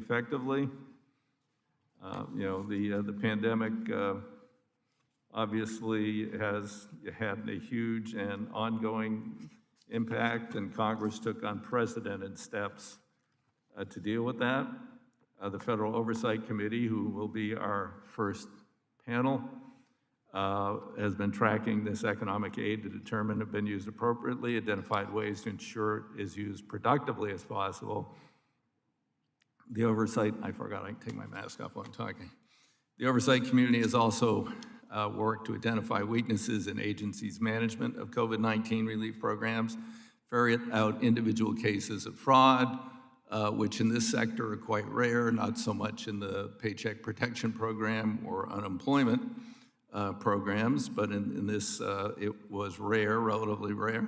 effectively. The pandemic obviously has had a huge and ongoing impact, and Congress took unprecedented steps to deal with that. The Federal Oversight Committee, who will be our first panel, has been tracking this economic aid to determine if it's been used appropriately, identified ways to ensure it is used productively as possible. The oversight, I forgot I can take my mask off while I'm talking. The oversight community has also worked to identify weaknesses in agencies' management of COVID-19 relief programs, ferret out individual cases of fraud, which in this sector are quite rare, not so much in the Paycheck Protection Program or unemployment programs, but in this it was rare, relatively rare.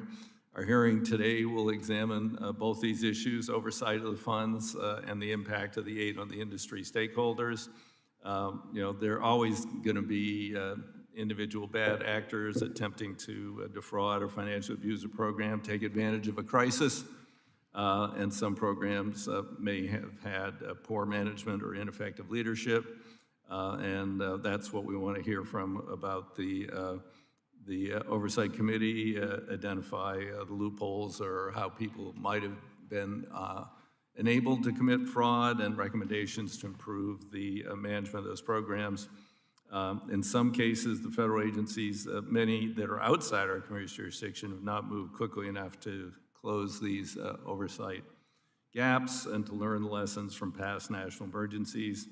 Our hearing today will examine both these issues, oversight of the funds and the impact of the aid on the industry stakeholders. There are always going to be individual bad actors attempting to defraud or financially abuse a program, take advantage of a crisis, and some programs may have had poor management or ineffective leadership, and that's what we want to hear from about the Oversight Committee, identify the loopholes or how people might have been enabled to commit fraud, and recommendations to improve the management of those programs. In some cases, the federal agencies, many that are outside our committee's jurisdiction, have not moved quickly enough to close these oversight gaps and to learn the lessons from past national emergencies.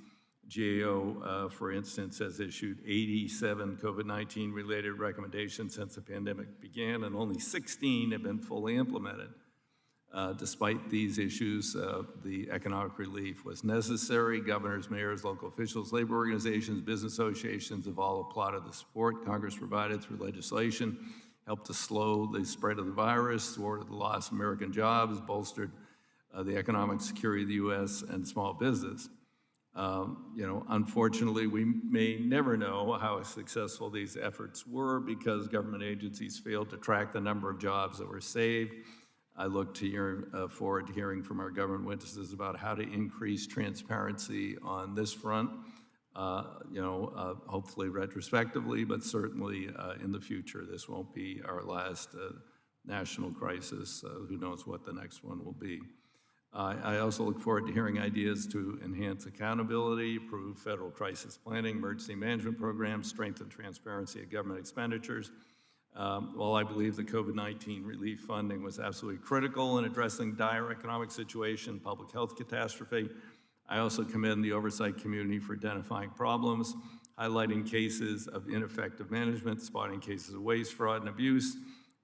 GAO, for instance, has issued 87 COVID-19 related recommendations since the pandemic began, and only 16 have been fully implemented. Despite these issues, the economic relief was necessary. Governors, mayors, local officials, labor organizations, business associations have all applauded the support Congress provided through legislation, helped to slow the spread of the virus, thwarted the loss of American jobs, bolstered the economic security of the U.S. and small business. Unfortunately, we may never know how successful these efforts were because government agencies failed to track the number of jobs that were saved. I look forward to hearing from our government witnesses about how to increase transparency on this front, hopefully retrospectively, but certainly in the future. This won't be our last national crisis. Who knows what the next one will be. I also look forward to hearing ideas to enhance accountability, improve federal crisis planning, emergency management programs, strengthen transparency of government expenditures. While I believe the COVID-19 relief funding was absolutely critical in addressing dire economic situation, public health catastrophe, I also commend the Oversight Community for identifying problems, highlighting cases of ineffective management, spotting cases of waste, fraud, and abuse,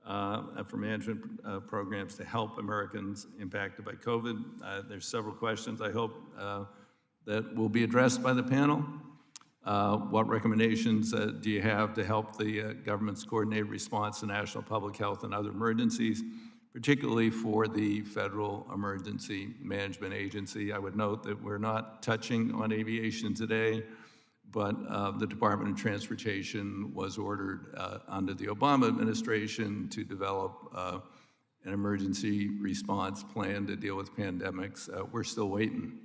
for management programs to help Americans impacted by COVID. There's several questions I hope that will be addressed by the panel. What recommendations do you have to help the government's coordinated response to national public health and other emergencies, particularly for the Federal Emergency Management Agency? I would note that we're not touching on aviation today, but the Department of Transportation was ordered under the Obama administration to develop an emergency response plan to deal with pandemics. We're still waiting.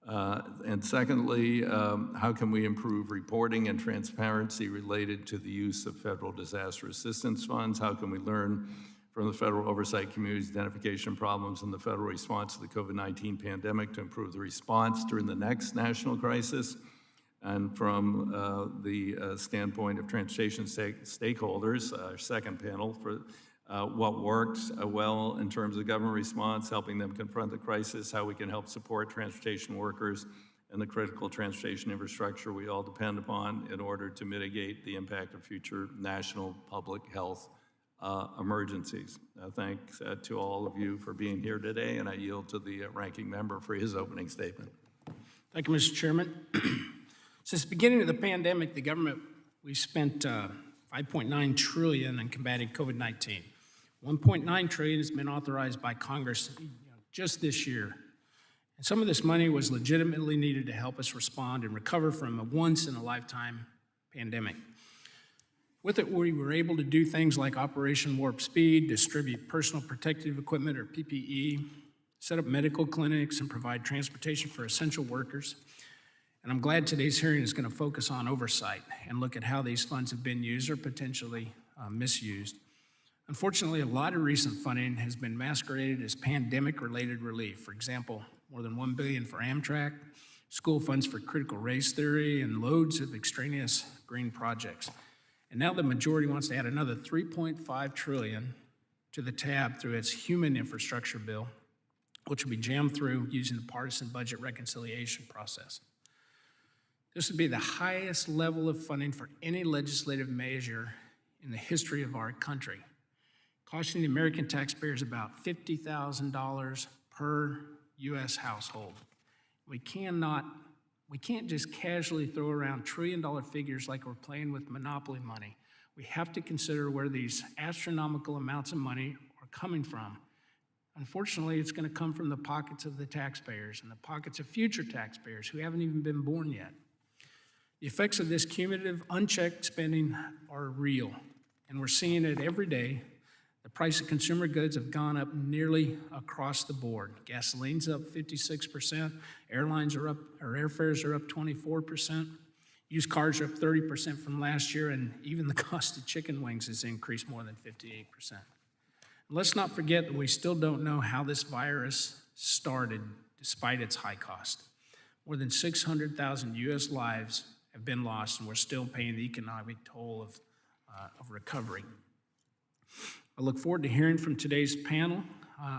And secondly, how can we improve reporting and transparency related to the use of federal disaster assistance funds? How can we learn from the Federal Oversight Committee's identification problems in the federal response to the COVID-19 pandemic to improve the response during the next national crisis? And from the standpoint of transportation stakeholders, our second panel, for what worked well in terms of government response, helping them confront the crisis, how we can help support transportation workers and the critical transportation infrastructure we all depend upon in order to mitigate the impact of future national public health emergencies. Thanks to all of you for being here today, and I yield to the ranking member for his opening statement. Thank you, Mr. Chairman. Since the beginning of the pandemic, the government, we spent $5.9 trillion in combating COVID-19. $1.9 trillion has been authorized by Congress just this year. And some of this money was legitimately needed to help us respond and recover from a once-in-a-lifetime pandemic. With it, we were able to do things like Operation Warp Speed, distribute personal protective equipment, or PPE, set up medical clinics, and provide transportation for essential workers. And I'm glad today's hearing is going to focus on oversight and look at how these funds have been used or potentially misused. Unfortunately, a lot of recent funding has been masqueraded as pandemic-related relief. For example, more than $1 billion for Amtrak, school funds for critical race theory, and loads of extraneous green projects. And now the majority wants to add another $3.5 trillion to the tab through its human infrastructure bill, which will be jammed through using the partisan budget reconciliation process. This would be the highest level of funding for any legislative measure in the history of our country, costing the American taxpayers about $50,000 per U.S. household. We can't just casually throw around trillion-dollar figures like we're playing with monopoly money. We have to consider where these astronomical amounts of money are coming from. Unfortunately, it's going to come from the pockets of the taxpayers and the pockets of future taxpayers who haven't even been born yet. The effects of this cumulative, unchecked spending are real, and we're seeing it every day. The price of consumer goods have gone up nearly across the board. Gasoline's up 56%, airfares are up 24%, used cars are up 30% from last year, and even the cost of chicken wings has increased more than 58%. And let's not forget that we still don't know how this virus started despite its high cost. More than 600,000 U.S. lives have been lost, and we're still paying the economic toll of recovery. I look forward to hearing from today's panel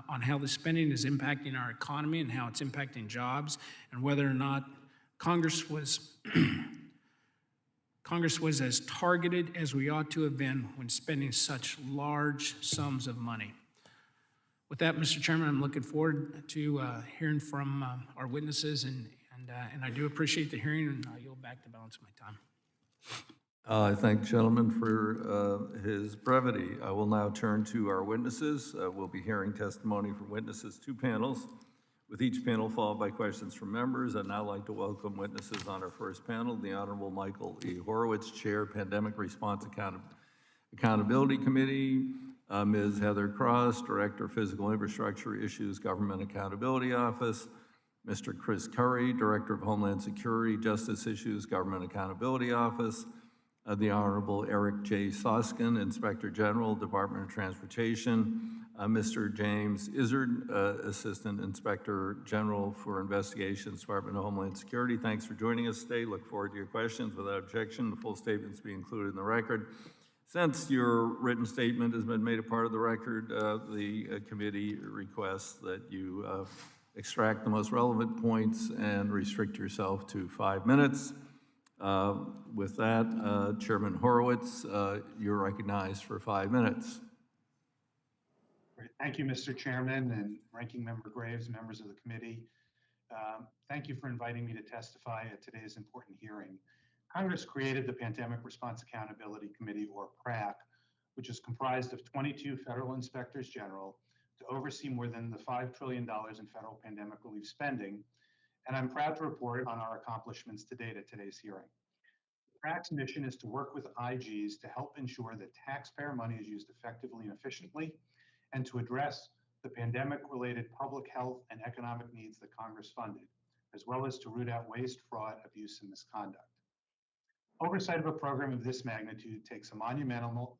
on how the spending is impacting our economy and how it's impacting jobs, and whether or not Congress was as targeted as we ought to have been when spending such large sums of money. With that, Mr. Chairman, I'm looking forward to hearing from our witnesses, and I do appreciate the hearing, and I yield back the balance of my time. I thank the gentleman for his brevity. I will now turn to our witnesses. We'll be hearing testimony from witnesses, 2 panels, with each panel followed by questions from members. I'd now like to welcome witnesses on our first panel, the Honorable Michael E. Horowitz, Chair, Pandemic Response Accountability Committee, Ms. Heather Cross, Director, Physical Infrastructure Issues, Government Accountability Office, Mr. Chris Curry, Director of Homeland Security, Justice Issues, Government Accountability Office, the Honorable Eric J. Soskin, Inspector General, Department of Transportation, Mr. James Izzard, Assistant Inspector General for Investigations, Department of Homeland Security. Thanks for joining us today. Look forward to your questions. Without objection, the full statements be included in the record. Since your written statement has been made a part of the record, the committee requests that you extract the most relevant points and restrict yourself to 5 minutes. With that, Chairman Horowitz, you're recognized for 5 minutes. Great. Thank you, Mr. Chairman and Ranking Member Graves, members of the committee. Thank you for inviting me to testify at today's important hearing. Congress created the Pandemic Response Accountability Committee, or PRAC, which is comprised of 22 federal inspectors general to oversee more than the $5 trillion in federal pandemic relief spending. And I'm proud to report on our accomplishments to date at today's hearing. PRAC's mission is to work with IGs to help ensure that taxpayer money is used effectively and efficiently, and to address the pandemic-related public health and economic needs that Congress funded, as well as to root out waste, fraud, abuse, and misconduct. Oversight of a program of this magnitude takes a monumental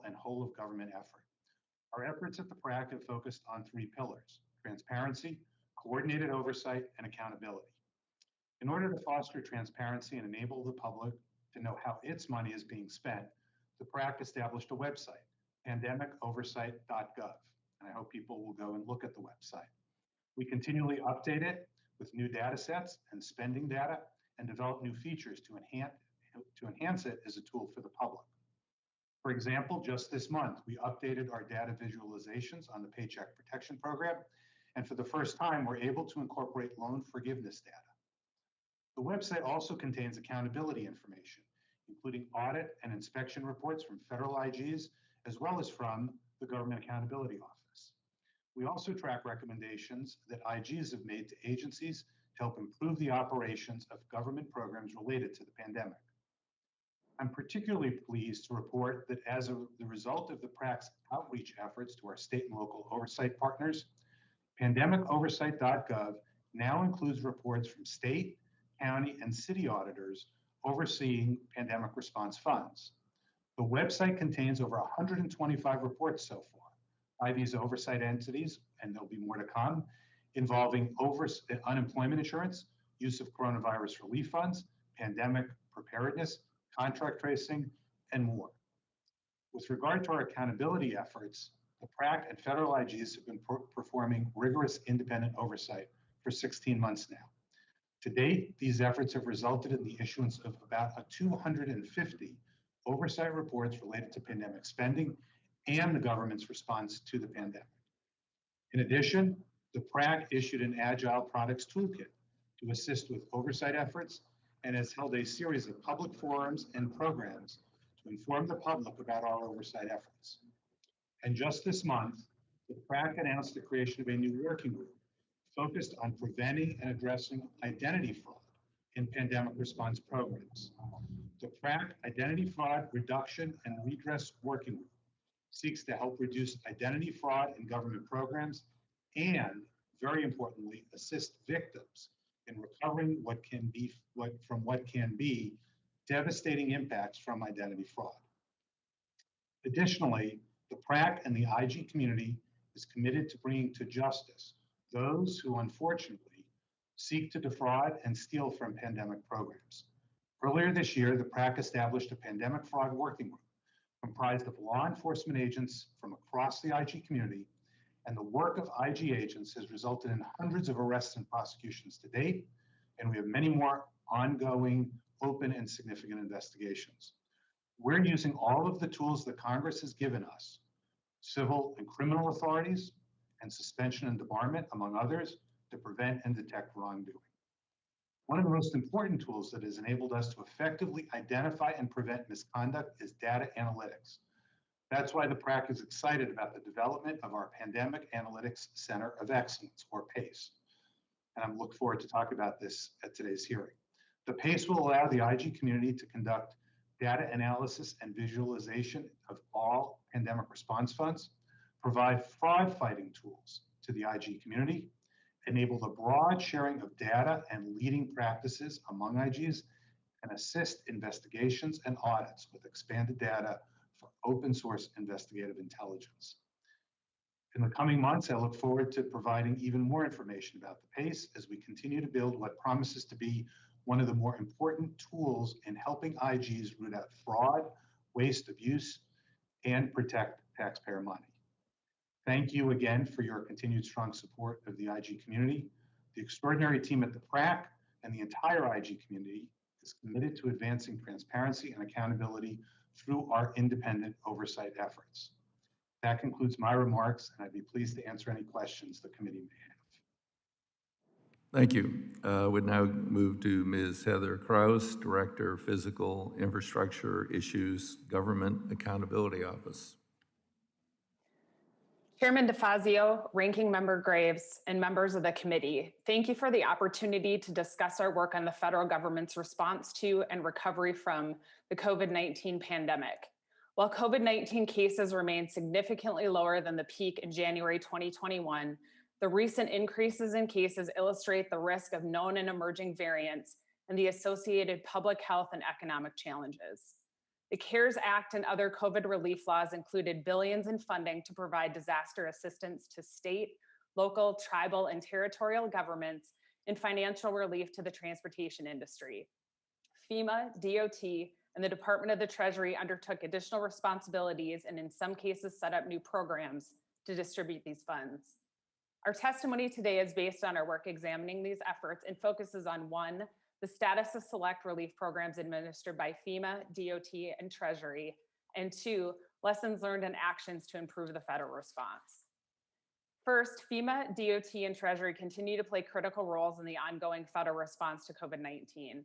and whole of government effort. Our efforts at the PRAC have focused on 3 pillars: transparency, coordinated oversight, and accountability. In order to foster transparency and enable the public to know how its money is being spent, the PRAC established a website, pandemicoversight.gov, and I hope people will go and look at the website. We continually update it with new data sets and spending data, and develop new features to enhance it as a tool for the public. For example, just this month, we updated our data visualizations on the Paycheck Protection Program, and for the first time, we're able to incorporate loan forgiveness data. The website also contains accountability information, including audit and inspection reports from federal IGs, as well as from the Government Accountability Office. We also track recommendations that IGs have made to agencies to help improve the operations of government programs related to the pandemic. I'm particularly pleased to report that as the result of the PRAC's outreach efforts to our state and local oversight partners, Pandemicoversight.gov now includes reports from state, county, and city auditors overseeing pandemic response funds. The website contains over 125 reports so far by these oversight entities, and there'll be more to come, involving unemployment insurance, use of coronavirus relief funds, pandemic preparedness, contract tracing, and more. With regard to our accountability efforts, the PRAC and federal IGs have been performing rigorous independent oversight for 16 months now. To date, these efforts have resulted in the issuance of about 250 oversight reports related to pandemic spending and the government's response to the pandemic. In addition, the PRAC issued an Agile Products Toolkit to assist with oversight efforts and has held a series of public forums and programs to inform the public about our oversight efforts. And just this month, the PRAC announced the creation of a new working group focused on preventing and addressing identity fraud in pandemic response programs. The PRAC Identity Fraud Reduction and Redress Working Group seeks to help reduce identity fraud in government programs and, very importantly, assist victims in recovering what can be devastating impacts from identity fraud. Additionally, the PRAC and the IG community is committed to bringing to justice those who unfortunately seek to defraud and steal from pandemic programs. Earlier this year, the PRAC established a pandemic fraud working group comprised of law enforcement agents from across the IG community, and the work of IG agents has resulted in hundreds of arrests and prosecutions to date, and we have many more ongoing, open, and significant investigations. We're using all of the tools that Congress has given us, civil and criminal authorities, and suspension and debarment, among others, to prevent and detect wrongdoing. One of the most important tools that has enabled us to effectively identify and prevent misconduct is data analytics. That's why the PRAC is excited about the development of our Pandemic Analytics Center of Excellence, or PACE. And I look forward to talking about this at today's hearing. The PACE will allow the IG community to conduct data analysis and visualization of all pandemic response funds, provide fraud fighting tools to the IG community, enable the broad sharing of data and leading practices among IGs, and assist investigations and audits with expanded data for open source investigative intelligence. In the coming months, I look forward to providing even more information about the PACE as we continue to build what promises to be one of the more important tools in helping IGs root out fraud, waste, abuse, and protect taxpayer money. Thank you again for your continued strong support of the IG community. The extraordinary team at the PRAC and the entire IG community is committed to advancing transparency and accountability through our independent oversight efforts. That concludes my remarks, and I'd be pleased to answer any questions the committee may have. Thank you. Would now move to Ms. Heather Kraus, Director, Physical Infrastructure Issues, Government Accountability Office. Chairman DeFazio, Ranking Member Graves, and members of the committee, thank you for the opportunity to discuss our work on the federal government's response to and recovery from the COVID-19 pandemic. While COVID-19 cases remain significantly lower than the peak in January 2021, the recent increases in cases illustrate the risk of known and emerging variants and the associated public health and economic challenges. The CARES Act and other COVID relief laws included billions in funding to provide disaster assistance to state, local, tribal, and territorial governments and financial relief to the transportation industry. FEMA, DOT, and the Department of the Treasury undertook additional responsibilities and in some cases set up new programs to distribute these funds. Our testimony today is based on our work examining these efforts and focuses on 1, the status of select relief programs administered by FEMA, DOT, and Treasury, and 2, lessons learned and actions to improve the federal response. First, FEMA, DOT, and Treasury continue to play critical roles in the ongoing federal response to COVID-19.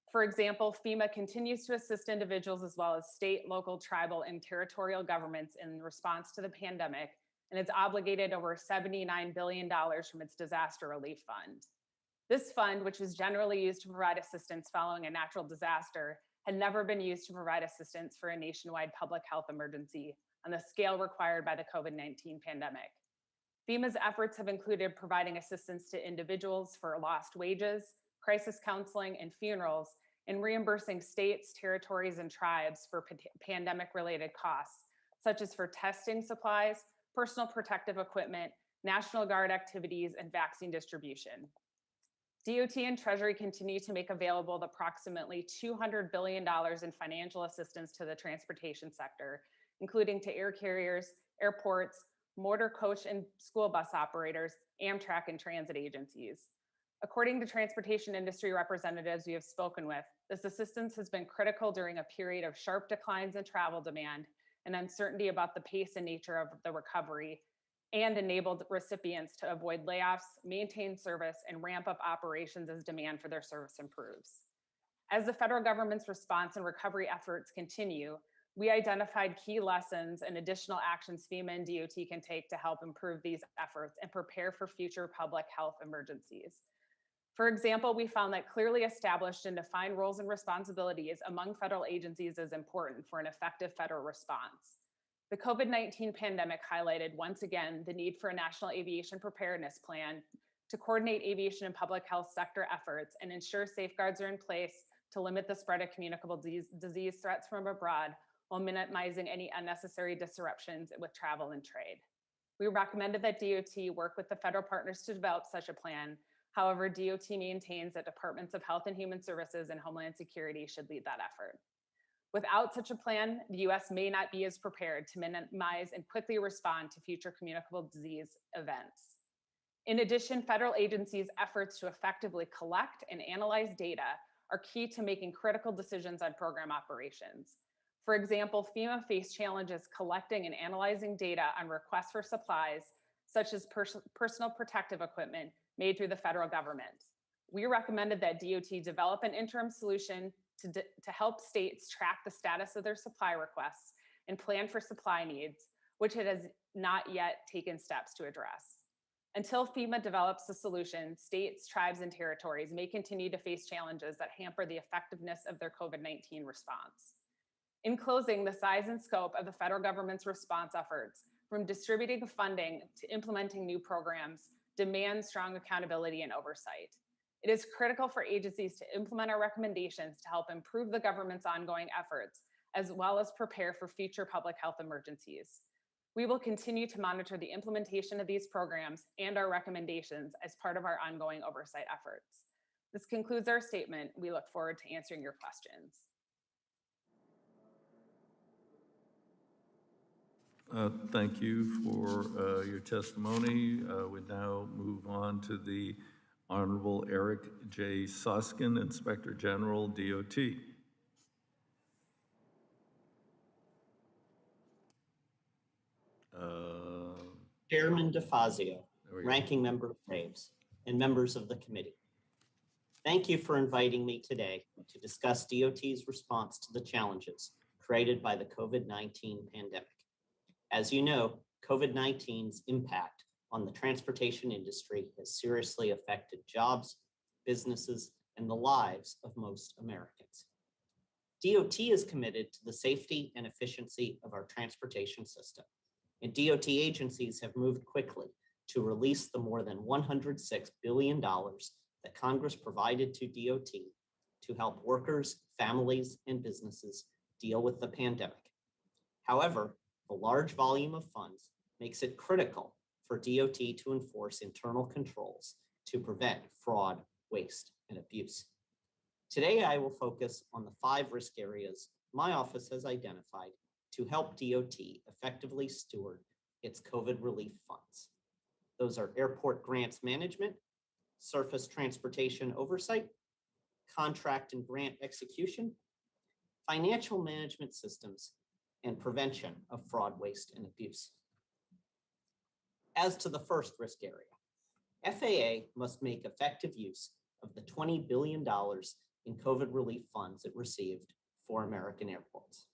For example, FEMA continues to assist individuals as well as state, local, tribal, and territorial governments in response to the pandemic, and it's obligated over $79 billion from its disaster relief fund. This fund, which is generally used to provide assistance following a natural disaster, had never been used to provide assistance for a nationwide public health emergency on the scale required by the COVID-19 pandemic. FEMA's efforts have included providing assistance to individuals for lost wages, crisis counseling, and funerals, and reimbursing states, territories, and tribes for pandemic-related costs, such as for testing supplies, personal protective equipment, National Guard activities, and vaccine distribution. DOT and Treasury continue to make available the approximately $200 billion in financial assistance to the transportation sector, including to air carriers, airports, motor coach and school bus operators, Amtrak, and transit agencies. According to transportation industry representatives we have spoken with, this assistance has been critical during a period of sharp declines in travel demand and uncertainty about the pace and nature of the recovery, and enabled recipients to avoid layoffs, maintain service, and ramp up operations as demand for their service improves. As the federal government's response and recovery efforts continue, we identified key lessons and additional actions FEMA and DOT can take to help improve these efforts and prepare for future public health emergencies. For example, we found that clearly established and defined roles and responsibilities among federal agencies is important for an effective federal response. The COVID-19 pandemic highlighted once again the need for a national aviation preparedness plan to coordinate aviation and public health sector efforts and ensure safeguards are in place to limit the spread of communicable disease threats from abroad while minimizing any unnecessary disruptions with travel and trade. We recommended that DOT work with the federal partners to develop such a plan. However, DOT maintains that Departments of Health and Human Services and Homeland Security should lead that effort. Without such a plan, the U.S. may not be as prepared to minimize and quickly respond to future communicable disease events. In addition, federal agencies' efforts to effectively collect and analyze data are key to making critical decisions on program operations. For example, FEMA faced challenges collecting and analyzing data on requests for supplies, such as personal protective equipment made through the federal government. We recommended that DOT develop an interim solution to help states track the status of their supply requests and plan for supply needs, which it has not yet taken steps to address. Until FEMA develops a solution, states, tribes, and territories may continue to face challenges that hamper the effectiveness of their COVID-19 response. In closing, the size and scope of the federal government's response efforts, from distributing funding to implementing new programs, demand strong accountability and oversight. It is critical for agencies to implement our recommendations to help improve the government's ongoing efforts, as well as prepare for future public health emergencies. We will continue to monitor the implementation of these programs and our recommendations as part of our ongoing oversight efforts. This concludes our statement. We look forward to answering your questions. Thank you for your testimony. We now move on to the Honorable Eric J. Suskin, Inspector General, DOT. Chairman DeFazio, Ranking Member Graves, and members of the committee. Thank you for inviting me today to discuss DOT's response to the challenges created by the COVID-19 pandemic. As you know, COVID-19's impact on the transportation industry has seriously affected jobs, businesses, and the lives of most Americans. DOT is committed to the safety and efficiency of our transportation system, and DOT agencies have moved quickly to release the more than $106 billion that Congress provided to DOT to help workers, families, and businesses deal with the pandemic. However, the large volume of funds makes it critical for DOT to enforce internal controls to prevent fraud, waste, and abuse. Today, I will focus on the 5 risk areas my office has identified to help DOT effectively steward its COVID relief funds. Those are airport grants management, surface transportation oversight, contract and grant execution, financial management systems, and prevention of fraud, waste, and abuse. As to the first risk area, FAA must make effective use of the $20 billion in COVID relief funds it received for American airports.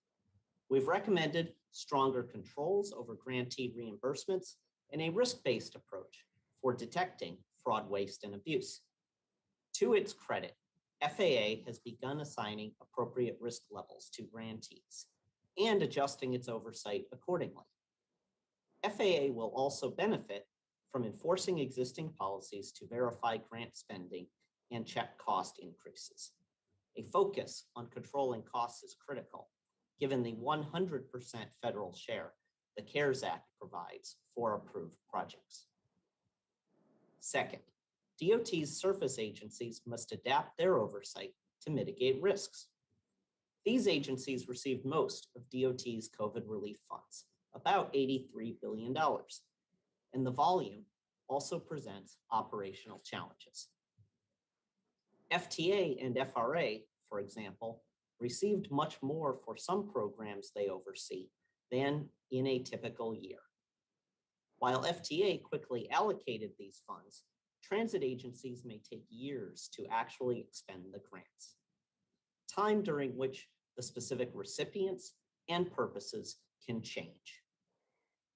We've recommended stronger controls over grantee reimbursements and a risk-based approach for detecting fraud, waste, and abuse. To its credit, FAA has begun assigning appropriate risk levels to grantees and adjusting its oversight accordingly. FAA will also benefit from enforcing existing policies to verify grant spending and check cost increases. A focus on controlling costs is critical, given the 100% federal share the CARES Act provides for approved projects. Second, DOT's surface agencies must adapt their oversight to mitigate risks. These agencies received most of DOT's COVID relief funds, about $83 billion, and the volume also presents operational challenges. FTA and FRA, for example, received much more for some programs they oversee than in a typical year. While FTA quickly allocated these funds, transit agencies may take years to actually expend the grants, time during which the specific recipients and purposes can change.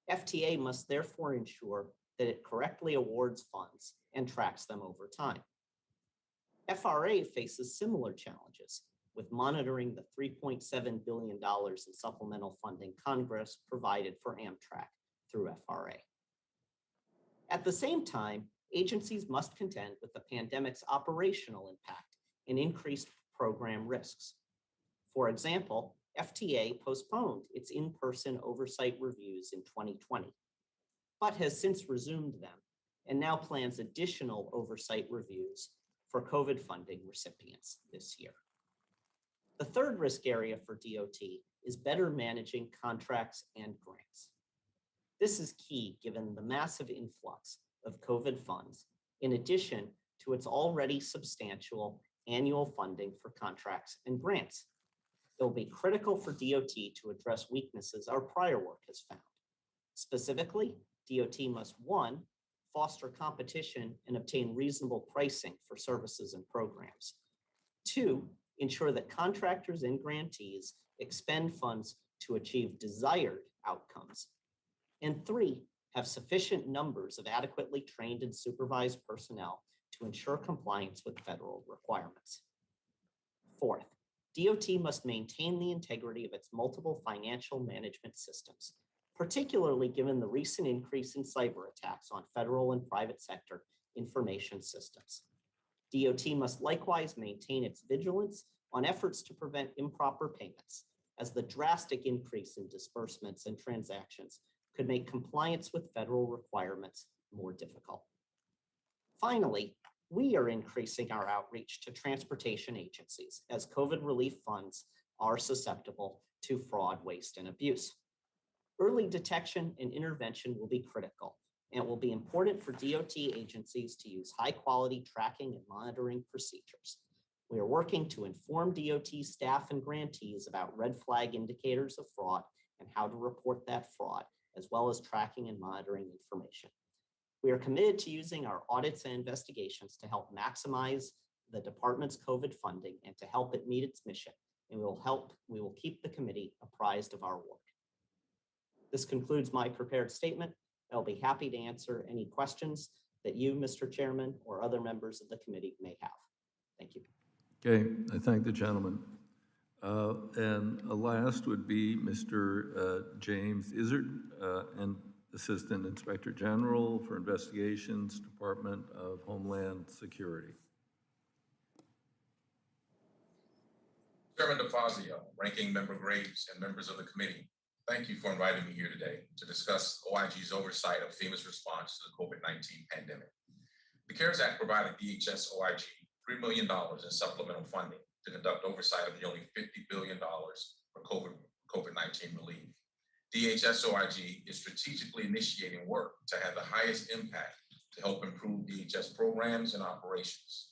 FTA must therefore ensure that it correctly awards funds and tracks them over time. FRA faces similar challenges with monitoring the $3.7 billion in supplemental funding Congress provided for Amtrak through FRA. At the same time, agencies must contend with the pandemic's operational impact and increased program risks. For example, FTA postponed its in-person oversight reviews in 2020, but has since resumed them and now plans additional oversight reviews for COVID funding recipients this year. The third risk area for DOT is better managing contracts and grants. This is key given the massive influx of COVID funds, in addition to its already substantial annual funding for contracts and grants. It will be critical for DOT to address weaknesses our prior work has found. Specifically, DOT must, one, foster competition and obtain reasonable pricing for services and programs. Two, ensure that contractors and grantees expend funds to achieve desired outcomes. And three, have sufficient numbers of adequately trained and supervised personnel to ensure compliance with federal requirements. Fourth, DOT must maintain the integrity of its multiple financial management systems, particularly given the recent increase in cyber attacks on federal and private sector information systems. DOT must likewise maintain its vigilance on efforts to prevent improper payments, as the drastic increase in disbursements and transactions could make compliance with federal requirements more difficult. Finally, we are increasing our outreach to transportation agencies as COVID relief funds are susceptible to fraud, waste, and abuse. Early detection and intervention will be critical, and it will be important for DOT agencies to use high-quality tracking and monitoring procedures. We are working to inform DOT staff and grantees about red flag indicators of fraud and how to report that fraud, as well as tracking and monitoring information. We are committed to using our audits and investigations to help maximize the department's COVID funding and to help it meet its mission, and we will keep the committee apprised of our work. This concludes my prepared statement. I'll be happy to answer any questions that you, Mr. Chairman, or other members of the committee may have. Thank you. Okay, I thank the gentleman. And last would be Mr. James Izzard, and Assistant Inspector General for Investigations, Department of Homeland Security. Chairman DeFazio, Ranking Member Graves, and members of the committee, thank you for inviting me here today to discuss OIG's oversight of FEMA's response to the COVID-19 pandemic. The CARES Act provided DHS OIG $3 million in supplemental funding to conduct oversight of nearly $50 billion for COVID-19 relief. DHS OIG is strategically initiating work to have the highest impact to help improve DHS programs and operations.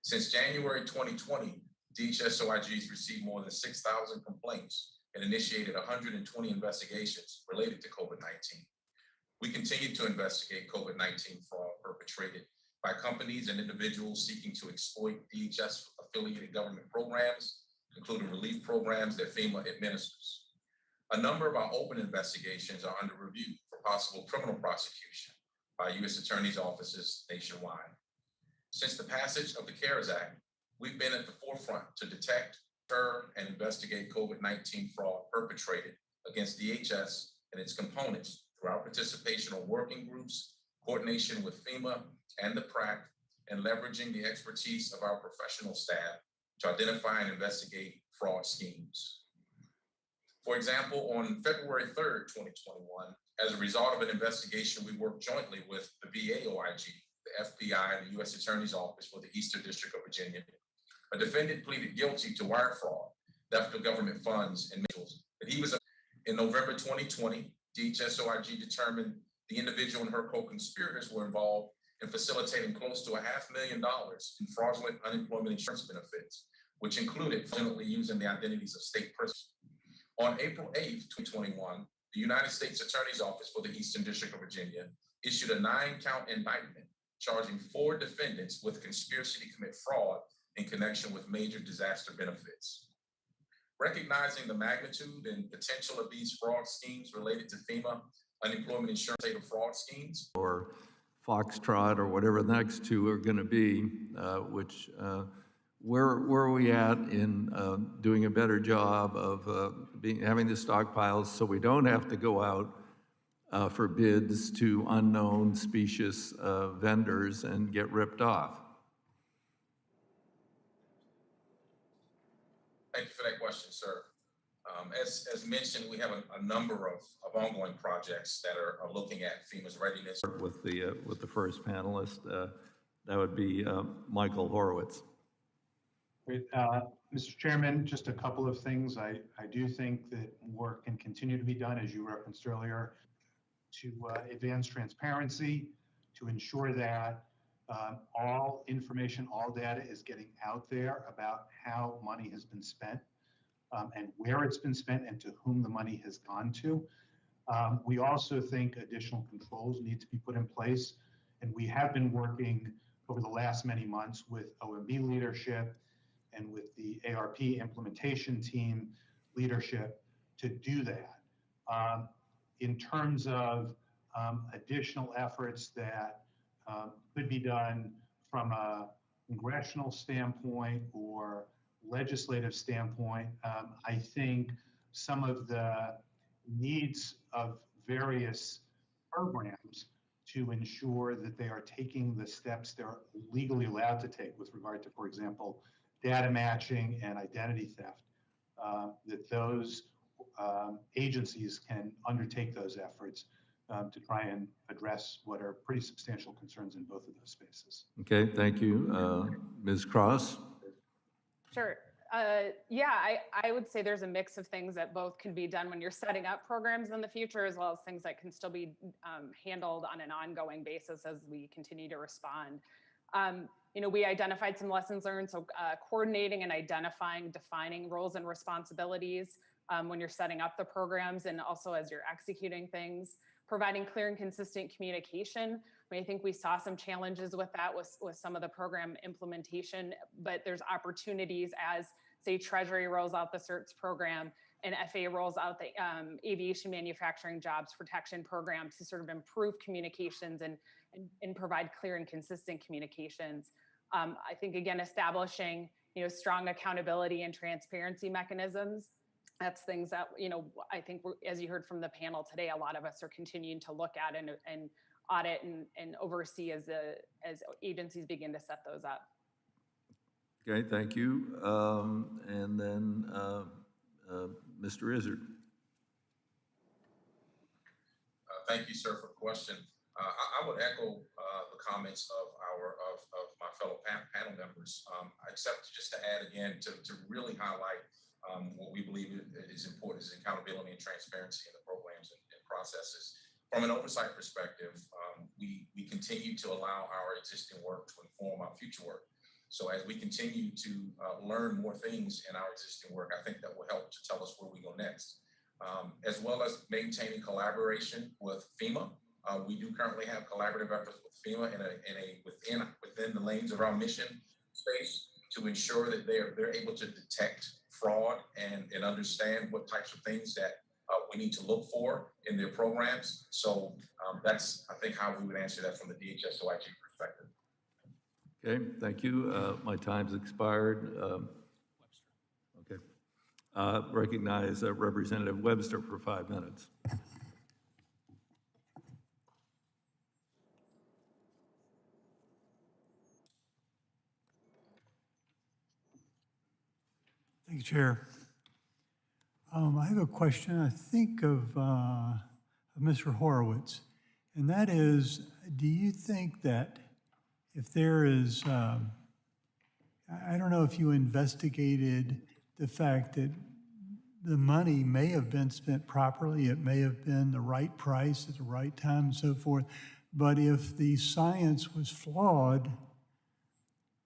Since January 2020, DHS OIG has received more than 6,000 complaints and initiated 120 investigations related to COVID-19. We continue to investigate COVID-19 fraud perpetrated by companies and individuals seeking to exploit DHS-affiliated government programs, including relief programs that FEMA administers. A number of our open investigations are under review for possible criminal prosecution by U.S. attorneys' offices nationwide. Since the passage of the CARES Act, we've been at the forefront to detect, deter, and investigate COVID-19 fraud perpetrated against DHS and its components through our participation on working groups coordination with FEMA and the PRAC, and leveraging the expertise of our professional staff to identify and investigate fraud schemes. For example, on February 3rd, 2021, as a result of an investigation, we worked jointly with the VA OIG, the FBI, and the U.S. Attorney's Office for the Eastern District of Virginia. A defendant pleaded guilty to wire fraud, theft of government funds, and individuals. In November 2020, DHS OIG determined the individual and her co-conspirators were involved in facilitating close to $500,000 in fraudulent unemployment insurance benefits, which included fraudulently using the identities of state persons. On April 8th, 2021, the United States Attorney's Office for the Eastern District of Virginia issued a 9-count indictment charging 4 defendants with conspiracy to commit fraud in connection with major disaster benefits. Recognizing the magnitude and potential of these fraud schemes related to FEMA unemployment insurance state of fraud schemes, or Foxtrot, or whatever the next 2 are going to be, where are we at in doing a better job of having the stockpiles so we don't have to go out for bids to unknown specious vendors and get ripped off? Thank you for that question, sir. As mentioned, we have a number of ongoing projects that are looking at FEMA's readiness. With the first panelist, that would be Michael Horowitz. Great. Mr. Chairman, just a couple of things. I do think that work can continue to be done, as you referenced earlier, to advance transparency, to ensure that all information, all data is getting out there about how money has been spent and where it's been spent and to whom the money has gone to. We also think additional controls need to be put in place, and we have been working over the last many months with OMB leadership and with the ARP implementation team leadership to do that. In terms of additional efforts that could be done from a congressional standpoint or legislative standpoint, I think some of the needs of various programs to ensure that they are taking the steps they're legally allowed to take with regard to, for example, data matching and identity theft, that those agencies can undertake those efforts to try and address what are pretty substantial concerns in both of those spaces. Okay, thank you. Ms. Cross? Sure. Yeah, I would say there's a mix of things that both can be done when you're setting up programs in the future, as well as things that can still be handled on an ongoing basis as we continue to respond. We identified some lessons learned, so coordinating and identifying, defining roles and responsibilities when you're setting up the programs and also as you're executing things, providing clear and consistent communication. I think we saw some challenges with that with some of the program implementation, but there's opportunities as, say, Treasury rolls out the CERTS program and FAA rolls out the Aviation Manufacturing Jobs Protection Program to sort of improve communications and provide clear and consistent communications. I think, again, establishing strong accountability and transparency mechanisms. That's things that, I think, as you heard from the panel today, a lot of us are continuing to look at and audit and oversee as agencies begin to set those up. Okay, thank you. And then Mr. Izzard. Thank you, sir, for the question. I would echo the comments of my fellow panel members, except just to add again to really highlight what we believe is important is accountability and transparency in the programs and processes. From an oversight perspective, we continue to allow our existing work to inform our future work. So as we continue to learn more things in our existing work, I think that will help to tell us where we go next. As well as maintaining collaboration with FEMA. We do currently have collaborative efforts with FEMA within the lanes of our mission space to ensure that they're able to detect fraud and understand what types of things that we need to look for in their programs. So that's, I think, how we would answer that from the DHS OIG perspective. Okay, thank you. My time's expired. Okay. Recognize Representative Webster for 5 minutes. you, Chair. I have a question, I think of Mr. Horowitz, and that is, do you think that if there is, I don't know if you investigated the fact that the money may have been spent properly, it may have been the right price at the right time and so forth, but if the science was flawed,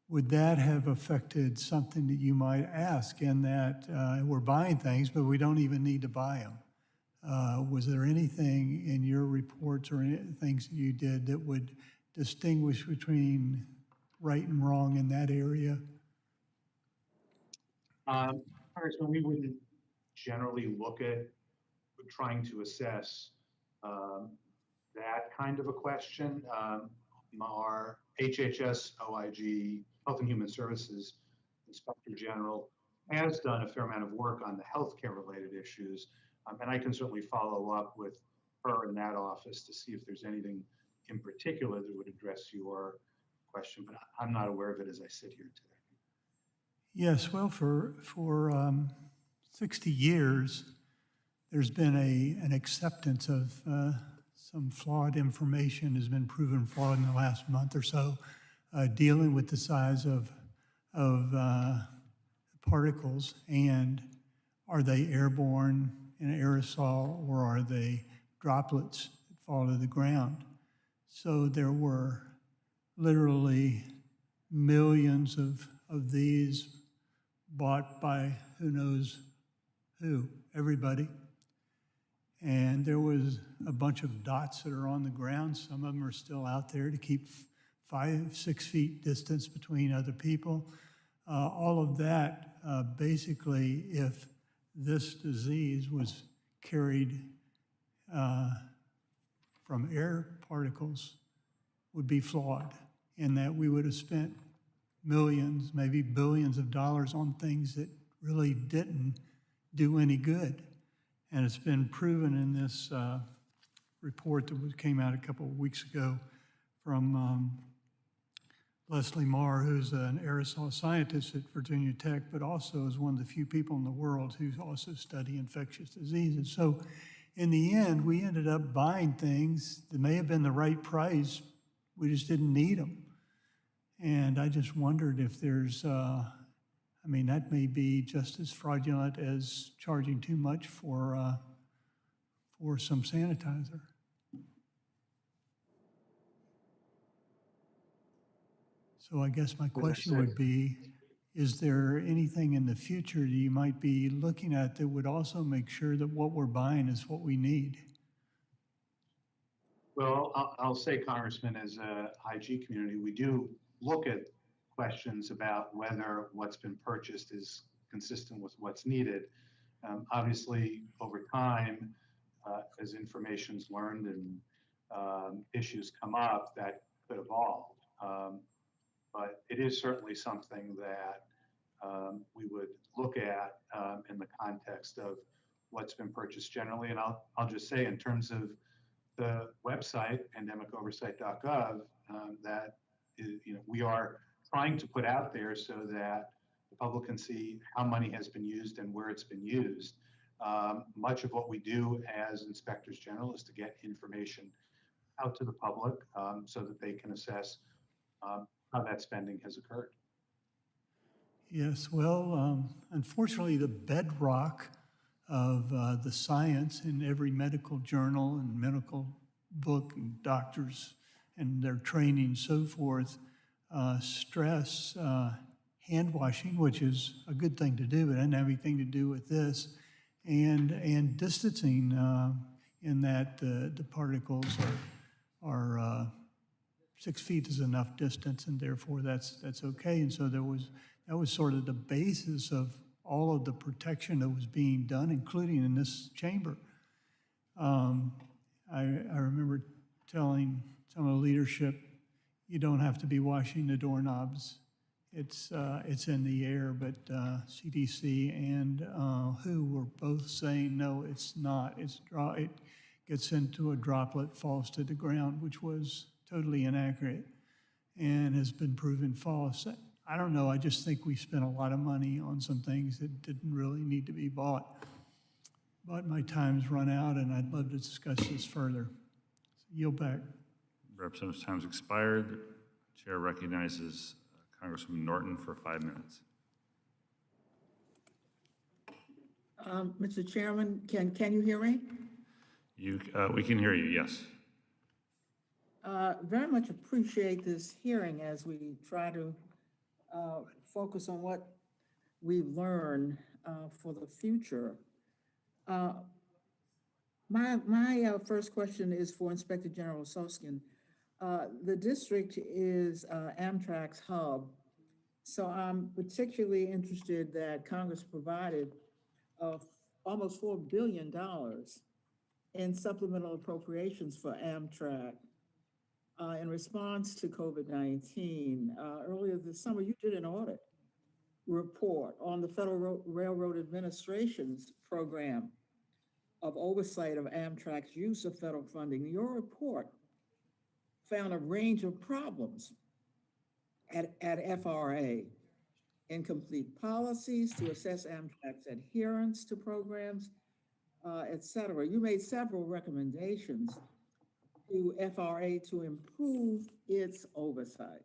would that have affected something that you might ask in that we're buying things, but we don't even need to buy them? Was there anything in your reports or any things that you did that would distinguish between right and wrong in that area? Congressman, we wouldn't generally look at trying to assess that kind of a question. Our HHS OIG, Health and Human Services Inspector General, has done a fair amount of work on the healthcare related issues. And I can certainly follow up with her in that office to see if there's anything in particular that would address your question, but I'm not aware of it as I sit here today. Yes, well, for 60 years, there's been an acceptance of some flawed information has been proven flawed in the last month or so, dealing with the size of particles, and are they airborne in aerosol or are they droplets that fall to the ground? So there were literally millions of these bought by who knows who, everybody. And there was a bunch of dots that are on the ground. Some of them are still out there to keep 5-6 feet distance between other people. All of that, basically, if this disease was carried from air particles, would be flawed in that we would have spent millions, maybe billions of dollars on things that really didn't do any good. And it's been proven in this report that came out a couple of weeks ago from Leslie Marr, who's an aerosol scientist at Virginia Tech, but also is one of the few people in the world who also study infectious diseases. So in the end, we ended up buying things that may have been the right price, we just didn't need them. And I just wondered if there's, I mean, that may be just as fraudulent as charging too much for some sanitizer. So I guess my question would be, is there anything in the future that you might be looking at that would also make sure that what we're buying is what we need? Well, I'll say, Congressman, as a IG community, we do look at questions about whether what's been purchased is consistent with what's needed. Obviously, over time, as information's learned and issues come up, that could evolve. But it is certainly something that we would look at in the context of what's been purchased generally. And I'll just say, in terms of the website, pandemicoversight.gov, that is, we are trying to put out there so that the public can see how money has been used and where it's been used. Much of what we do as inspectors general is to get information out to the public so that they can assess how that spending has occurred. Yes, well, unfortunately, the bedrock of the science in every medical journal and medical book and doctors and their training and so forth stress hand washing, which is a good thing to do, but it doesn't have anything to do with this, and distancing in that the particles are 6 feet is enough distance, and therefore that's okay. And so that was sort of the basis of all of the protection that was being done, including in this chamber. I remember telling some of the leadership, you don't have to be washing the doorknobs. It's in the air, but CDC and WHO were both saying, no, it's not. It gets into a droplet, falls to the ground, which was totally inaccurate and has been proven false. I don't know, I just think we spent a lot of money on some things that didn't really need to be bought. But my time's run out, and I'd love to discuss this further. Yield back. Representative's time's expired. Chair recognizes Congresswoman Norton for 5 minutes. Mr. Chairman, can you hear me? We can hear you, yes. Very much appreciate this hearing as we try to focus on what we've learned for the future. My first question is for Inspector General Soskin. The district is Amtrak's hub, so I'm particularly interested that Congress provided almost $4 billion in supplemental appropriations for Amtrak in response to COVID-19. Earlier this summer, you did an audit report on the Federal Railroad Administration's program of oversight of Amtrak's use of federal funding. Your report found a range of problems at FRA: incomplete policies to assess Amtrak's adherence to programs, et cetera. You made several recommendations to FRA to improve its oversight.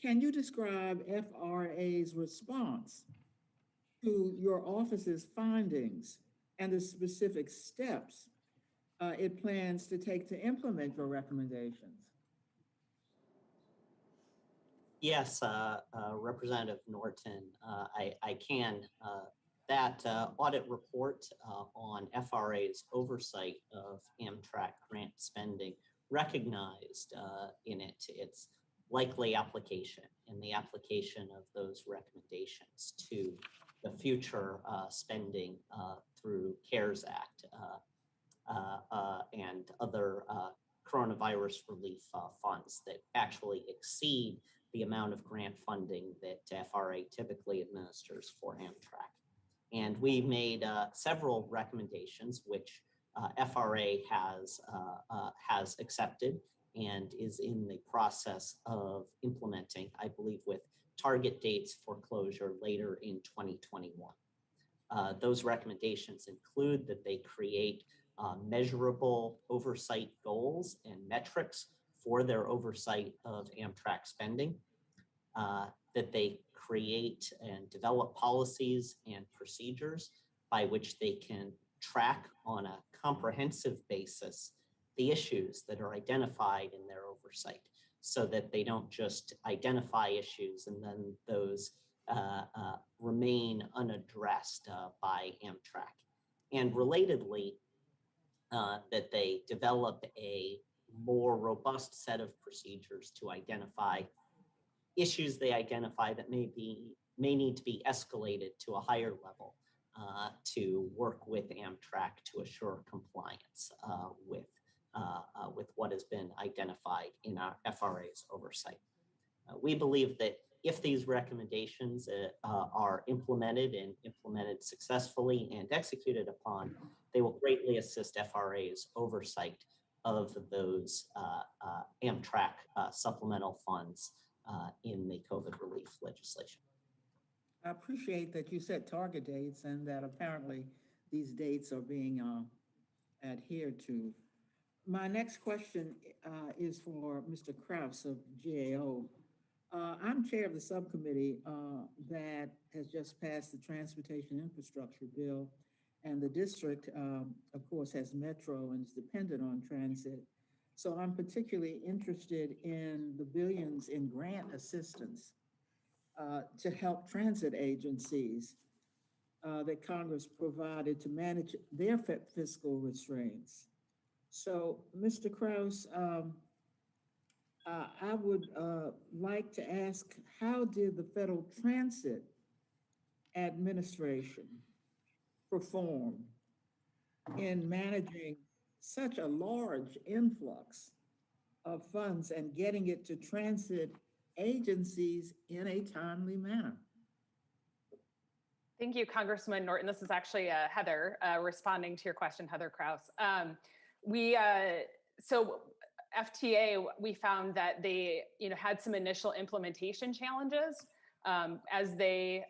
Can you describe FRA's response to your office's findings and the specific steps it plans to take to implement your recommendations? Yes, Representative Norton, I can. That audit report on FRA's oversight of Amtrak grant spending recognized in it its likely application and the application of those recommendations to the future spending through CARES Act and other coronavirus relief funds that actually exceed the amount of grant funding that FRA typically administers for Amtrak. And we made several recommendations, which FRA has accepted and is in the process of implementing, I believe, with target dates for closure later in 2021. Those recommendations include that they create measurable oversight goals and metrics for their oversight of Amtrak spending, that they create and develop policies and procedures by which they can track on a comprehensive basis the issues that are identified in their oversight, so that they don't just identify issues and then those remain unaddressed by Amtrak. And relatedly, that they develop a more robust set of procedures to identify issues they identify that may need to be escalated to a higher level to work with Amtrak to assure compliance with what has been identified in our FRA's oversight. We believe that if these recommendations are implemented and implemented successfully and executed upon, they will greatly assist FRA's oversight of those Amtrak supplemental funds in the COVID relief legislation. I appreciate that you set target dates and that apparently these dates are being adhered to. My next question is for Mr. Krause of GAO. I'm chair of the subcommittee that has just passed the Transportation Infrastructure Bill, and the district, of course, has Metro and is dependent on transit. So I'm particularly interested in the billions in grant assistance to help transit agencies that Congress provided to manage their fiscal restraints. So, Mr. Krause, I would like to ask, how did the Federal Transit Administration perform in managing such a large influx of funds and getting it to transit agencies in a timely manner? Thank you, Congresswoman Norton. This is actually Heather responding to your question, Heather Krause. So FTA, we found that they had some initial implementation challenges as they,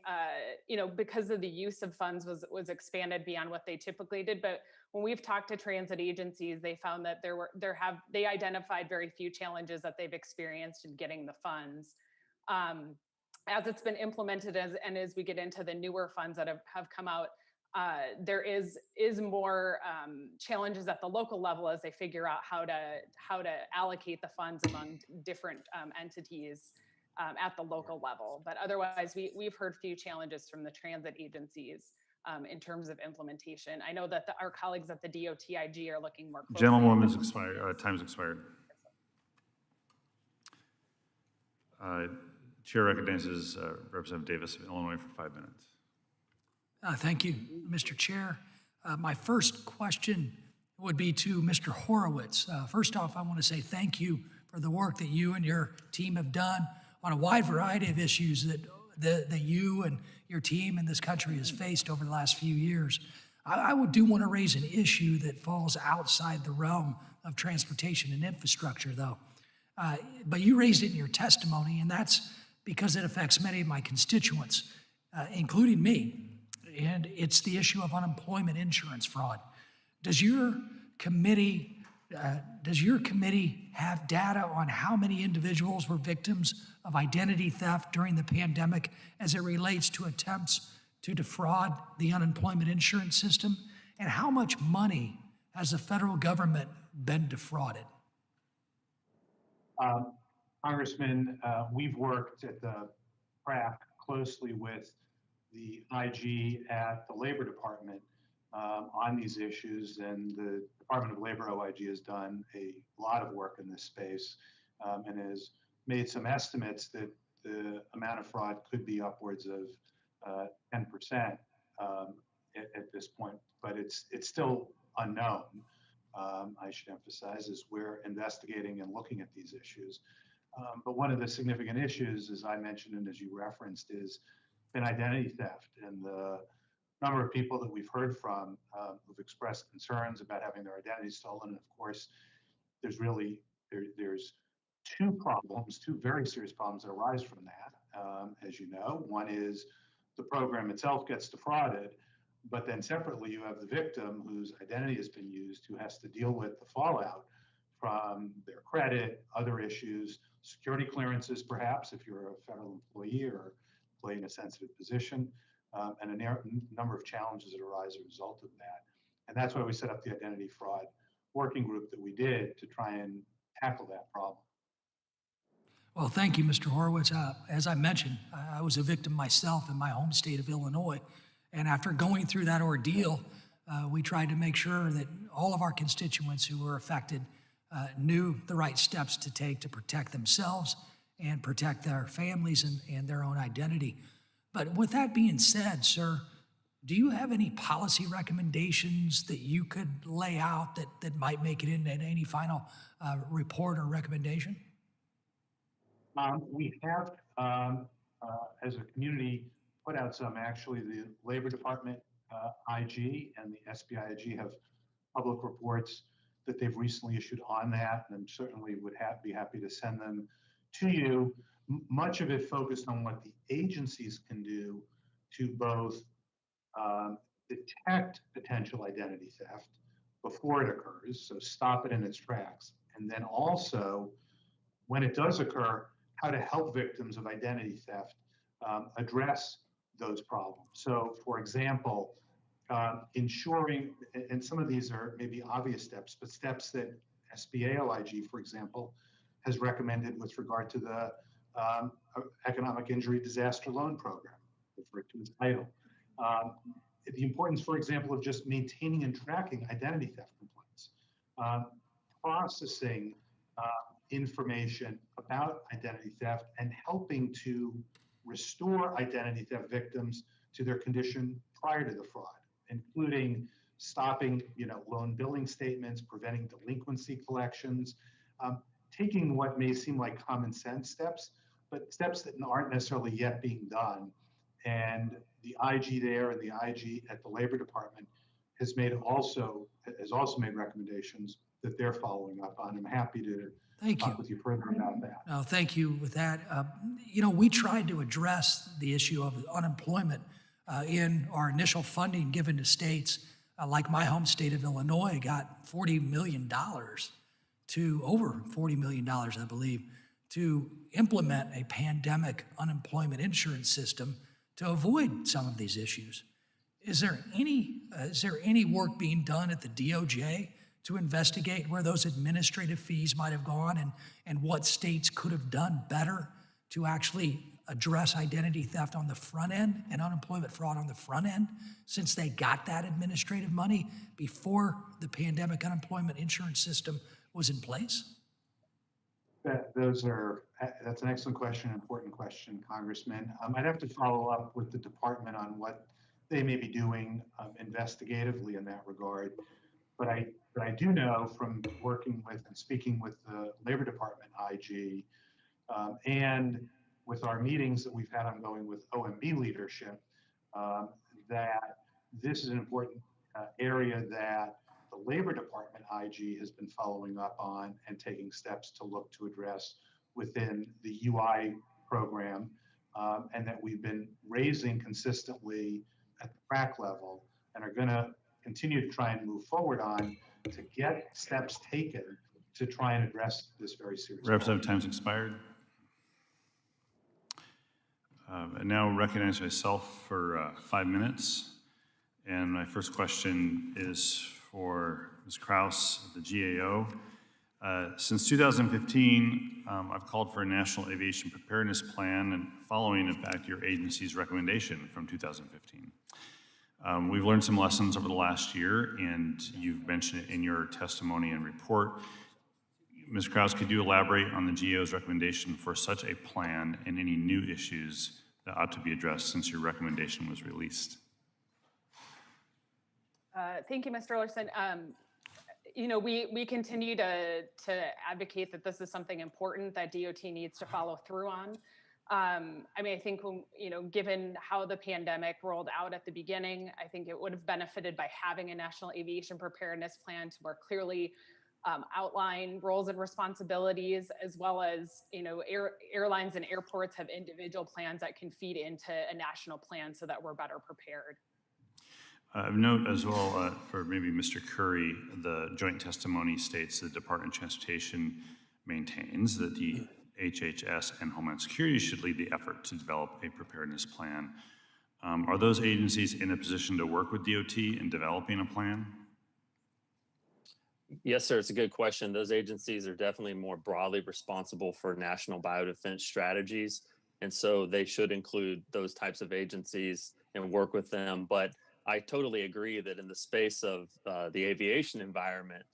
because of the use of funds was expanded beyond what they typically did. But when we've talked to transit agencies, they found that they identified very few challenges that they've experienced in getting the funds. As it's been implemented, and as we get into the newer funds that have come out, there is more challenges at the local level as they figure out how to allocate the funds among different entities at the local level. But otherwise, we've heard few challenges from the transit agencies in terms of implementation. I know that our colleagues at the DOTIG are looking more closely. Gentlewoman's expired, time's expired. Chair recognizes Representative Davis of Illinois for 5 minutes. Thank you, Mr. Chair. My first question would be to Mr. Horowitz. First off, I want to say thank you for the work that you and your team have done on a wide variety of issues that you and your team in this country has faced over the last few years. I do want to raise an issue that falls outside the realm of transportation and infrastructure, though. But you raised it in your testimony, and that's because it affects many of my constituents, including me. And it's the issue of unemployment insurance fraud. Does your committee have data on how many individuals were victims of identity theft during the pandemic as it relates to attempts to defraud the unemployment insurance system? And how much money has the federal government been defrauded? Congressman, we've worked at the PRAC closely with the IG at the Labor Department on these issues, and the Department of Labor OIG has done a lot of work in this space and has made some estimates that the amount of fraud could be upwards of 10% at this point, but it's still unknown. I should emphasize, as we're investigating and looking at these issues. But one of the significant issues, as I mentioned and as you referenced, is been identity theft, and the number of people that we've heard from who've expressed concerns about having their identity stolen. And of course, there's two very serious problems that arise from that, as you know. One is the program itself gets defrauded, but then separately you have the victim whose identity has been used, who has to deal with the fallout from their credit, other issues, security clearances, perhaps, if you're a federal employee or play in a sensitive position, and a number of challenges that arise as a result of that. And that's why we set up the identity fraud working group that we did to try and tackle that problem. Well, thank you, Mr. Horowitz. As I mentioned, I was a victim myself in my home state of Illinois. And after going through that ordeal, we tried to make sure that all of our constituents who were affected knew the right steps to take to protect themselves and protect their families and their own identity. But with that being said, sir, do you have any policy recommendations that you could lay out that might make it into any final report or recommendation? We have, as a community, put out some. Actually, the Labor Department IG and the SBIG have public reports that they've recently issued on that, and certainly would be happy to send them to you. Much of it focused on what the agencies can do to both detect potential identity theft before it occurs, so stop it in its tracks, and then also, when it does occur, how to help victims of identity theft address those problems. So, for example, ensuring, and some of these are maybe obvious steps, but steps that SBA-OIG, for example, has recommended with regard to the Economic Injury Disaster Loan Program, referred to as EIDL. The importance, for example, of just maintaining and tracking identity theft complaints, processing information about identity theft, and helping to restore identity theft victims to their condition prior to the fraud, including stopping, loan billing statements, preventing delinquency collections, taking what may seem like common sense steps, but steps that aren't necessarily yet being done. And the IG there and the IG at the Labor Department has also made recommendations that they're following up on. I'm happy to Thank you. talk with you further about that. No, thank you with that. You know, we tried to address the issue of unemployment in our initial funding given to states. Like my home state of Illinois got $40 million to over $40 million, I believe, to implement a pandemic unemployment insurance system to avoid some of these issues. Is there any work being done at the DOJ to investigate where those administrative fees might have gone and what states could have done better to actually address identity theft on the front end and unemployment fraud on the front end, since they got that administrative money before the pandemic unemployment insurance system was in place? That's an excellent question, important question, Congressman. I'd have to follow up with the department on what they may be doing investigatively in that regard. But I do know from working with and speaking with the Labor Department IG and with our meetings that we've had ongoing with OMB leadership, that this is an important area that the Labor Department IG has been following up on and taking steps to look to address within the UI program, and that we've been raising consistently at the crack level and are going to continue to try and move forward on to get steps taken to try and address this very serious problem. Representative, time's expired. I now recognize myself for 5 minutes. And my first question is for Ms. Kraus, the GAO. Since 2015, I've called for a national aviation preparedness plan, and following, in fact, your agency's recommendation from 2015. We've learned some lessons over the last year, and you've mentioned it in your testimony and report. Ms. Kraus, could you elaborate on the GAO's recommendation for such a plan and any new issues that ought to be addressed since your recommendation was released? Thank you, Mr. Ellerson. You know, we continue to advocate that this is something important that DOT needs to follow through on. I mean, I think, you know, given how the pandemic rolled out at the beginning, I think it would have benefited by having a national aviation preparedness plan to more clearly outline roles and responsibilities, as well as, you know, airlines and airports have individual plans that can feed into a national plan so that we're better prepared. Note as well for maybe Mr. Curry, the joint testimony states the Department of Transportation maintains that the HHS and Homeland Security should lead the effort to develop a preparedness plan. Are those agencies in a position to work with DOT in developing a plan? Yes, sir. It's a good question. Those agencies are definitely more broadly responsible for national biodefense strategies. And so they should include those types of agencies and work with them. But I totally agree that in the space of the aviation environment,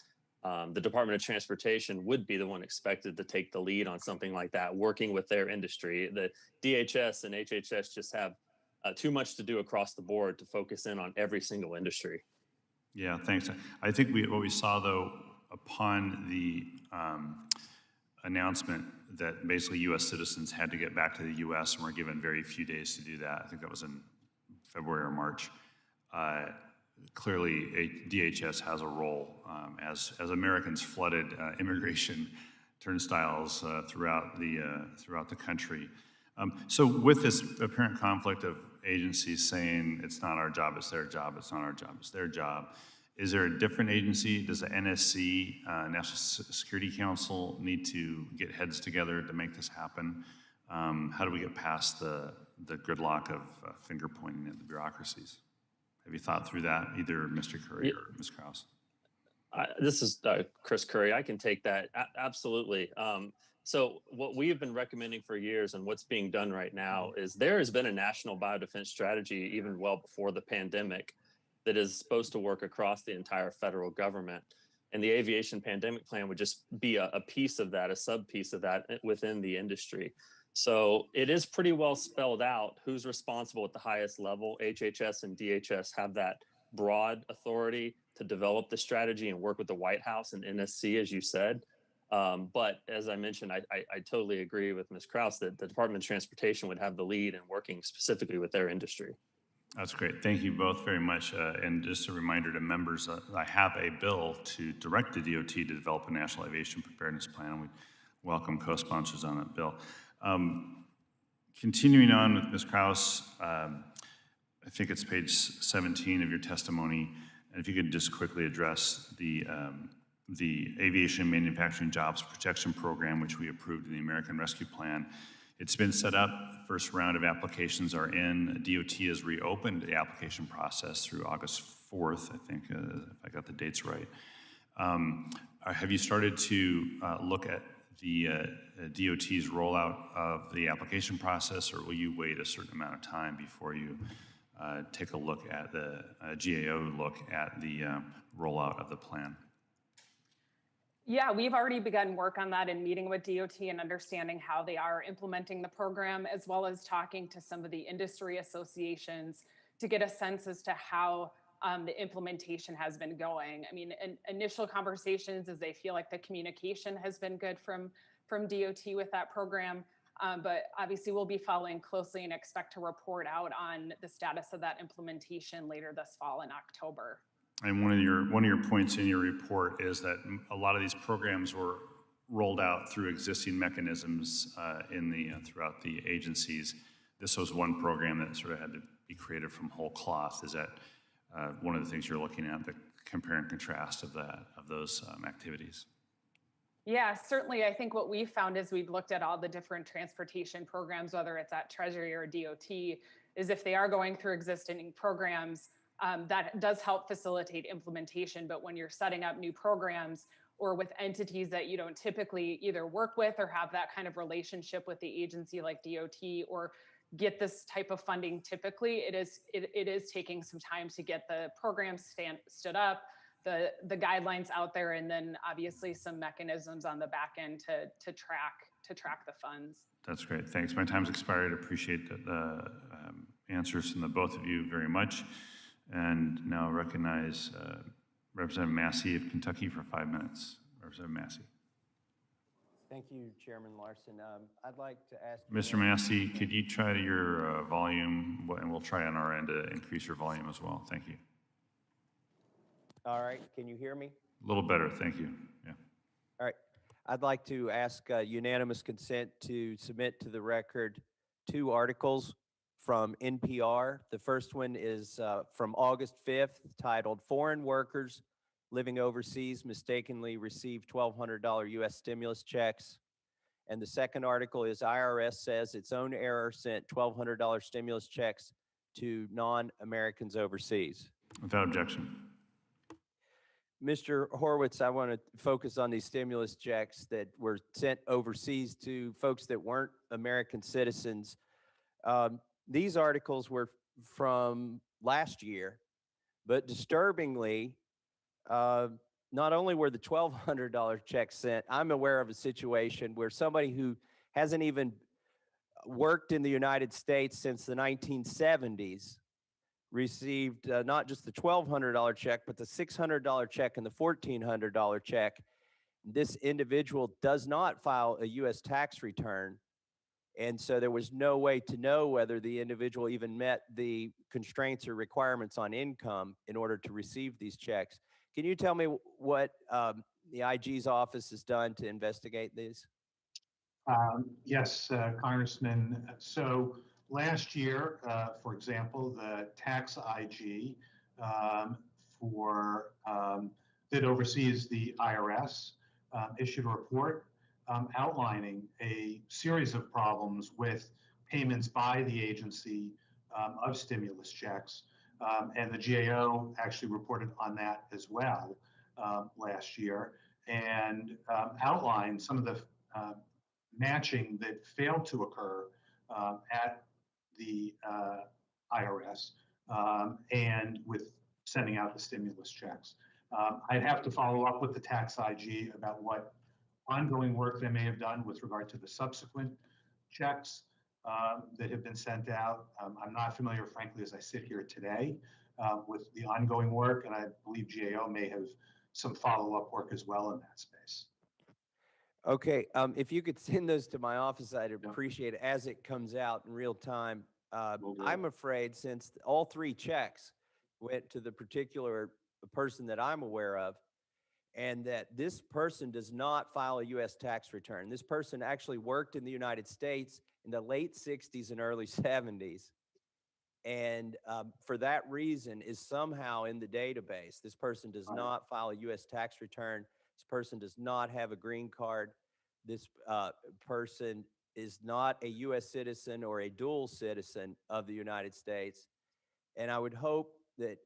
the Department of Transportation would be the one expected to take the lead on something like that, working with their industry. The DHS and HHS just have too much to do across the board to focus in on every single industry. Yeah, thanks. I think what we saw, though, upon the announcement that basically U.S. citizens had to get back to the U.S. and were given very few days to do that, I think that was in February or March, clearly DHS has a role as Americans flooded immigration turnstiles throughout the country. So with this apparent conflict of agencies saying it's not our job, it's their job, it's not our job, it's their job, is there a different agency? Does the NSC, National Security Council, need to get heads together to make this happen? How do we get past the gridlock of finger pointing at the bureaucracies? Have you thought through that, either Mr. Curry or Ms. Kraus? This is Chris Curry. I can take that. Absolutely. So what we have been recommending for years and what's being done right now is there has been a national biodefense strategy even well before the pandemic that is supposed to work across the entire federal government. And the aviation pandemic plan would just be a piece of that, a sub piece of that within the industry. So it is pretty well spelled out who's responsible at the highest level. HHS and DHS have that broad authority to develop the strategy and work with the White House and NSC, as you said. But as I mentioned, I totally agree with Ms. Kraus that the Department of Transportation would have the lead in working specifically with their industry. That's great. Thank you both very much. And just a reminder to members, I have a bill to direct the DOT to develop a national aviation preparedness plan, and we welcome co-sponsors on that bill. Continuing on with Ms. Kraus, I think it's page 17 of your testimony, and if you could just quickly address the Aviation Manufacturing Jobs Protection Program, which we approved in the American Rescue Plan. It's been set up. First round of applications are in. DOT has reopened the application process through August 4th, I think, if I got the dates right. Have you started to look at the DOT's rollout of the application process, or will you wait a certain amount of time before you take a look at the GAO look at the rollout of the plan? Yeah, we've already begun work on that and meeting with DOT and understanding how they are implementing the program, as well as talking to some of the industry associations to get a sense as to how the implementation has been going. I mean, initial conversations is they feel like the communication has been good from DOT with that program, but obviously we'll be following closely and expect to report out on the status of that implementation later this fall in October. And one of your points in your report is that a lot of these programs were rolled out through existing mechanisms throughout the agencies. This was one program that sort of had to be created from whole cloth. Is that one of the things you're looking at, the compare and contrast of those activities? Yeah, certainly. I think what we've found is we've looked at all the different transportation programs, whether it's at Treasury or DOT, is if they are going through existing programs, that does help facilitate implementation. But when you're setting up new programs or with entities that you don't typically either work with or have that kind of relationship with the agency like DOT or get this type of funding, typically it is taking some time to get the program stood up, the guidelines out there, and then obviously some mechanisms on the back end to track the funds. That's great. Thanks. My time's expired. Appreciate the answers from the both of you very much. And now recognize Representative Massey of Kentucky for 5 minutes. Representative Massey. Thank you, Chairman Larson. I'd like to ask Mr. Massey, could you try your volume, and we'll try on our end to increase your volume as well. Thank you. All right, can you hear me? A little better, thank you. Yeah. All right, I'd like to ask unanimous consent to submit to the record 2 articles from NPR. The first one is from August 5th, titled "Foreign Workers Living Overseas Mistakenly Receive $1,200 U.S. Stimulus Checks." And the second article is "IRS Says Its Own Error Sent $1,200 Stimulus Checks to Non-Americans Overseas." Without objection. Mr. Horowitz, I want to focus on these stimulus checks that were sent overseas to folks that weren't American citizens. These articles were from last year, but disturbingly, not only were the $1,200 checks sent, I'm aware of a situation where somebody who hasn't even worked in the United States since the 1970s received not just the $1,200 check, but the $600 check and the $1,400 check. This individual does not file a U.S. tax return. And so there was no way to know whether the individual even met the constraints or requirements on income in order to receive these checks. Can you tell me what the IG's office has done to investigate these? Yes, Congressman. So last year, for example, the tax IG that oversees the IRS issued a report outlining a series of problems with payments by the agency of stimulus checks. And the GAO actually reported on that as well last year and outlined some of the matching that failed to occur at the IRS and with sending out the stimulus checks. I'd have to follow up with the tax IG about what ongoing work they may have done with regard to the subsequent checks that have been sent out. I'm not familiar, frankly, as I sit here today with the ongoing work, and I believe GAO may have some follow-up work as well in that space. Okay, if you could send those to my office, I'd appreciate it as it comes out in real time. I'm afraid since all three checks went to the particular person that I'm aware of, and that this person does not file a U.S. tax return. This person actually worked in the United States in the late 60s and early 70s. And for that reason is somehow in the database. This person does not file a U.S. tax return. This person does not have a green card. This person is not a U.S. citizen or a dual citizen of the United States. And I would hope that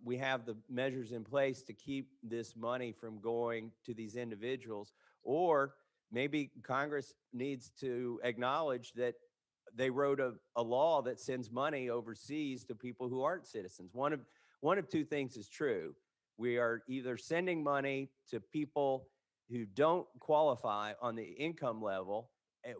we have the measures in place to keep this money from going to these individuals, or maybe Congress needs to acknowledge that they wrote a law that sends money overseas to people who aren't citizens. One of two things is true. We are either sending money to people who don't qualify on the income level, and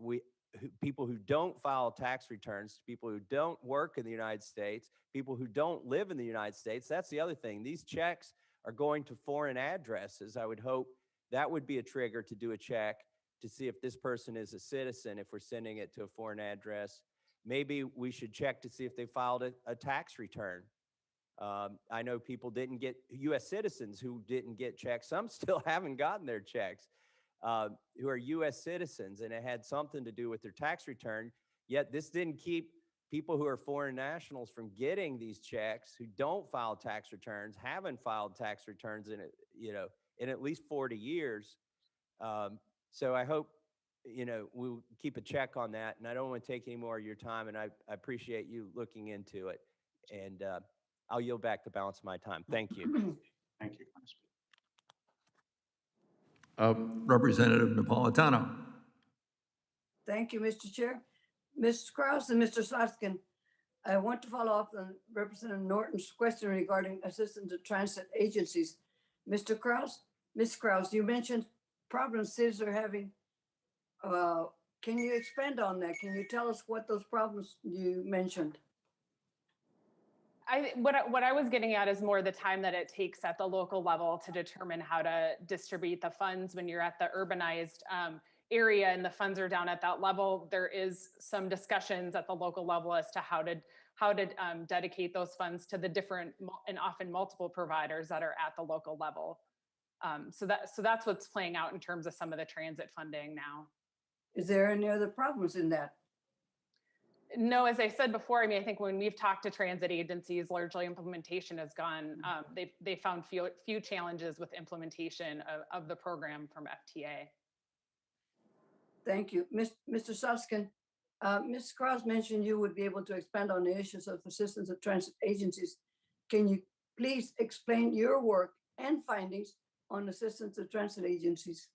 people who don't file tax returns, people who don't work in the United States, people who don't live in the United States. That's the other thing. These checks are going to foreign addresses. I would hope that would be a trigger to do a check to see if this person is a citizen, if we're sending it to a foreign address. Maybe we should check to see if they filed a tax return. I know people didn't get, U.S. citizens who didn't get checks. Some still haven't gotten their checks, who are U.S. citizens, and it had something to do with their tax return. Yet this didn't keep people who are foreign nationals from getting these checks, who don't file tax returns, haven't filed tax returns in at least 40 years. So I hope, we'll keep a check on that. And I don't want to take any more of your time. And I appreciate you looking into it. And I'll yield back the balance of my time. Thank you. Thank you, Congressman. Representative Napolitano. Thank you, Mr. Chair. Ms. Kraus and Mr. Soskin, I want to follow up on Representative Norton's question regarding assistance to transit agencies. Mr. Kraus, Ms. Kraus, you mentioned problems cities are having. Can you expand on that? Can you tell us what those problems you mentioned? What I was getting at is more the time that it takes at the local level to determine how to distribute the funds when you're at the urbanized area and the funds are down at that level. There is some discussions at the local level as to how to dedicate those funds to the different and often multiple providers that are at the local level. So that's what's playing out in terms of some of the transit funding now. Is there any other problems in that? No, as I said before, I think when we've talked to transit agencies, largely implementation has gone, they found few challenges with implementation of the program from FTA. Thank you. Mr. Suskin, Ms. Krause mentioned you would be able to expand on the issues of assistance of transit agencies. Can you please explain your work and findings on assistance of transit agencies?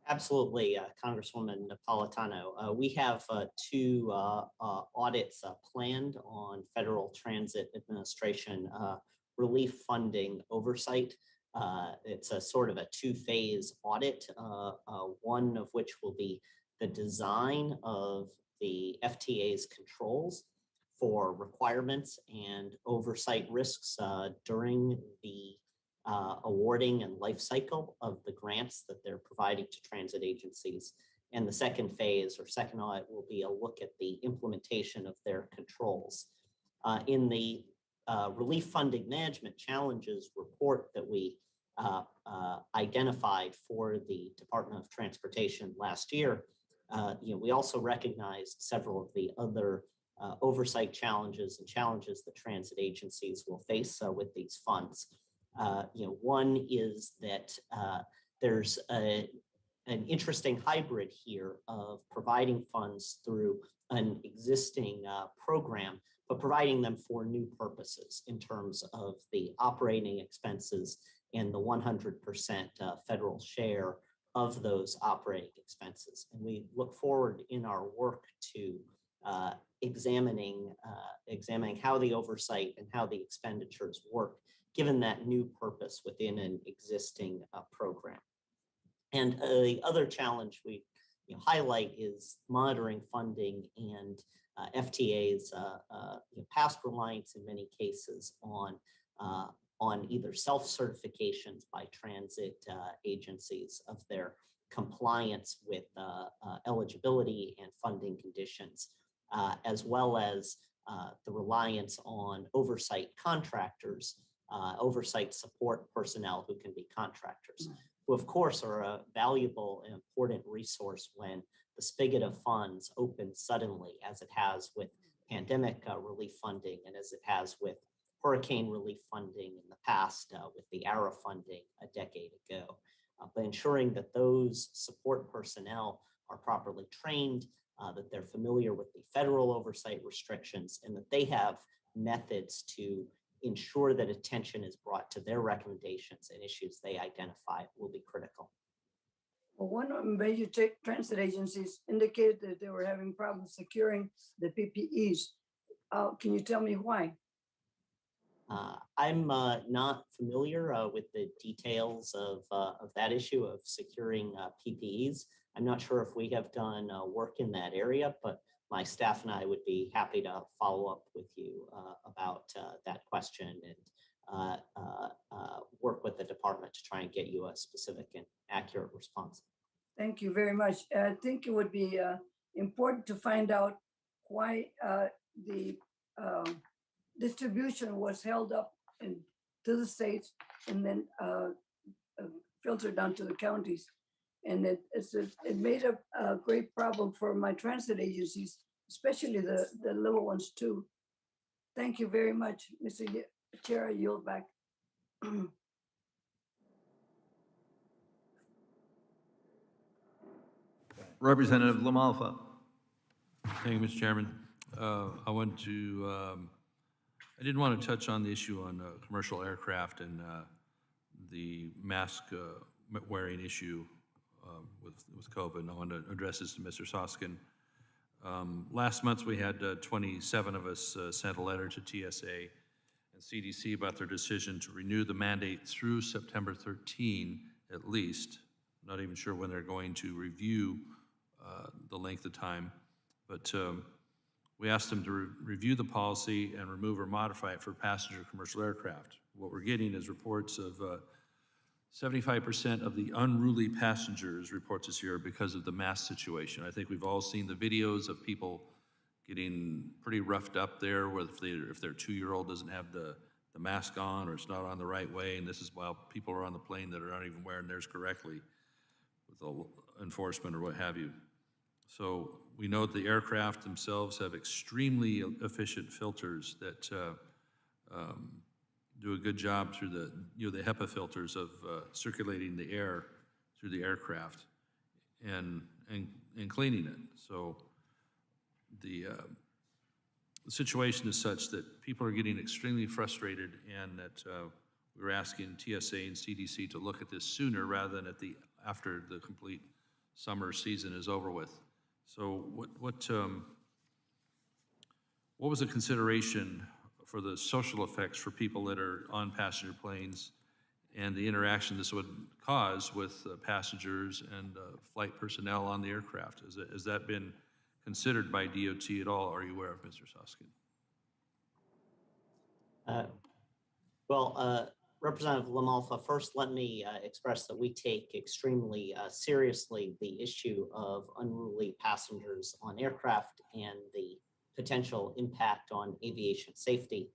Absolutely, Congresswoman Napolitano. We have two audits planned on Federal Transit Administration relief funding oversight. It's a sort of a two-phase audit, one of which will be the design of the FTA's controls for requirements and oversight risks during the awarding and life cycle of the grants that they're providing to transit agencies. And the second phase or second audit will be a look at the implementation of their controls. In the Relief Funding Management Challenges report that we identified for the Department of Transportation last year, we also recognized several of the other oversight challenges and challenges that transit agencies will face with these funds. One is that there's an interesting hybrid here of providing funds through an existing program, but providing them for new purposes in terms of the operating expenses and the 100% federal share of those operating expenses. And we look forward in our work to examining how the oversight and how the expenditures work, given that new purpose within an existing program. And the other challenge we highlight is monitoring funding and FTA's past reliance in many cases on either self-certifications by transit agencies of their compliance with eligibility and funding conditions, as well as the reliance on oversight contractors, oversight support personnel who can be contractors, who of course are a valuable and important resource when the spigot of funds opens suddenly, as it has with pandemic relief funding and as it has with hurricane relief funding in the past with the ARA funding a decade ago. But ensuring that those support personnel are properly trained, that they're familiar with the federal oversight restrictions, and that they have methods to ensure that attention is brought to their recommendations and issues they identify will be critical. Well, one of the major transit agencies indicated that they were having problems securing the PPEs. Can you tell me why? I'm not familiar with the details of that issue of securing PPEs. I'm not sure if we have done work in that area, but my staff and I would be happy to follow up with you about that question and work with the department to try and get you a specific and accurate response. Thank you very much. I think it would be important to find out why the distribution was held up to the states and then filtered down to the counties. And it made a great problem for my transit agencies, especially the little ones too. Thank you very much, Mr. Chair. I yield back. Representative LaMalfa. Thank you, Mr. Chairman. I did want to touch on the issue on commercial aircraft and the mask wearing issue with COVID. I want to address this to Mr. Soskin. Last month, we had 27 of us sent a letter to TSA and CDC about their decision to renew the mandate through September 13 at least. I'm not even sure when they're going to review the length of time, but we asked them to review the policy and remove or modify it for passenger commercial aircraft. What we're getting is reports of 75% of the unruly passengers, reports this year, because of the mask situation. I think we've all seen the videos of people getting pretty roughed up there, if their 2-year-old doesn't have the mask on or it's not on the right way, and this is while people are on the plane that are not even wearing theirs correctly with the enforcement or what have you. So we know that the aircraft themselves have extremely efficient filters that do a good job through the HEPA filters of circulating the air through the aircraft and cleaning it. So the situation is such that people are getting extremely frustrated, and that we're asking TSA and CDC to look at this sooner rather than after the complete summer season is over with. So what was the consideration for the social effects for people that are on passenger planes and the interaction this would cause with passengers and flight personnel on the aircraft? Has that been considered by DOT at all? Are you aware of, Mr. Soskin? Representative LaMalfa, first let me express that we take extremely seriously the issue of unruly passengers on aircraft and the potential impact on aviation safety.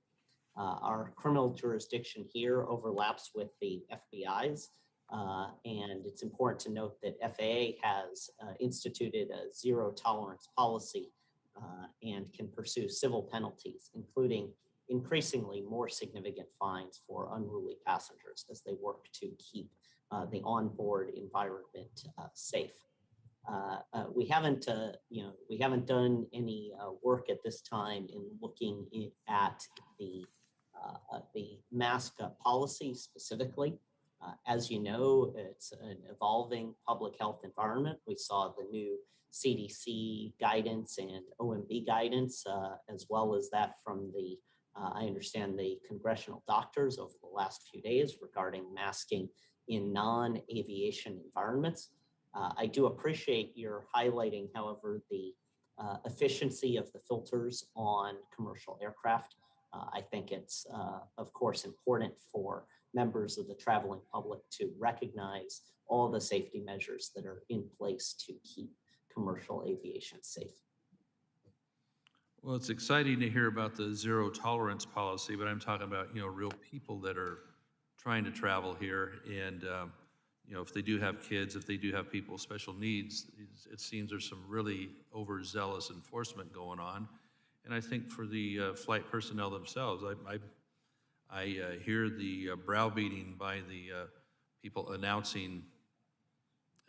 Our criminal jurisdiction here overlaps with the FBI's, and it's important to note that FAA has instituted a zero tolerance policy and can pursue civil penalties, including increasingly more significant fines for unruly passengers as they work to keep the onboard environment safe. We haven't done any work at this time in looking at the mask policy specifically. As you know, it's an evolving public health environment. We saw the new CDC guidance and OMB guidance, as well as that from the I understand the congressional doctors over the last few days regarding masking in non-aviation environments. I do appreciate your highlighting, however, the efficiency of the filters on commercial aircraft. I think it's, of course, important for members of the traveling public to recognize all the safety measures that are in place to keep commercial aviation safe. Well, it's exciting to hear about the zero tolerance policy, but I'm talking about, real people that are trying to travel here. And, if they do have kids, if they do have people with special needs, it seems there's some really overzealous enforcement going on. And I think for the flight personnel themselves, I hear the browbeating by the people announcing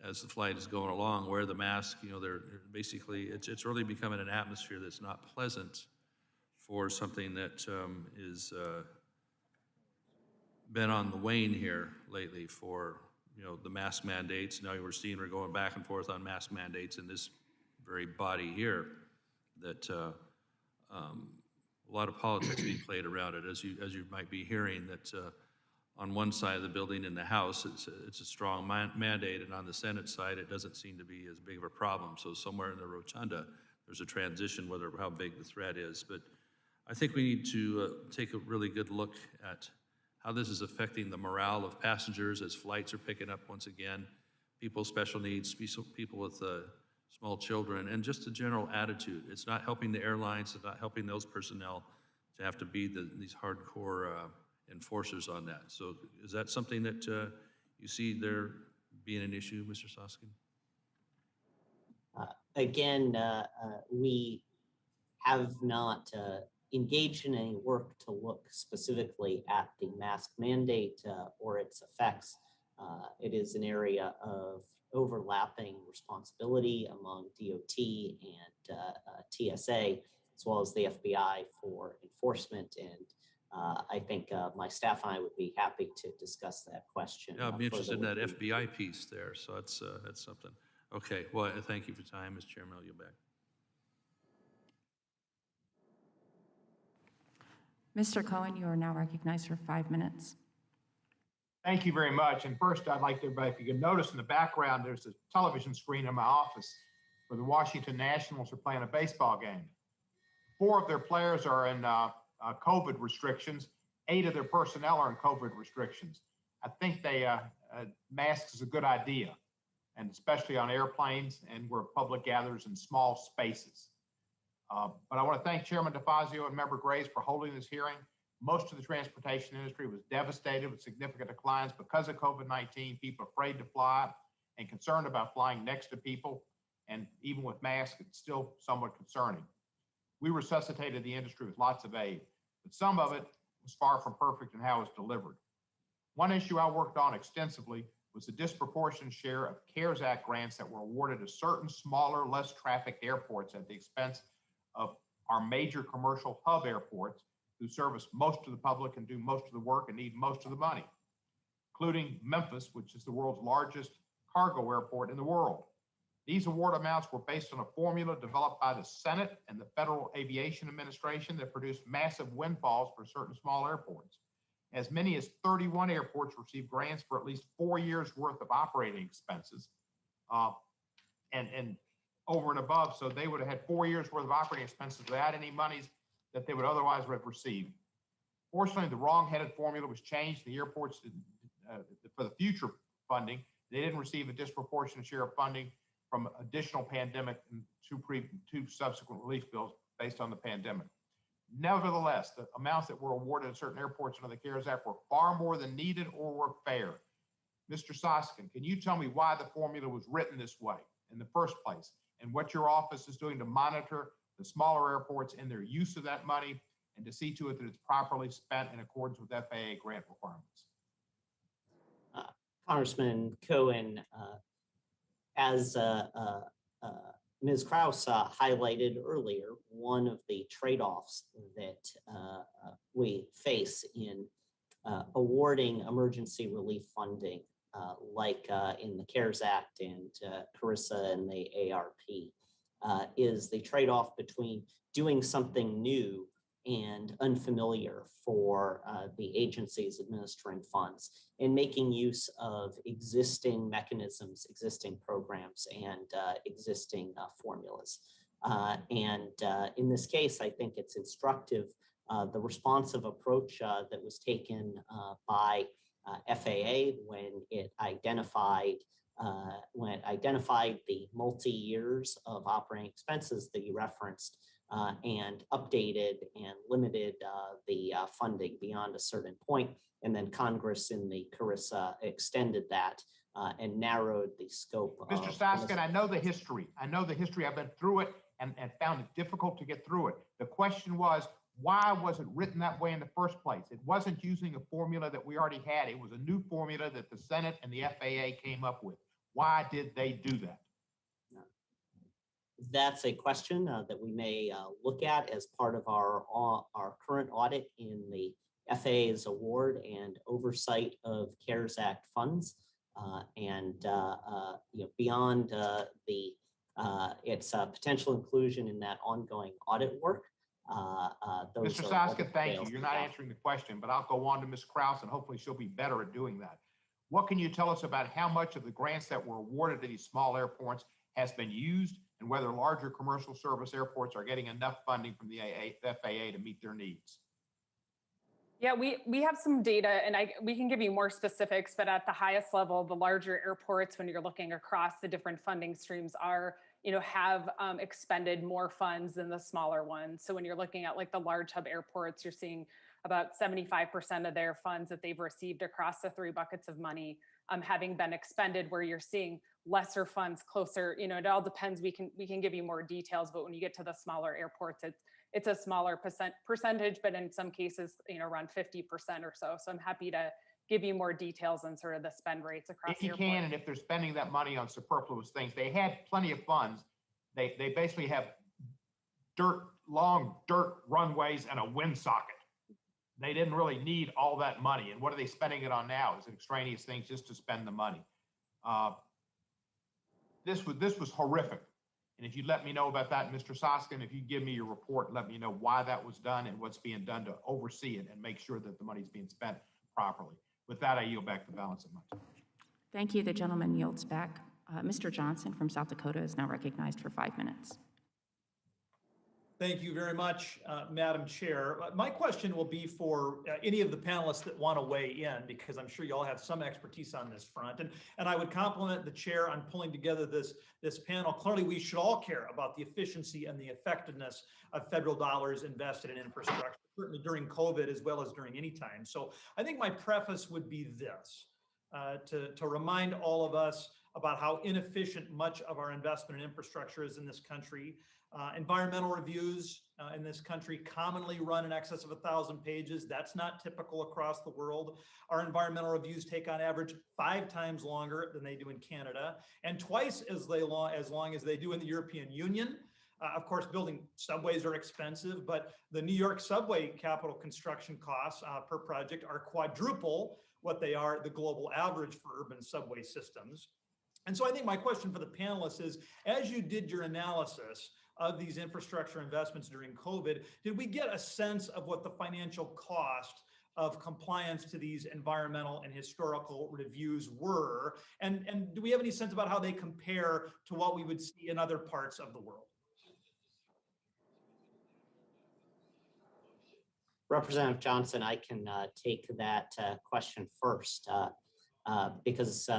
as the flight is going along, wear the mask. They're basically, it's really becoming an atmosphere that's not pleasant for something that is been on the wane here lately for, the mask mandates. Now we're going back and forth on mask mandates in this very body here, that a lot of politics being played around it, as you might be hearing, that on one side of the building in the House, it's a strong mandate, and on the Senate side, it doesn't seem to be as big of a problem. So somewhere in the rotunda, there's a transition, how big the threat is. But I think we need to take a really good look at how this is affecting the morale of passengers as flights are picking up once again, people with special needs, people with small children, and just the general attitude. It's not helping the airlines, it's not helping those personnel to have to be these hardcore enforcers on that. So is that something that you see there being an issue, Mr. Soskin? Again, we have not engaged in any work to look specifically at the mask mandate or its effects. It is an area of overlapping responsibility among DOT and TSA, as well as the FBI for enforcement. And I think my staff and I would be happy to discuss that question. Yeah, I'd be interested in that further with you. FBI piece there. So that's something. Okay, well, thank you for your time, Mr. Chairman. I'll yield back. Mr. Cohen, you are now recognized for 5 minutes. Thank you very much. And first, I'd like everybody, if you can notice in the background, there's a television screen in my office where the Washington Nationals are playing a baseball game. 4 of their players are in COVID restrictions. 8 of their personnel are in COVID restrictions. I think masks is a good idea, and especially on airplanes and where public gathers in small spaces. But I want to thank Chairman DeFazio and Member Graves for holding this hearing. Most of the transportation industry was devastated with significant declines because of COVID-19. People afraid to fly and concerned about flying next to people. And even with masks, it's still somewhat concerning. We resuscitated the industry with lots of aid, but some of it was far from perfect in how it was delivered. One issue I worked on extensively was the disproportionate share of CARES Act grants that were awarded to certain smaller, less trafficked airports at the expense of our major commercial hub airports who service most of the public and do most of the work and need most of the money, including Memphis, which is the world's largest cargo airport in the world. These award amounts were based on a formula developed by the Senate and the Federal Aviation Administration that produced massive windfalls for certain small airports. As many as 31 airports received grants for at least 4 years' worth of operating expenses, and over and above, so they would have had 4 years' worth of operating expenses without any monies that they would otherwise have received. Fortunately, the wrong-headed formula was changed. The airports, for the future funding, they didn't receive a disproportionate share of funding from additional pandemic and 2 subsequent relief bills based on the pandemic. Nevertheless, the amounts that were awarded at certain airports under the CARES Act were far more than needed or were fair. Mr. Soskin, can you tell me why the formula was written this way in the first place, and what your office is doing to monitor the smaller airports and their use of that money and to see to it that it's properly spent in accordance with FAA grant requirements? Congressman Cohen, as Ms. Kraus highlighted earlier, one of the trade-offs that we face in awarding emergency relief funding, like in the CARES Act and CARISA and the ARP, is the trade-off between doing something new and unfamiliar for the agencies administering funds and making use of existing mechanisms, existing programs, and existing formulas. In this case, I think it's instructive, the responsive approach that was taken by FAA when it identified the multi-years of operating expenses that you referenced and updated and limited the funding beyond a certain point. And then Congress in the Carissa extended that and narrowed the scope. Mr. Soskin, I know the history. I've been through it and found it difficult to get through it. The question was, why was it written that way in the first place? It wasn't using a formula that we already had. It was a new formula that the Senate and the FAA came up with. Why did they do that? That's a question that we may look at as part of our current audit in the FAA's award and oversight of CARES Act funds. Beyond its potential inclusion in that ongoing audit work. Mr. Soskin, thank you. You're not answering the question, but I'll go on to Ms. Krause and hopefully she'll be better at doing that. What can you tell us about how much of the grants that were awarded to these small airports has been used and whether larger commercial service airports are getting enough funding from the FAA to meet their needs? Yeah, we have some data, and we can give you more specifics, but at the highest level, the larger airports, when you're looking across the different funding streams, have expended more funds than the smaller ones. So when you're looking at like the large hub airports, you're seeing about 75% of their funds that they've received across the 3 buckets of money having been expended, where you're seeing lesser funds closer. It all depends. We can give you more details, but when you get to the smaller airports, it's a smaller percentage, but in some cases, around 50% or so. So I'm happy to give you more details on sort of the spend rates across the airport. If you can, and if they're spending that money on superfluous things, they had plenty of funds. They basically have long dirt runways and a wind socket. They didn't really need all that money. And what are they spending it on now? Is it extraneous things just to spend the money? This was horrific. And if you let me know about that, Mr. Soskin, if you give me your report, let me know why that was done and what's being done to oversee it and make sure that the money's being spent properly. With that, I yield back the balance of my time. Thank you. The gentleman yields back. Mr. Johnson from South Dakota is now recognized for 5 minutes. Thank you very much, Madam Chair. My question will be for any of the panelists that want to weigh in, because I'm sure you all have some expertise on this front. And I would compliment the chair on pulling together this panel. Clearly, we should all care about the efficiency and the effectiveness of federal dollars invested in infrastructure, certainly during COVID as well as during any time. So I think my preface would be this, to remind all of us about how inefficient much of our investment in infrastructure is in this country. Environmental reviews in this country commonly run in excess of 1,000 pages. That's not typical across the world. Our environmental reviews take on average 5 times longer than they do in Canada, and twice as long as they do in the European Union. Of course, building subways are expensive, but the New York subway capital construction costs per project are quadruple what they are the global average for urban subway systems. And so I think my question for the panelists is, as you did your analysis of these infrastructure investments during COVID, did we get a sense of what the financial cost of compliance to these environmental and historical reviews were? And do we have any sense about how they compare to what we would see in other parts of the world? Representative Johnson, I can take that question first because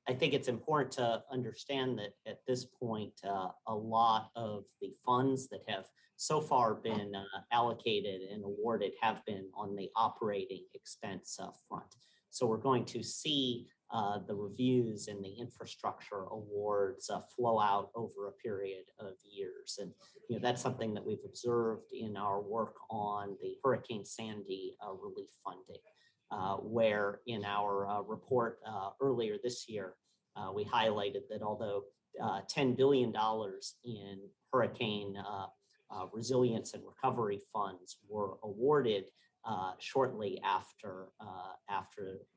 I think it's important to understand that at this point, a lot of the funds that have so far been allocated and awarded have been on the operating expense front. So we're going to see the reviews and the infrastructure awards flow out over a period of years. And that's something that we've observed in our work on the Hurricane Sandy relief funding. Where in our report earlier this year, we highlighted that although $10 billion in hurricane resilience and recovery funds were awarded shortly after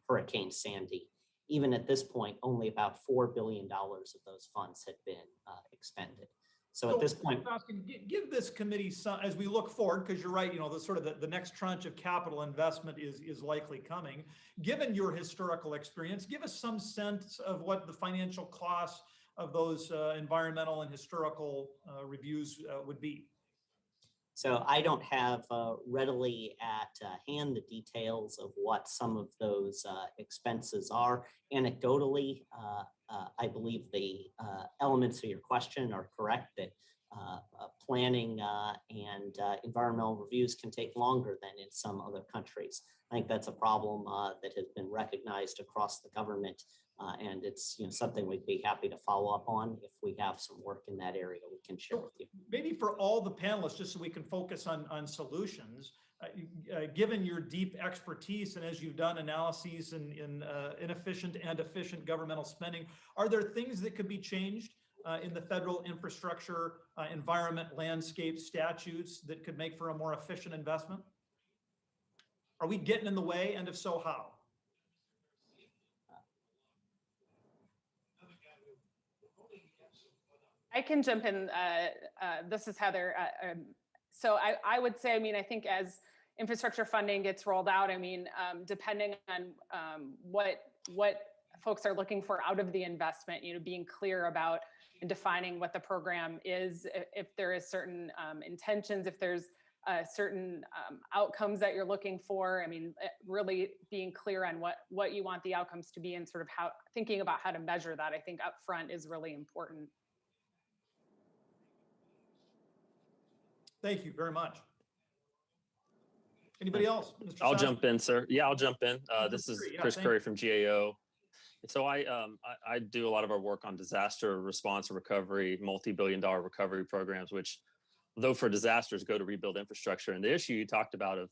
Hurricane Sandy, even at this point, only about $4 billion of those funds had been expended. So at this point, give this committee some, as we look forward, because you're right, the next tranche of capital investment is likely coming. Given your historical experience, give us some sense of what the financial costs of those environmental and historical reviews would be. So I don't have readily at hand the details of what some of those expenses are. Anecdotally, I believe the elements of your question are correct, that planning and environmental reviews can take longer than in some other countries. I think that's a problem that has been recognized across the government, and it's something we'd be happy to follow up on. If we have some work in that area, we can share with you. Maybe for all the panelists, just so we can focus on solutions, given your deep expertise and as you've done analyses in inefficient and efficient governmental spending, are there things that could be changed in the federal infrastructure, environment, landscape statutes that could make for a more efficient investment? Are we getting in the way? And if so, how? I can jump in. This is Heather. So I would say, I think as infrastructure funding gets rolled out, depending on what folks are looking for out of the investment, being clear about and defining what the program is, if there is certain intentions, if there's certain outcomes that you're looking for. Really being clear on what you want the outcomes to be and sort of how thinking about how to measure that, I think up front is really important. Thank you very much. Anybody else? Mr. I'll Soskin? jump in, sir. Yeah, I'll jump in. This is Yeah, Chris thank Curry from GAO. So I do a lot of our work on disaster response and recovery, multi-billion-dollar recovery programs, which, though for disasters, go to rebuild infrastructure. And the issue you talked about of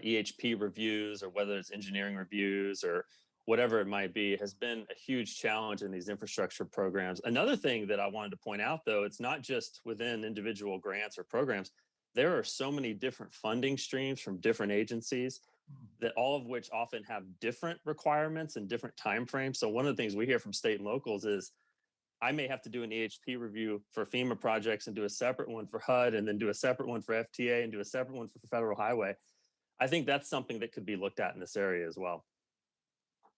EHP reviews, or whether it's engineering reviews or whatever it might be, has been a huge challenge in these infrastructure programs. Another thing that I wanted to point out, though, it's not just within individual grants or programs. There are so many different funding streams from different agencies, that all of which often have different requirements and different timeframes. So one of the things we hear from state and locals is, I may have to do an EHP review for FEMA projects and do a separate one for HUD, and then do a separate one for FTA and do a separate one for Federal Highway. I think that's something that could be looked at in this area as well.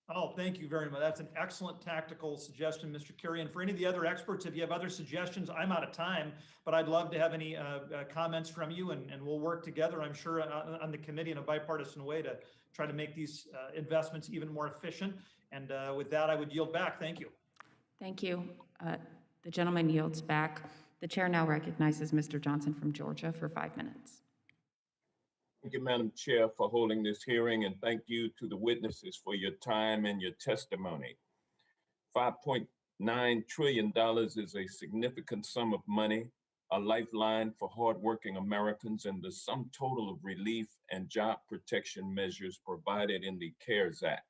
Oh, thank you very much. That's an excellent tactical suggestion, Mr. Curry. And for any of the other experts, if you have other suggestions, I'm out of time, but I'd love to have any comments from you, and we'll work together, I'm sure, on the committee in a bipartisan way to try to make these investments even more efficient. And with that, I would yield back. Thank you. Thank you. The gentleman yields back. The chair now recognizes Mr. Johnson from Georgia for 5 minutes. Thank you, Madam Chair, for holding this hearing, and thank you to the witnesses for your time and your testimony. $5.9 trillion is a significant sum of money, a lifeline for hardworking Americans, and the sum total of relief and job protection measures provided in the CARES Act.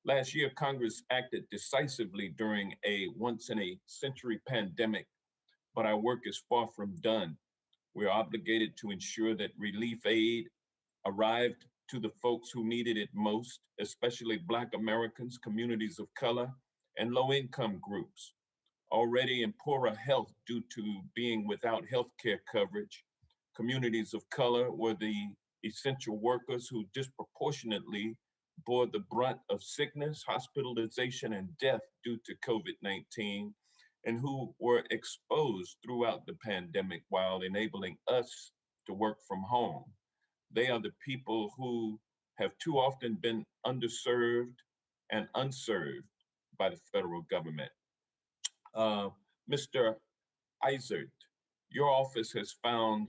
Last year, Congress acted decisively during a once-in-a-century pandemic, but our work is far from done. We're obligated to ensure that relief aid arrived to the folks who needed it most, especially Black Americans, communities of color, and low-income groups, already in poorer health due to being without healthcare coverage. Communities of color were the essential workers who disproportionately bore the brunt of sickness, hospitalization, and death due to COVID-19, and who were exposed throughout the pandemic while enabling us to work from home. They are the people who have too often been underserved and unserved by the federal government. Mr. Izard, your office has found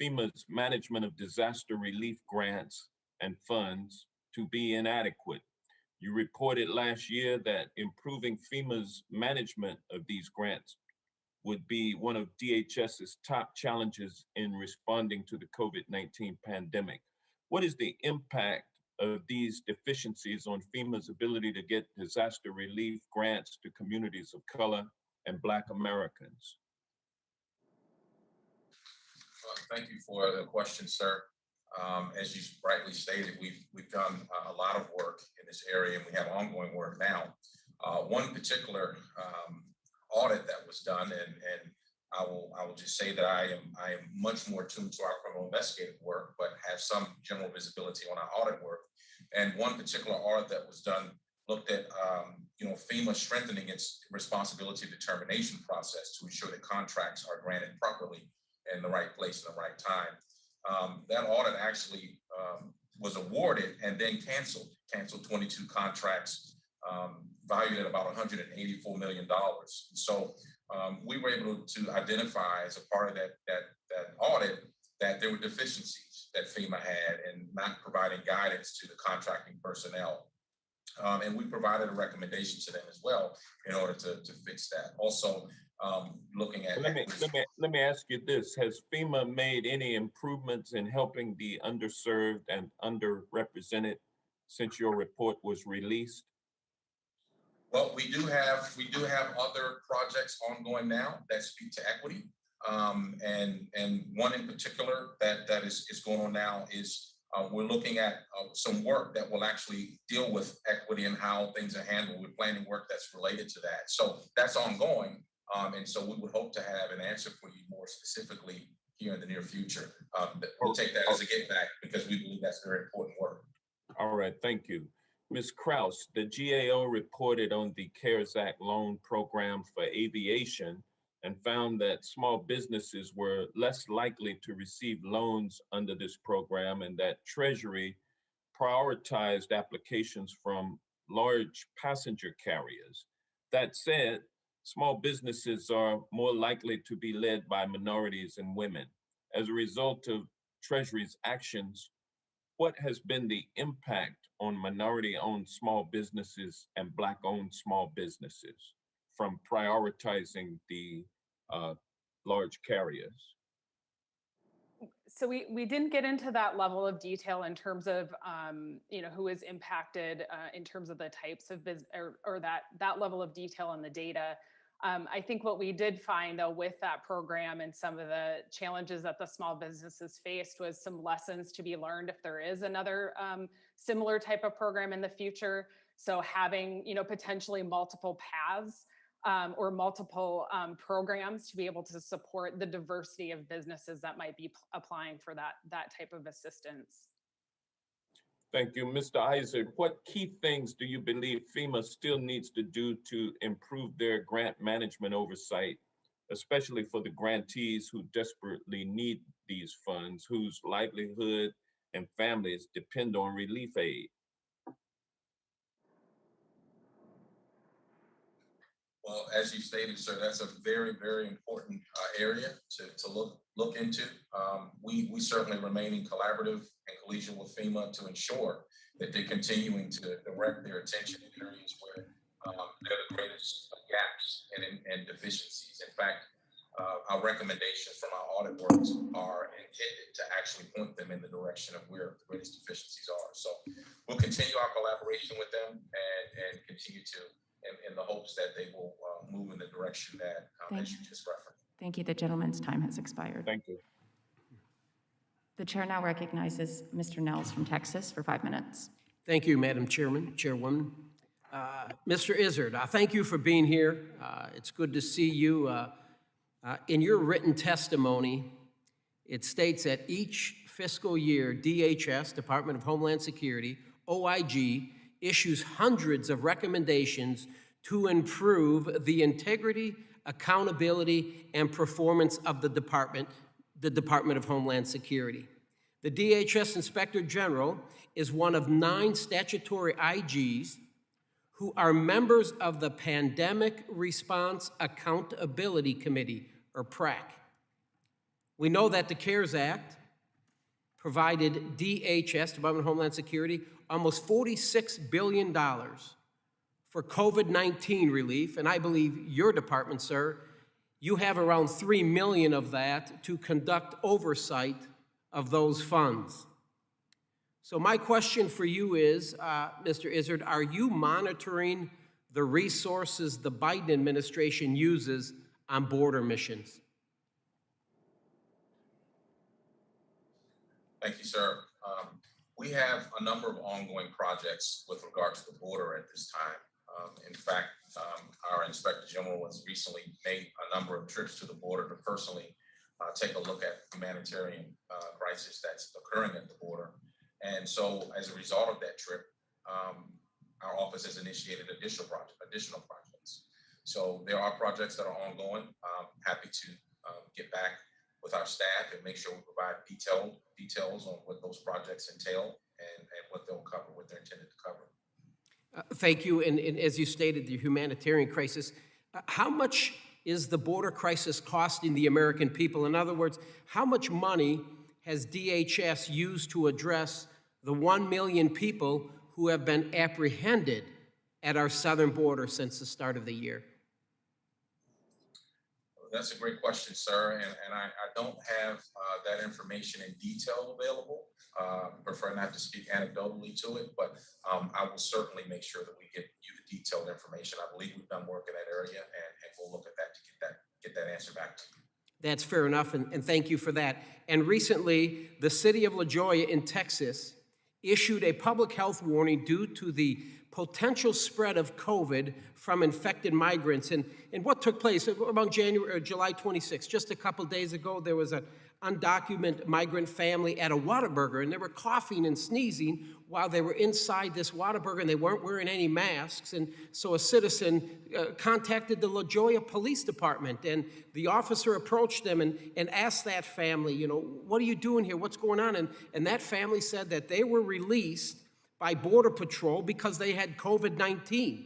FEMA's management of disaster relief grants and funds to be inadequate. You reported last year that improving FEMA's management of these grants would be one of DHS's top challenges in responding to the COVID-19 pandemic. What is the impact of these deficiencies on FEMA's ability to get disaster relief grants to communities of color and Black Americans? Thank you for the question, sir. As you rightly stated, we've done a lot of work in this area, and we have ongoing work now. One particular audit that was done, and I will just say that I am much more tuned to our criminal investigative work, but have some general visibility on our audit work. And one particular audit that was done looked at FEMA strengthening its responsibility determination process to ensure that contracts are granted properly in the right place in the right time. That audit actually was awarded and then canceled 22 contracts valued at about $184 million. So we were able to identify as a part of that audit that there were deficiencies that FEMA had in not providing guidance to the contracting personnel. And we provided a recommendation to them as well in order to fix that. Also, looking at— Let me ask you this. Has FEMA made any improvements in helping the underserved and underrepresented since your report was released? Well, we do have other projects ongoing now that speak to equity. And one in particular that is going on now is we're looking at some work that will actually deal with equity and how things are handled. We're planning work that's related to that. So that's ongoing. And so we would hope to have an answer for you more specifically here in the near future. We'll take that as a get back because we believe that's very important work. All right, thank you. Ms. Kraus, the GAO reported on the CARES Act loan program for aviation and found that small businesses were less likely to receive loans under this program and that Treasury prioritized applications from large passenger carriers. That said, small businesses are more likely to be led by minorities and women. As a result of Treasury's actions, what has been the impact on minority-owned small businesses and Black-owned small businesses from prioritizing the large carriers? So we didn't get into that level of detail in terms of who is impacted in terms of the types of business or that level of detail in the data. I think what we did find though with that program and some of the challenges that the small businesses faced was some lessons to be learned if there is another similar type of program in the future. So having potentially multiple paths or multiple programs to be able to support the diversity of businesses that might be applying for that type of assistance. Thank you. Mr. Iser, what key things do you believe FEMA still needs to do to improve their grant management oversight, especially for the grantees who desperately need these funds, whose livelihood and families depend on relief aid? Well, as you stated, sir, that's a very, very important area to look into. We certainly remain in collaborative and collegial with FEMA to ensure that they're continuing to direct their attention in areas where there are the greatest gaps and deficiencies. In fact, our recommendations from our audit works are intended to actually point them in the direction of where the greatest deficiencies are. So we'll continue our collaboration with them and continue to in the hopes that they will move in the direction that as you just referenced. Thank you. The gentleman's time has expired. Thank you. The chair now recognizes Mr. Nels from Texas for 5 minutes. Thank you, Madam Chairwoman. Mr. Izzard, thank you for being here. It's good to see you. In your written testimony, it states that each fiscal year, DHS, Department of Homeland Security, OIG, issues hundreds of recommendations to improve the integrity, accountability, and performance of the Department of Homeland Security. The DHS Inspector General is one of 9 statutory IGs who are members of the Pandemic Response Accountability Committee, or PRAC. We know that the CARES Act provided DHS, Department of Homeland Security, almost $46 billion for COVID-19 relief, and I believe your department, sir, you have around $3 million of that to conduct oversight of those funds. So my question for you is, Mr. Izzard, are you monitoring the resources the Biden administration uses on border missions? Thank you, sir. We have a number of ongoing projects with regard to the border at this time. In fact, our Inspector General has recently made a number of trips to the border to personally take a look at the humanitarian crisis that's occurring at the border. And so as a result of that trip, our office has initiated additional projects. So there are projects that are ongoing. I'm happy to get back with our staff and make sure we provide details on what those projects entail and what they'll cover, what they're intended to cover. Thank you. And as you stated, the humanitarian crisis, how much is the border crisis costing the American people? In other words, how much money has DHS used to address the 1 million people who have been apprehended at our southern border since the start of the year? That's a great question, sir. And I don't have that information in detail available. Prefer not to speak anecdotally to it, but I will certainly make sure that we get you the detailed information. I believe we've done work in that area, and we'll look at that to get that answer back to you. That's fair enough, and thank you for that. And recently, the city of La Joya in Texas issued a public health warning due to the potential spread of COVID from infected migrants. And what took place around July 26th, just a couple days ago, there was an undocumented migrant family at a Whataburger, and they were coughing and sneezing while they were inside this Whataburger, and they weren't wearing any masks. And so a citizen contacted the La Joya Police Department, and the officer approached them and asked that family, you know, what are you doing here? What's going on? And that family said that they were released by Border Patrol because they had COVID-19.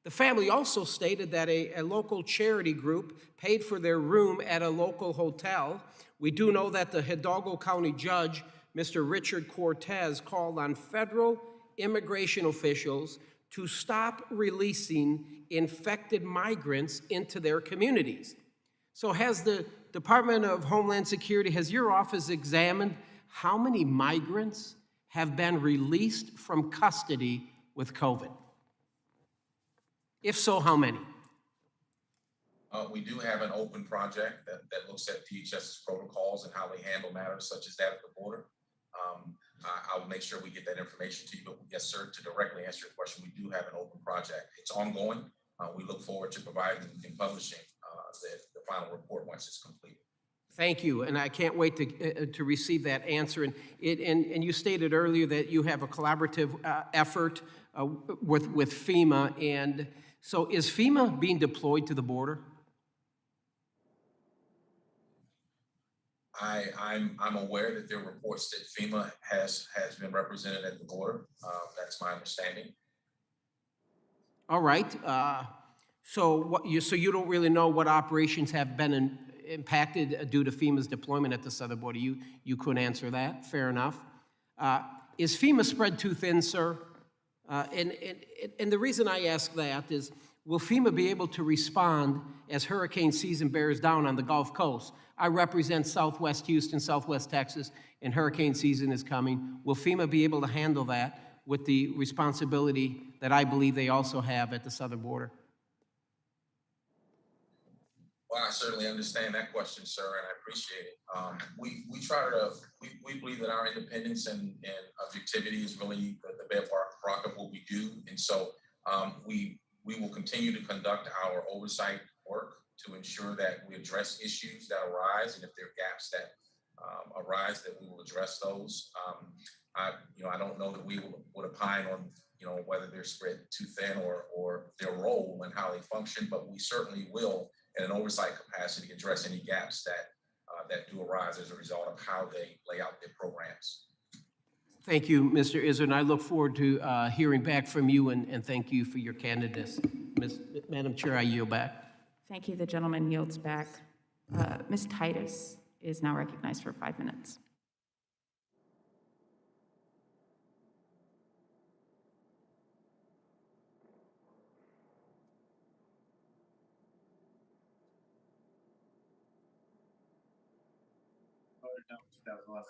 The family also stated that a local charity group paid for their room at a local hotel. We do know that the Hidalgo County judge, Mr. Richard Cortez, called on federal immigration officials to stop releasing infected migrants into their communities. So has the Department of Homeland Security, has your office examined how many migrants have been released from custody with COVID? If so, how many? We do have an open project that looks at DHS's protocols and how they handle matters such as that at the border. I'll make sure we get that information to you, but yes, sir, to directly answer your question, we do have an open project. It's ongoing. We look forward to providing and publishing the final report once it's complete. Thank you, and I can't wait to receive that answer. And you stated earlier that you have a collaborative effort with FEMA, and so is FEMA being deployed to the border? I'm aware that there are reports that FEMA has been represented at the border. That's my understanding. All right. So you don't really know what operations have been impacted due to FEMA's deployment at the southern border. You couldn't answer that. Fair enough. Is FEMA spread too thin, sir? And the reason I ask that is, will FEMA be able to respond as hurricane season bears down on the Gulf Coast? I represent Southwest Houston, Southwest Texas, and hurricane season is coming. Will FEMA be able to handle that with the responsibility that I believe they also have at the southern border? Well, I certainly understand that question, sir, and I appreciate it. We believe that our independence and objectivity is really the bedrock of what we do, and so we will continue to conduct our oversight work to ensure that we address issues that arise, and if there are gaps that arise, that we will address those. I don't know that we would opine on whether they're spread too thin or their role and how they function, but we certainly will, in an oversight capacity, address any gaps that do arise as a result of how they lay out their programs. Thank you, Mr. Izzard, and I look forward to hearing back from you, and thank you for your candidness. Madam Chair, I yield back. Thank you. The gentleman yields back. Ms. Titus is now recognized for 5 minutes.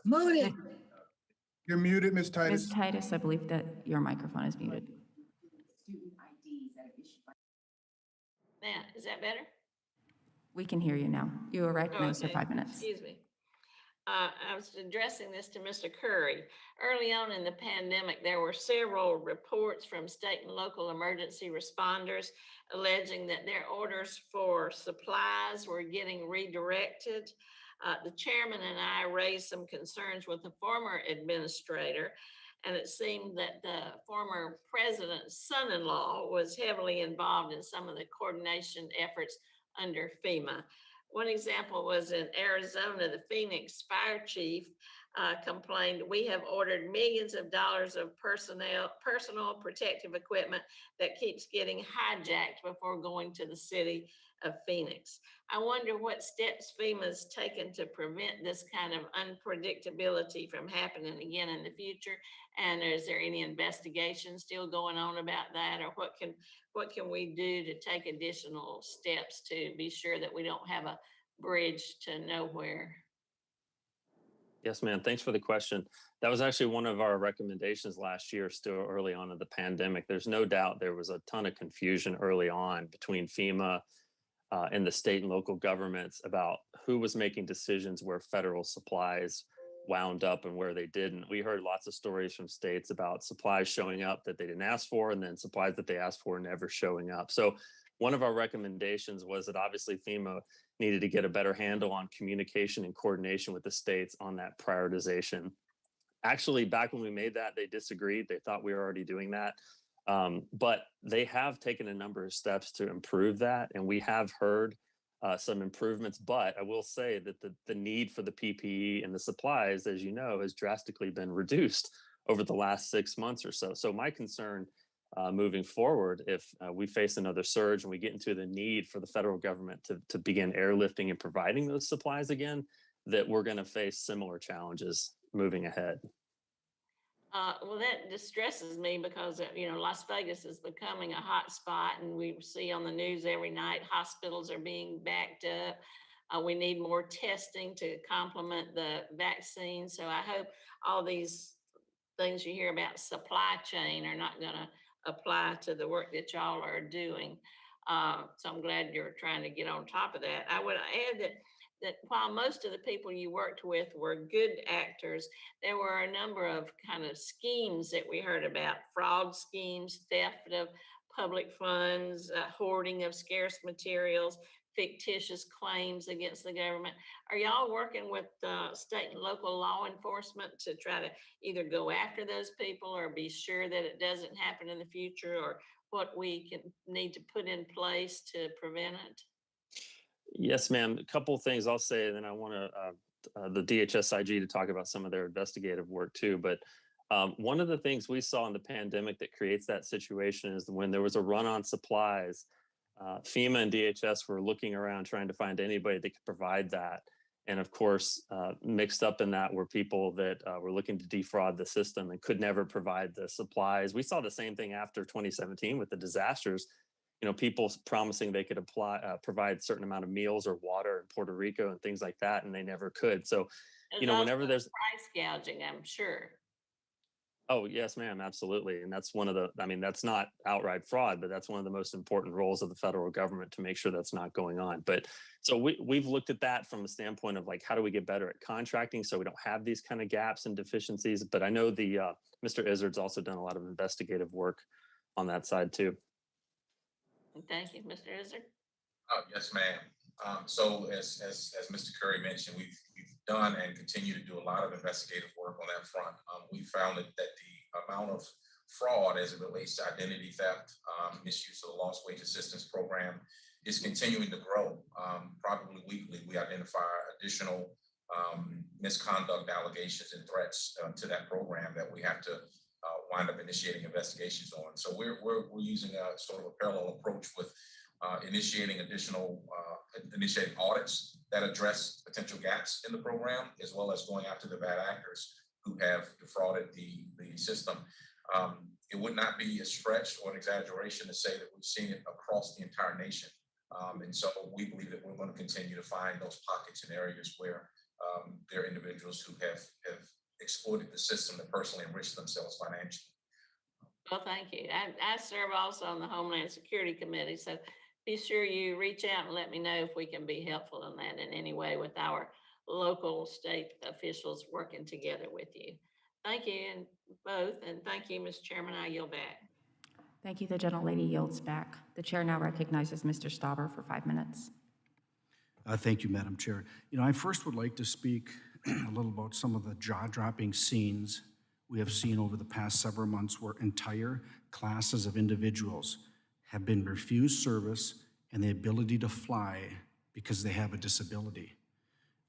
Muted. You're muted, Ms. Titus. Ms. Titus, I believe that your microphone is muted. Now, is that better? We can hear you now. You are recognized for Okay. 5 minutes. Excuse me. I was addressing this to Mr. Curry. Early on in the pandemic, there were several reports from state and local emergency responders alleging that their orders for supplies were getting redirected. The chairman and I raised some concerns with the former administrator, and it seemed that the former president's son-in-law was heavily involved in some of the coordination efforts under FEMA. One example was in Arizona, the Phoenix fire chief complained, we have ordered millions of dollars of personal protective equipment that keeps getting hijacked before going to the city of Phoenix. I wonder what steps FEMA's taken to prevent this kind of unpredictability from happening again in the future. And is there any investigation still going on about that, or what can we do to take additional steps to be sure that we don't have a bridge to nowhere? Yes, ma'am. Thanks for the question. That was actually one of our recommendations last year, still early on in the pandemic. There's no doubt there was a ton of confusion early on between FEMA and the state and local governments about who was making decisions where federal supplies wound up and where they didn't. We heard lots of stories from states about supplies showing up that they didn't ask for, and then supplies that they asked for never showing up. So one of our recommendations was that obviously FEMA needed to get a better handle on communication and coordination with the states on that prioritization. Actually, back when we made that, they disagreed. They thought we were already doing that. But they have taken a number of steps to improve that, and we have heard some improvements. But I will say that the need for the PPE and the supplies, as you know, has drastically been reduced over the last 6 months or so. So my concern moving forward, if we face another surge and we get into the need for the federal government to begin airlifting and providing those supplies again, that we're going to face similar challenges moving ahead. Well, that distresses me because, Las Vegas is becoming a hot spot, and we see on the news every night hospitals are being backed up. We need more testing to complement the vaccine. So I hope all these things you hear about supply chain are not going to apply to the work that y'all are doing. So I'm glad you're trying to get on top of that. I would add that while most of the people you worked with were good actors, there were a number of kind of schemes that we heard about: fraud schemes, theft of public funds, hoarding of scarce materials, fictitious claims against the government. Are y'all working with state and local law enforcement to try to either go after those people or be sure that it doesn't happen in the future, or what we need to put in place to prevent it? Yes, ma'am. A couple of things I'll say, and then I want the DHSIG to talk about some of their investigative work too. But one of the things we saw in the pandemic that creates that situation is when there was a run on supplies, FEMA and DHS were looking around trying to find anybody that could provide that. And of course, mixed up in that were people that were looking to defraud the system and could never provide the supplies. We saw the same thing after 2017 with the disasters. People promising they could provide a certain amount of meals or water in Puerto Rico and things like that, and they never could. So, whenever there's price gouging, I'm sure. Oh, yes, ma'am. Absolutely. And that's that's not outright fraud, but that's one of the most important roles of the federal government to make sure that's not going on. But so we've looked at that from a standpoint of how do we get better at contracting so we don't have these kind of gaps and deficiencies. But I know Mr. Izzard's also done a lot of investigative work on that side too. Thank you, Mr. Izzard. Yes, ma'am. So as Mr. Curry mentioned, we've done and continue to do a lot of investigative work on that front. We found that the amount of fraud as it relates to identity theft, misuse of the lost wage assistance program is continuing to grow. Probably weekly, we identify additional misconduct allegations and threats to that program that we have to wind up initiating investigations on. So we're using a sort of a parallel approach with initiating audits that address potential gaps in the program, as well as going after the bad actors who have defrauded the system. It would not be a stretch or an exaggeration to say that we've seen it across the entire nation. And so we believe that we're going to continue to find those pockets and areas where there are individuals who have exploited the system to personally enrich themselves financially. Well, thank you. I serve also on the Homeland Security Committee, so be sure you reach out and let me know if we can be helpful in that in any way with our local state officials working together with you. Thank you, and both, and thank you, Mr. Chairman. I yield back. Thank you. The gentlelady yields back. The chair now recognizes Mr. Stauber for 5 minutes. Thank you, Madam Chair. I first would like to speak a little about some of the jaw-dropping scenes we have seen over the past several months where entire classes of individuals have been refused service and the ability to fly because they have a disability.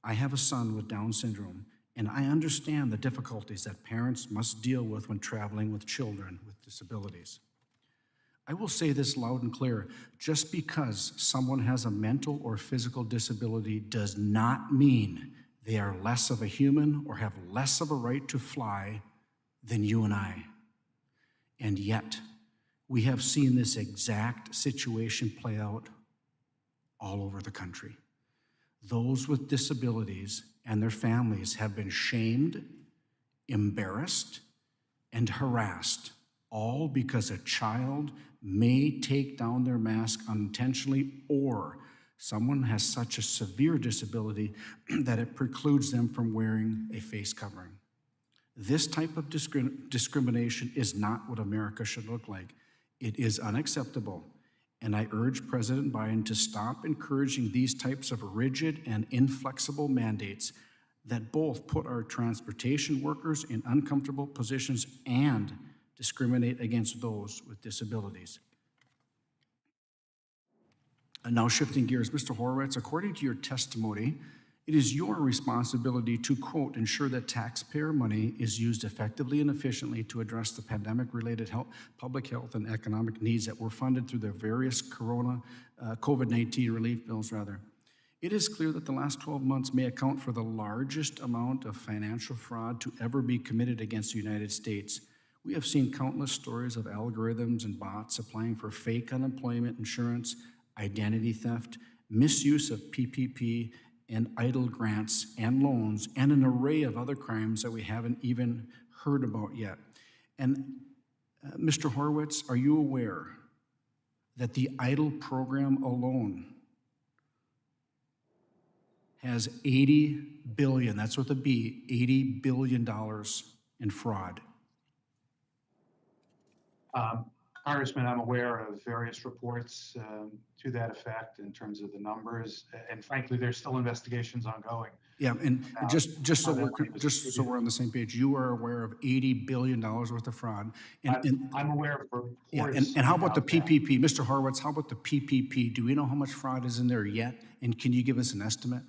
I have a son with Down syndrome, And I understand the difficulties that parents must deal with when traveling with children with disabilities. I will say this loud and clear, just because someone has a mental or physical disability does not mean they are less of a human or have less of a right to fly than you and I. And yet, we have seen this exact situation play out all over the country. Those with disabilities and their families have been shamed, embarrassed, and harassed, all because a child may take down their mask unintentionally, or someone has such a severe disability that it precludes them from wearing a face covering. This type of discrimination is not what America should look like. It is unacceptable, and I urge President Biden to stop encouraging these types of rigid and inflexible mandates that both put our transportation workers in uncomfortable positions and discriminate against those with disabilities. And now shifting gears, Mr. Horowitz, according to your testimony, it is your responsibility to, quote, ensure that taxpayer money is used effectively and efficiently to address the pandemic-related public health and economic needs that were funded through the various COVID-19 relief bills, rather. It is clear that the last 12 months may account for the largest amount of financial fraud to ever be committed against the United States. We have seen countless stories of algorithms and bots applying for fake unemployment insurance, identity theft, misuse of PPP, and idle grants and loans, and an array of other crimes that we haven't even heard about yet. And Mr. Horowitz, are you aware that the idle program alone has $80 billion, that's with a B, $80 billion in fraud? Congressman, I'm aware of various reports to that effect in terms of the numbers, and frankly, there's still investigations ongoing. Yeah, and just so we're on the same page, you are aware of $80 billion worth of fraud. I'm aware of reports. Yeah, and how about the PPP? Mr. Horowitz, how about the PPP? Do we know how much fraud is in there yet? And can you give us an estimate?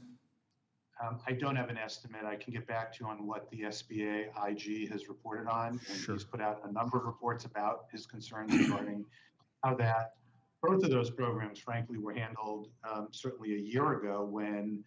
I don't have an estimate. I can get back to you on what the SBA IG has reported on. And he's put out a number of reports about his concerns regarding how both of those programs, frankly, were handled certainly a year ago when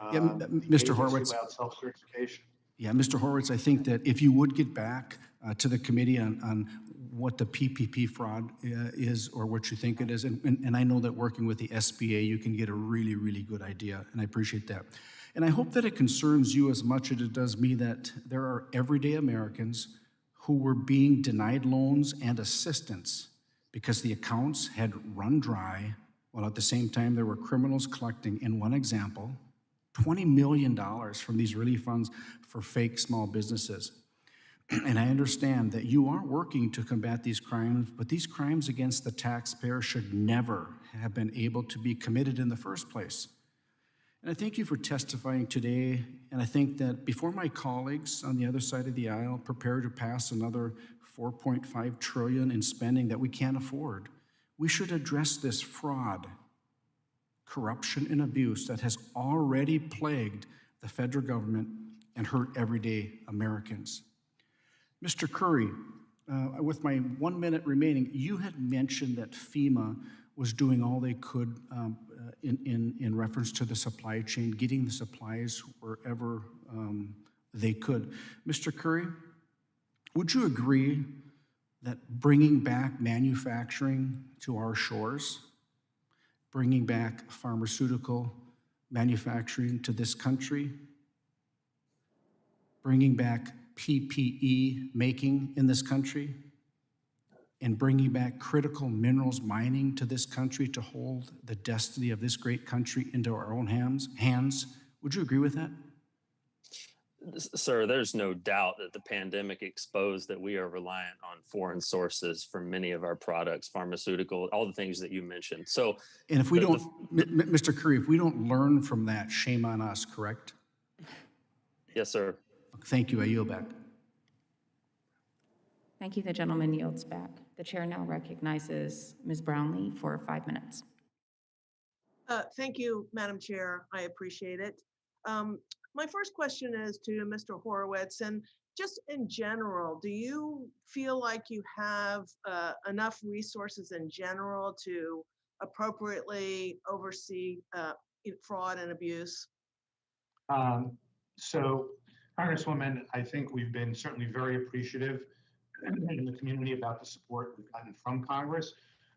Mr. Horowitz allowed self-certification. Yeah, Mr. Horowitz, I think that if you would get back to the committee on what the PPP fraud is or what you think it is, and I know that working with the SBA, you can get a really, really good idea, and I appreciate that. And I hope that it concerns you as much as it does me that there are everyday Americans who were being denied loans and assistance because the accounts had run dry, while at the same time there were criminals collecting, in one example, $20 million from these relief funds for fake small businesses. And I understand that you are working to combat these crimes, but these crimes against the taxpayer should never have been able to be committed in the first place. And I thank you for testifying today, and I think that before my colleagues on the other side of the aisle prepare to pass another $4.5 trillion in spending that we can't afford, we should address this fraud, corruption, and abuse that has already plagued the federal government and hurt everyday Americans. Mr. Curry, with my 1 minute remaining, you had mentioned that FEMA was doing all they could in reference to the supply chain, getting the supplies wherever they could. Mr. Curry, would you agree that bringing back manufacturing to our shores, bringing back pharmaceutical manufacturing to this country, bringing back PPE making in this country, and bringing back critical minerals mining to this country to hold the destiny of this great country into our own hands? Would you agree with that? Sir, there's no doubt that the pandemic exposed that we are reliant on foreign sources for many of our products, pharmaceutical, all the things that you mentioned. So, and if we don't, Mr. Curry, if we don't learn from that, shame on us, correct? Yes, sir. Thank you. I yield back. Thank you. The gentleman yields back. The chair now recognizes Ms. Brownlee for 5 minutes. Thank you, Madam Chair. I appreciate it. My first question is to Mr. Horowitz, and just in general, do you feel like you have enough resources in general to appropriately oversee fraud and abuse? So, Congresswoman, I think we've been certainly very appreciative in the community about the support we've gotten from Congress.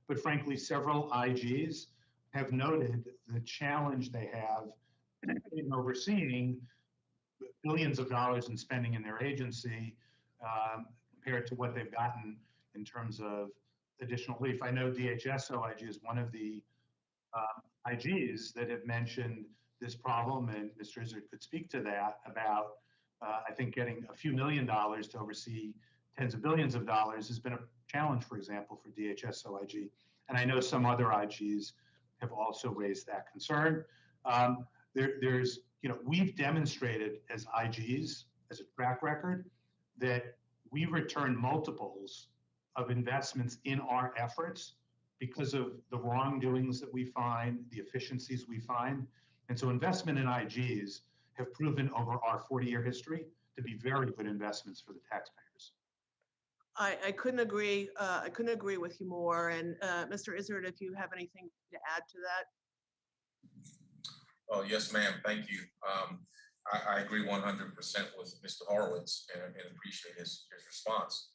But frankly, several IGs have noted the challenge they have in overseeing billions of dollars in spending in their agency compared to what they've gotten in terms of additional relief. I know DHS OIG is one of the IGs that have mentioned this problem, and Mr. Izzard could speak to that about, I think, getting a few $1 million to oversee tens of billions of dollars has been a challenge, for example, for DHS OIG. And I know some other IGs have also raised that concern. We've demonstrated as IGs, as a track record, that we return multiples of investments in our efforts because of the wrongdoings that we find, the efficiencies we find. And so investment in IGs have proven over our 40-year history to be very good investments for the taxpayers. I couldn't agree. I couldn't agree with you more. And Mr. Izzard, if you have anything to add to that. Oh, yes, ma'am. Thank you. I agree 100% with Mr. Horowitz and appreciate his response.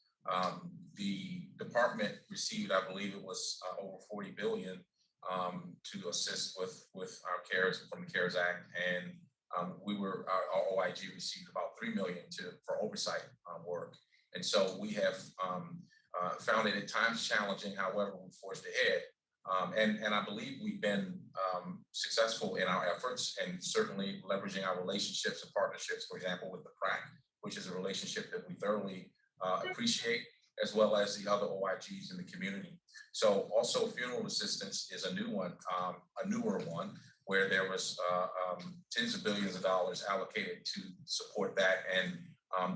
The department received, I believe it was over $40 billion to assist with our CARES from the CARES Act, and our OIG received about $3 million for oversight work. And so we have found it at times challenging. However, we forged ahead. And I believe we've been successful in our efforts, and certainly leveraging our relationships and partnerships, for example, with the PRAC, which is a relationship that we thoroughly appreciate, as well as the other OIGs in the community. So also funeral assistance is a new one, a newer one, where there was tens of billions of dollars allocated to support that. And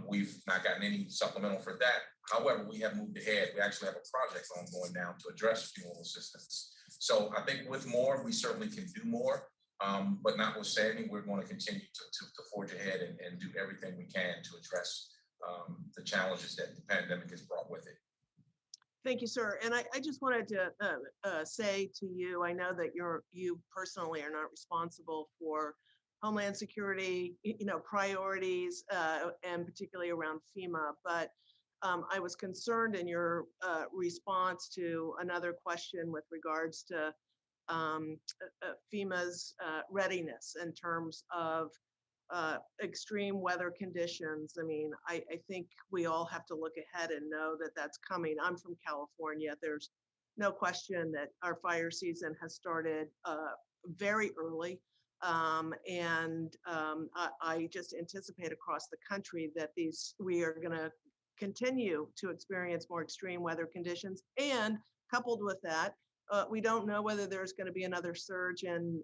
we've not gotten any supplemental for that. However, we have moved ahead. We actually have a project ongoing now to address funeral assistance. So I think with more, we certainly can do more. But notwithstanding, we're going to continue to forge ahead and do everything we can to address the challenges that the pandemic has brought with it. Thank you, sir. And I just wanted to say to you, I know that you personally are not responsible for Homeland Security, priorities, and particularly around FEMA, but I was concerned in your response to another question with regards to FEMA's readiness in terms of extreme weather conditions. I mean, I think we all have to look ahead and know that that's coming. I'm from California. There's no question that our fire season has started very early. I just anticipate across the country that we are going to continue to experience more extreme weather conditions. And coupled with that, we don't know whether there's going to be another surge in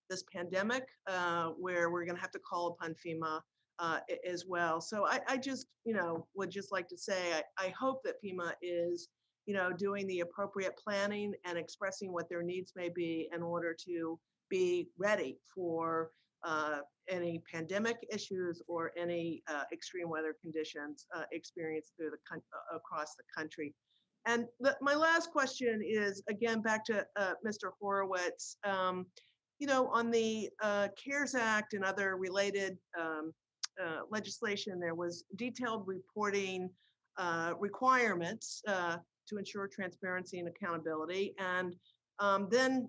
this pandemic where we're going to have to call upon FEMA as well. So I just, would just like to say, I hope that FEMA is, doing the appropriate planning and expressing what their needs may be in order to be ready for any pandemic issues or any extreme weather conditions experienced across the country. And my last question is, again, back to Mr. Horowitz. On the CARES Act and other related legislation, there was detailed reporting requirements to ensure transparency and accountability. And then,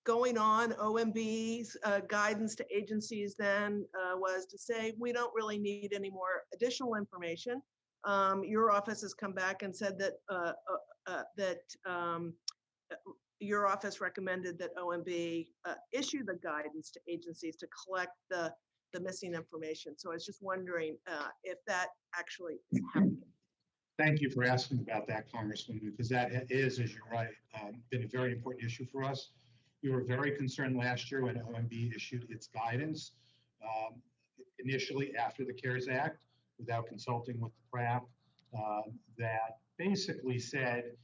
going on, OMB's guidance to agencies then was to say, we don't really need any more additional information. Your office has come back and said that your office recommended that OMB issue the guidance to agencies to collect the missing information. So I was just wondering if that actually is happening. Thank you for asking about that, Congresswoman, because that is, as you're right, been a very important issue for us. We were very concerned last year when OMB issued its guidance, initially after the CARES Act, without consulting with the PRAC, that basically said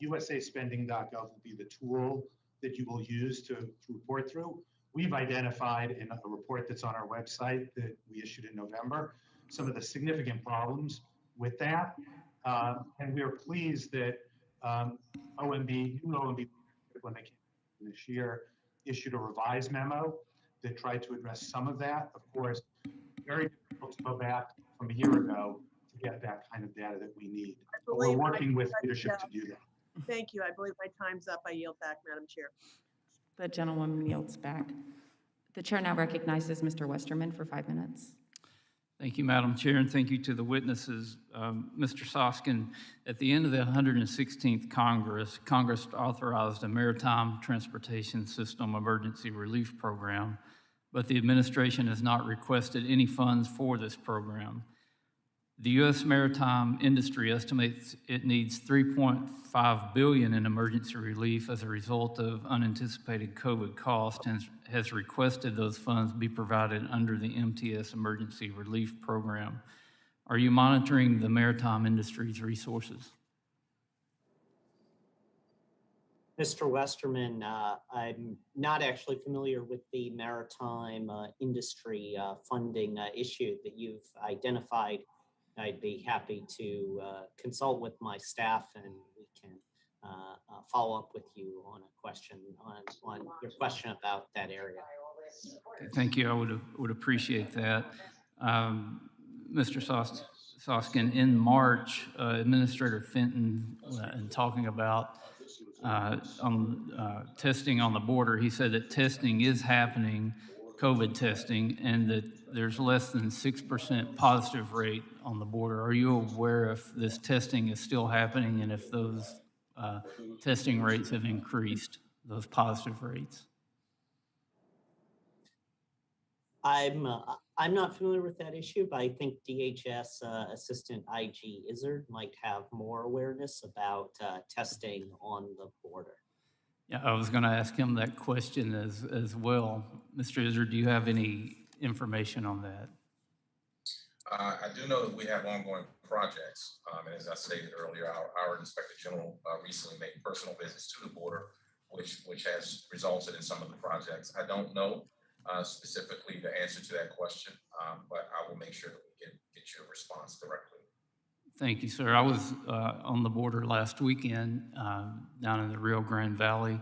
USAspending.gov will be the tool that you will use to report through. we've identified in a report that's on our website that we issued in November, some of the significant problems with that. And we are pleased that OMB, when they came this year, issued a revised memo that tried to address some of that. Of course, very difficult to go back from a year ago to get that kind of data that we need. But we're working with leadership to do that. Thank you. I believe my time's up. I yield back, Madam Chair. The gentlewoman yields back. The chair now recognizes Mr. Westerman for 5 minutes. Thank you, Madam Chair, and thank you to the witnesses. Mr. Soskin, at the end of the 116th Congress, Congress authorized a Maritime Transportation System Emergency Relief Program, but the administration has not requested any funds for this program. The U.S. maritime industry estimates it needs $3.5 billion in emergency relief as a result of unanticipated COVID costs and has requested those funds be provided under the MTS Emergency Relief Program. Are you monitoring the maritime industry's resources? Mr. Westerman, I'm not actually familiar with the maritime industry funding issue that you've identified. I'd be happy to consult with my staff and we can follow up with you on a question on your question about that area. Thank you. I would appreciate that. Mr. Soskin, in March, Administrator Fenton, in talking about testing on the border, he said that testing is happening, COVID testing, and that there's less than 6% positive rate on the border. Are you aware if this testing is still happening and if those testing rates have increased, those positive rates? I'm not familiar with that issue, but I think DHS Assistant IG Izzard might have more awareness about testing on the border. Yeah, I was going to ask him that question as well. Mr. Izzard, do you have any information on that? I do know that we have ongoing projects. And as I stated earlier, our Inspector General recently made personal visits to the border, which has resulted in some of the projects. I don't know specifically the answer to that question, but I will make sure that we get your response directly. Thank you, sir. I was on the border last weekend down in the Rio Grande Valley,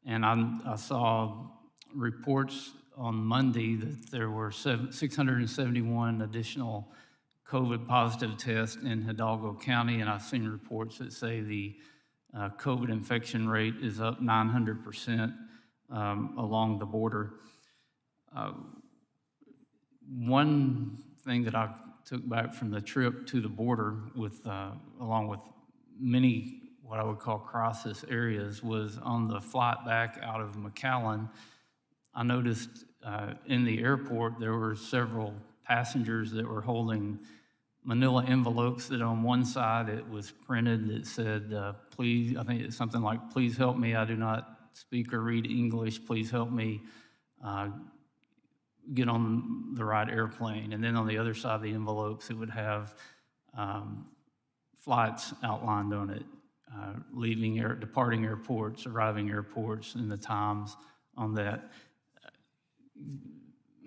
and I saw reports on Monday that there were 671 additional COVID positive tests in Hidalgo County, and I've seen reports that say the COVID infection rate is up 900% along the border. One thing that I took back from the trip to the border with, along with many what I would call crisis areas, was on the flight back out of McAllen. I noticed in the airport there were several passengers that were holding manila envelopes that on one side it was printed that said, please, I think it's something like, please help me, I do not speak or read English, please help me get on the right airplane. And then on the other side of the envelopes, it would have flights outlined on it, departing airports, arriving airports, and the times on that.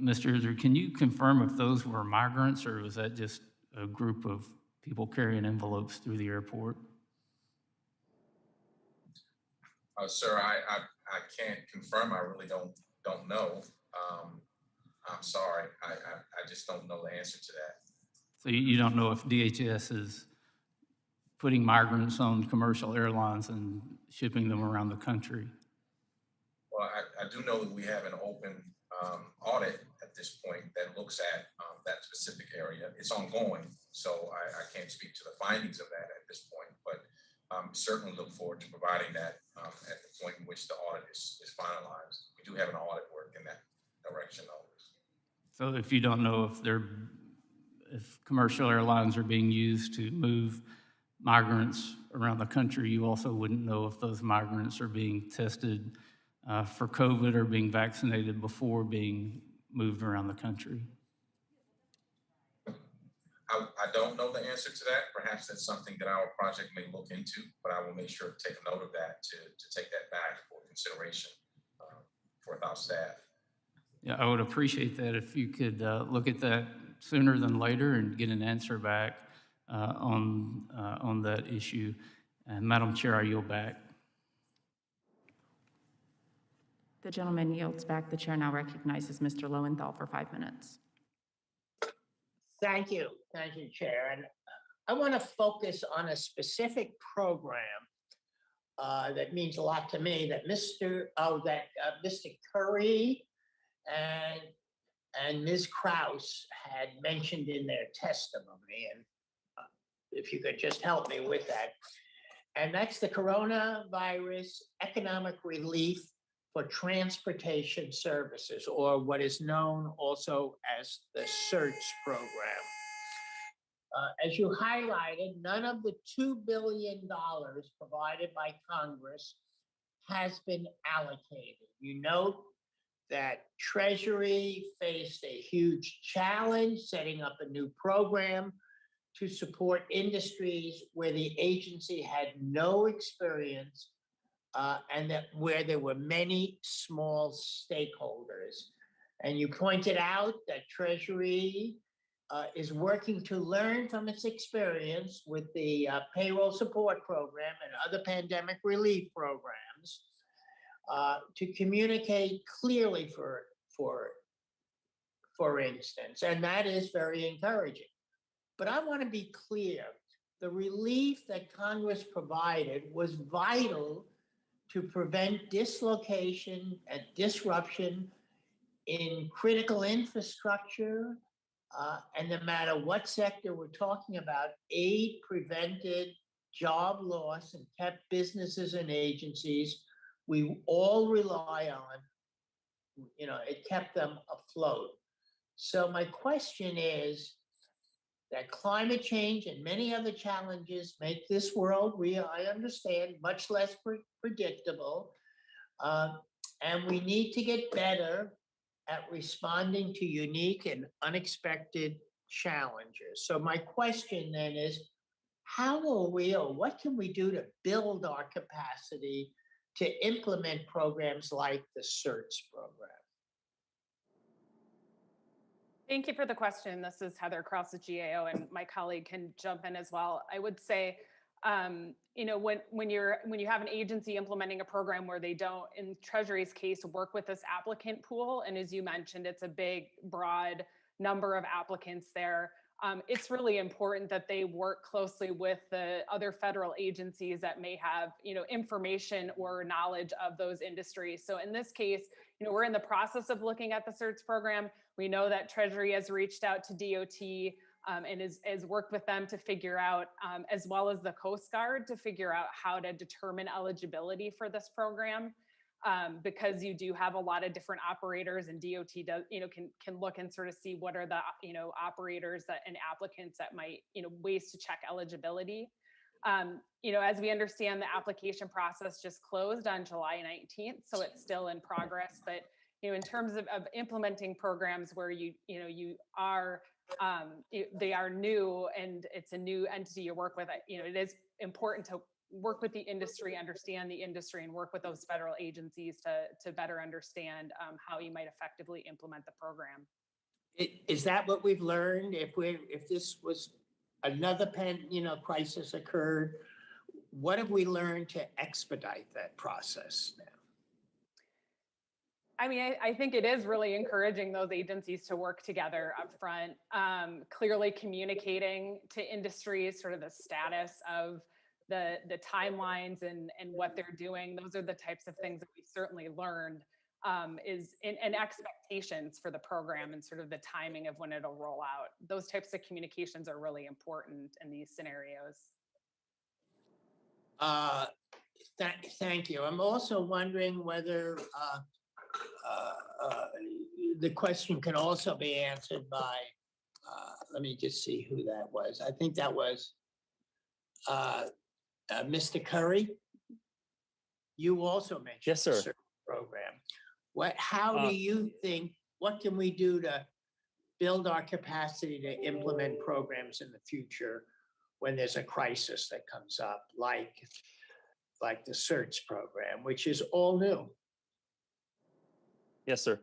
Mr. Izzard, can you confirm if those were migrants or was that just a group of people carrying envelopes through the airport? Sir, I can't confirm. I really don't know. I'm sorry. I just don't know the answer to that. So you don't know if DHS is putting migrants on commercial airlines and shipping them around the country? Well, I do know that we have an open audit at this point that looks at that specific area. It's ongoing, so I can't speak to the findings of that at this point, but certainly look forward to providing that at the point in which the audit is finalized. We do have an audit work in that direction always. So if you don't know if commercial airlines are being used to move migrants around the country, you also wouldn't know if those migrants are being tested for COVID or being vaccinated before being moved around the country. I don't know the answer to that. Perhaps that's something that our project may look into, but I will make sure to take a note of that to take that back for consideration for our staff. Yeah, I would appreciate that if you could look at that sooner than later and get an answer back on that issue. And Madam Chair, I yield back. The gentleman yields back. The chair now recognizes Mr. Lowenthal for 5 minutes. Thank you, Chair. And I want to focus on a specific program that means a lot to me. That Mr. Curry and Ms. Kraus had mentioned in their testimony, and if you could just help me with that. And that's the Coronavirus Economic Relief for Transportation Services, or what is known also as the CERTS program. As you highlighted, none of the $2 billion provided by Congress has been allocated. You note that Treasury faced a huge challenge setting up a new program to support industries where the agency had no experience and that where there were many small stakeholders. And you pointed out that Treasury is working to learn from its experience with the payroll support program and other pandemic relief programs to communicate clearly, for instance, and that is very encouraging. But I want to be clear, the relief that Congress provided was vital to prevent dislocation and disruption in critical infrastructure. And no matter what sector we're talking about, aid prevented job loss and kept businesses and agencies we all rely on, it kept them afloat. So my question is that climate change and many other challenges make this world, I understand, much less predictable. And we need to get better at responding to unique and unexpected challenges. So my question then is, how will we, or what can we do to build our capacity to implement programs like the CERTS program? Thank you for the question. This is Heather Kraus, the GAO, and my colleague can jump in as well. I would say, when you have an agency implementing a program where they don't, in Treasury's case, work with this applicant pool, and as you mentioned, it's a big, broad number of applicants there. It's really important that they work closely with the other federal agencies that may have, information or knowledge of those industries. So in this case, we're in the process of looking at the CERTS program. We know that Treasury has reached out to DOT and has worked with them to figure out, as well as the Coast Guard, to figure out how to determine eligibility for this program. Because you do have a lot of different operators, and DOT does, can look and sort of see what are the, operators and applicants that might, ways to check eligibility. As we understand, the application process just closed on July 19th, so it's still in progress. But, in terms of implementing programs where they are new and it's a new entity you work with, it is important to work with the industry, understand the industry, and work with those federal agencies to better understand how you might effectively implement the program. Is that what we've learned? If this was another crisis occurred, what have we learned to expedite that process now? I mean, I think it is really encouraging those agencies to work together up front, clearly communicating to industries sort of the status of the timelines and what they're doing. Those are the types of things that we certainly learned and expectations for the program and sort of the timing of when it'll roll out. Those types of communications are really important in these scenarios. Thank you. I'm also wondering whether the question can also be answered by, let me just see who that was. I think that was Mr. Curry. You also mentioned yes, sir. the program. How do you think, what can we do to build our capacity to implement programs in the future when there's a crisis that comes up, like the CERTS program, which is all new? Yes, sir.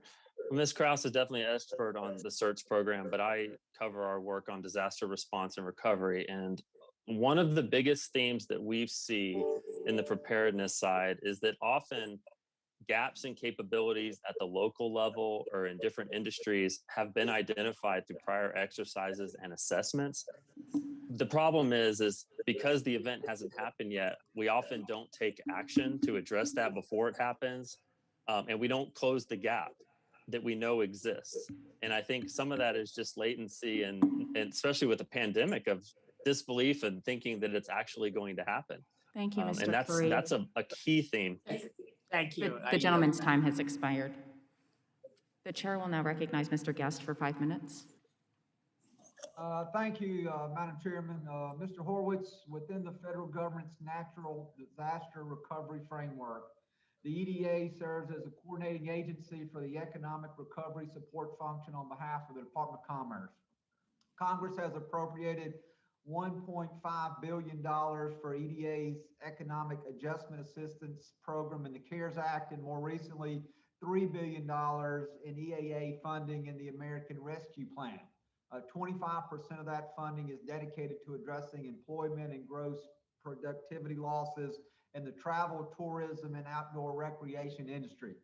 Ms. Kraus is definitely an expert on the search program, but I cover our work on disaster response and recovery. And one of the biggest themes that we see in the preparedness side is that often gaps in capabilities at the local level or in different industries have been identified through prior exercises and assessments. The problem is because the event hasn't happened yet, we often don't take action to address that before it happens, and we don't close the gap that we know exists. And I think some of that is just latency and especially with the pandemic of disbelief and thinking that it's actually going to happen. Thank you, Mr. And Curry. that's a key theme. Thank you. The gentleman's time has expired. The chair will now recognize Mr. Guest for 5 minutes. Thank you, Madam Chairman. Mr. Horowitz, within the federal government's natural disaster recovery framework, the EDA serves as a coordinating agency for the economic recovery support function on behalf of the Department of Commerce. Congress has appropriated $1.5 billion for EDA's Economic Adjustment Assistance Program in the CARES Act, and more recently, $3 billion in EAA funding in the American Rescue Plan. 25% of that funding is dedicated to addressing employment and gross productivity losses in the travel, tourism, and outdoor recreation industry.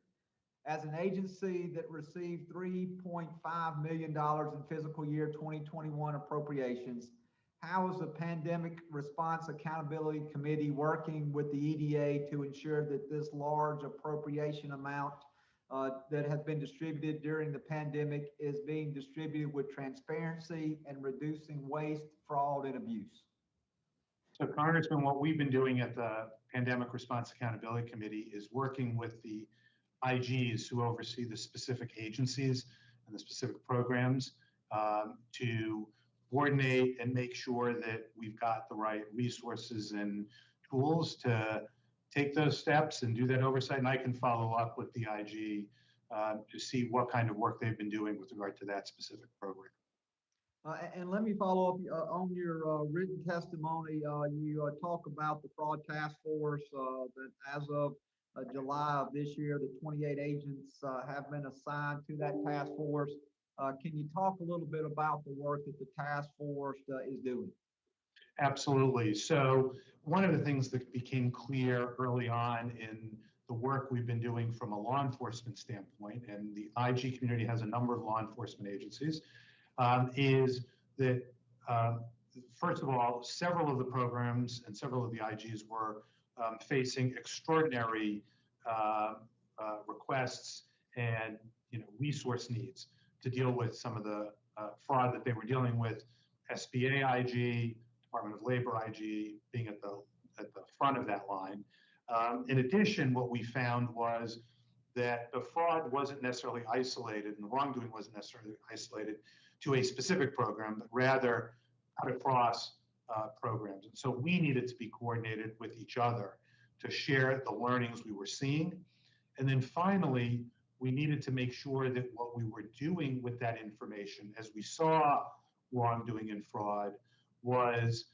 As an agency that received $3.5 million in fiscal year 2021 appropriations, how is the Pandemic Response Accountability Committee working with the EDA to ensure that this large appropriation amount that has been distributed during the pandemic is being distributed with transparency and reducing waste, fraud, and abuse? So Congressman, what we've been doing at the Pandemic Response Accountability Committee is working with the IGs who oversee the specific agencies and the specific programs to coordinate and make sure that we've got the right resources and tools to take those steps and do that oversight. And I can follow up with the IG to see what kind of work they've been doing with regard to that specific program. And let me follow up on your written testimony. You talk about the fraud task force that as of July of this year, the 28 agents have been assigned to that task force. Can you talk a little bit about the work that the task force is doing? Absolutely. So one of the things that became clear early on in the work we've been doing from a law enforcement standpoint, and the IG community has a number of law enforcement agencies, is that, first of all, several of the programs and several of the IGs were facing extraordinary requests and resource needs to deal with some of the fraud that they were dealing with. SBA IG, Department of Labor IG being at the front of that line. In addition, what we found was that the fraud wasn't necessarily isolated and the wrongdoing wasn't necessarily isolated to a specific program, but rather cut across programs. And so we needed to be coordinated with each other to share the learnings we were seeing. And then finally, we needed to make sure that what we were doing with that information, as we saw wrongdoing and fraud, was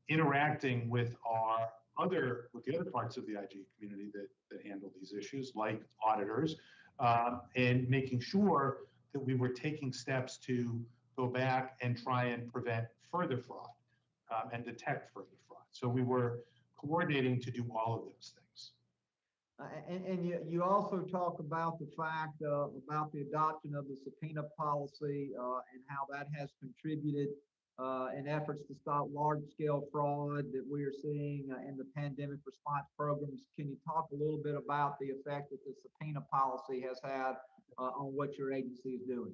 interacting with the other parts of the IG community that handle these issues, like auditors, and making sure that we were taking steps to go back and try and prevent further fraud and detect further fraud. So we were coordinating to do all of those things. And you also talk about the fact about the adoption of the subpoena policy and how that has contributed in efforts to stop large-scale fraud that we are seeing in the pandemic response programs. Can you talk a little bit about the effect that the subpoena policy has had on what your agency is doing?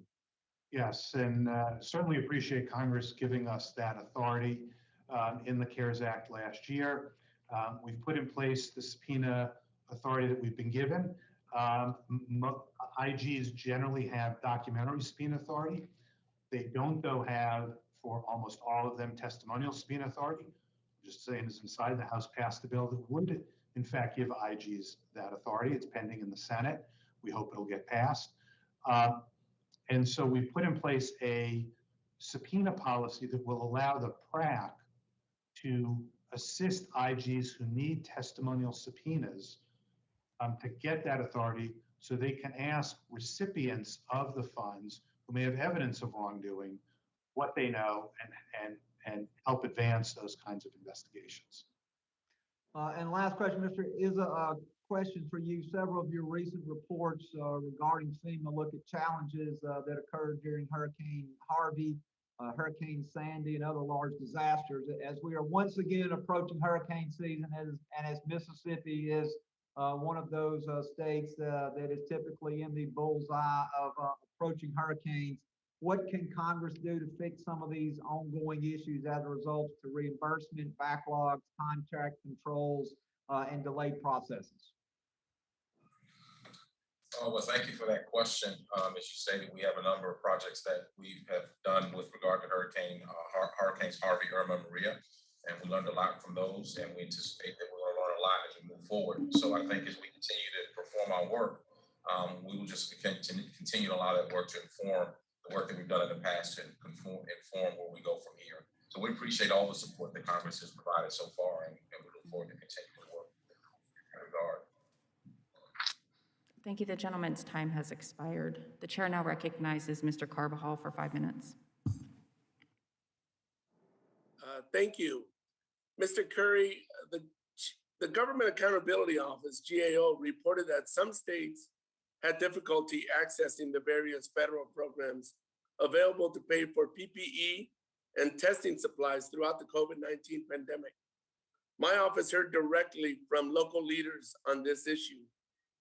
Yes, and certainly appreciate Congress giving us that authority in the CARES Act last year. We've put in place the subpoena authority that we've been given. IGs generally have documentary subpoena authority. They don't, though, have, for almost all of them, testimonial subpoena authority. Just saying this inside, the House passed a bill that would, in fact, give IGs that authority. It's pending in the Senate. We hope it'll get passed. And so we put in place a subpoena policy that will allow the PRAC to assist IGs who need testimonial subpoenas to get that authority so they can ask recipients of the funds who may have evidence of wrongdoing what they know and help advance those kinds of investigations. And last question, Mr. is a question for you. Several of your recent reports regarding FEMA look at challenges that occurred during Hurricane Harvey, Hurricane Sandy, and other large disasters. As we are once again approaching hurricane season, and as Mississippi is one of those states that is typically in the bullseye of approaching hurricanes, what can Congress do to fix some of these ongoing issues as a result to reimbursement, backlogs, contract controls, and delayed processes? Well, thank you for that question. As you stated, we have a number of projects that we have done with regard to Hurricanes Harvey, Irma, and Maria, and we learned a lot from those, and we anticipate that we're going to learn a lot as we move forward. So I think as we continue to perform our work, we will just continue to allow that work to inform the work that we've done in the past to inform where we go from here. So we appreciate all the support that Congress has provided so far, and we look forward to continuing to work in that regard. Thank you. The gentleman's time has expired. The chair now recognizes Mr. Carbajal for 5 minutes. Thank you. Mr. Curry, the Government Accountability Office, GAO, reported that some states had difficulty accessing the various federal programs available to pay for PPE and testing supplies throughout the COVID-19 pandemic. My office heard directly from local leaders on this issue,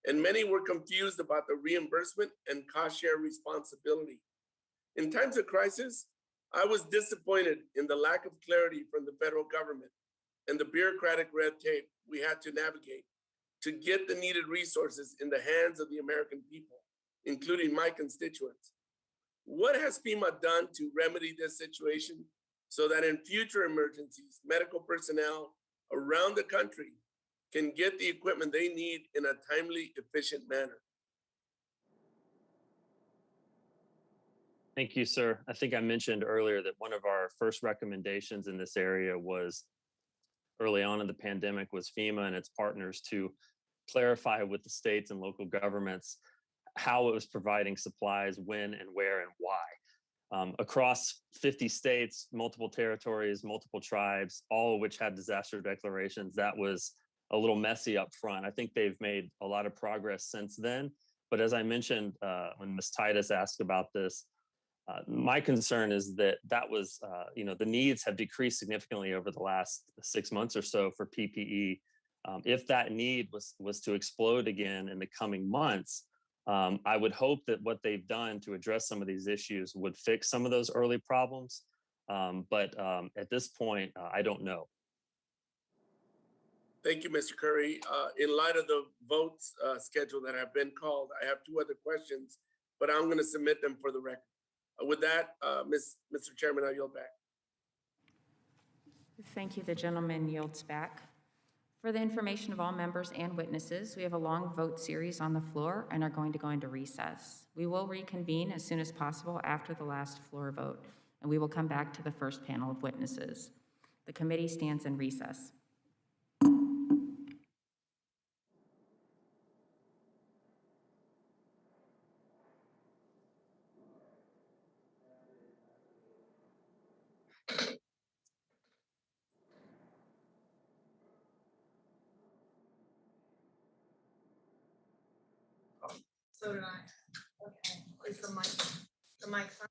and many were confused about the reimbursement and cost share responsibility. In times of crisis, I was disappointed in the lack of clarity from the federal government and the bureaucratic red tape we had to navigate to get the needed resources in the hands of the American people, including my constituents. What has FEMA done to remedy this situation so that in future emergencies, medical personnel around the country can get the equipment they need in a timely, efficient manner? Thank you, sir. I think I mentioned earlier that one of our first recommendations in this area was early on in the pandemic was FEMA and its partners to clarify with the states and local governments how it was providing supplies, when and where and why. Across 50 states, multiple territories, multiple tribes, all of which had disaster declarations, that was a little messy up front. I think they've made a lot of progress since then. But as I mentioned when Ms. Titus asked about this, my concern is that was, the needs have decreased significantly over the last 6 months or so for PPE. If that need was to explode again in the coming months, I would hope that what they've done to address some of these issues would fix some of those early problems. But at this point, I don't know. Thank you, Mr. Curry. In light of the votes schedule that have been called, I have two other questions, but I'm going to submit them for the record. With that, Mr. Chairman, I yield back. Thank you. The gentleman yields back. For the information of all members and witnesses, we have a long vote series on the floor and are going to go into recess. We will reconvene as soon as possible after the last floor vote, and we will come back to the first panel of witnesses. The committee stands in recess. So did I. Okay. Is the mic on?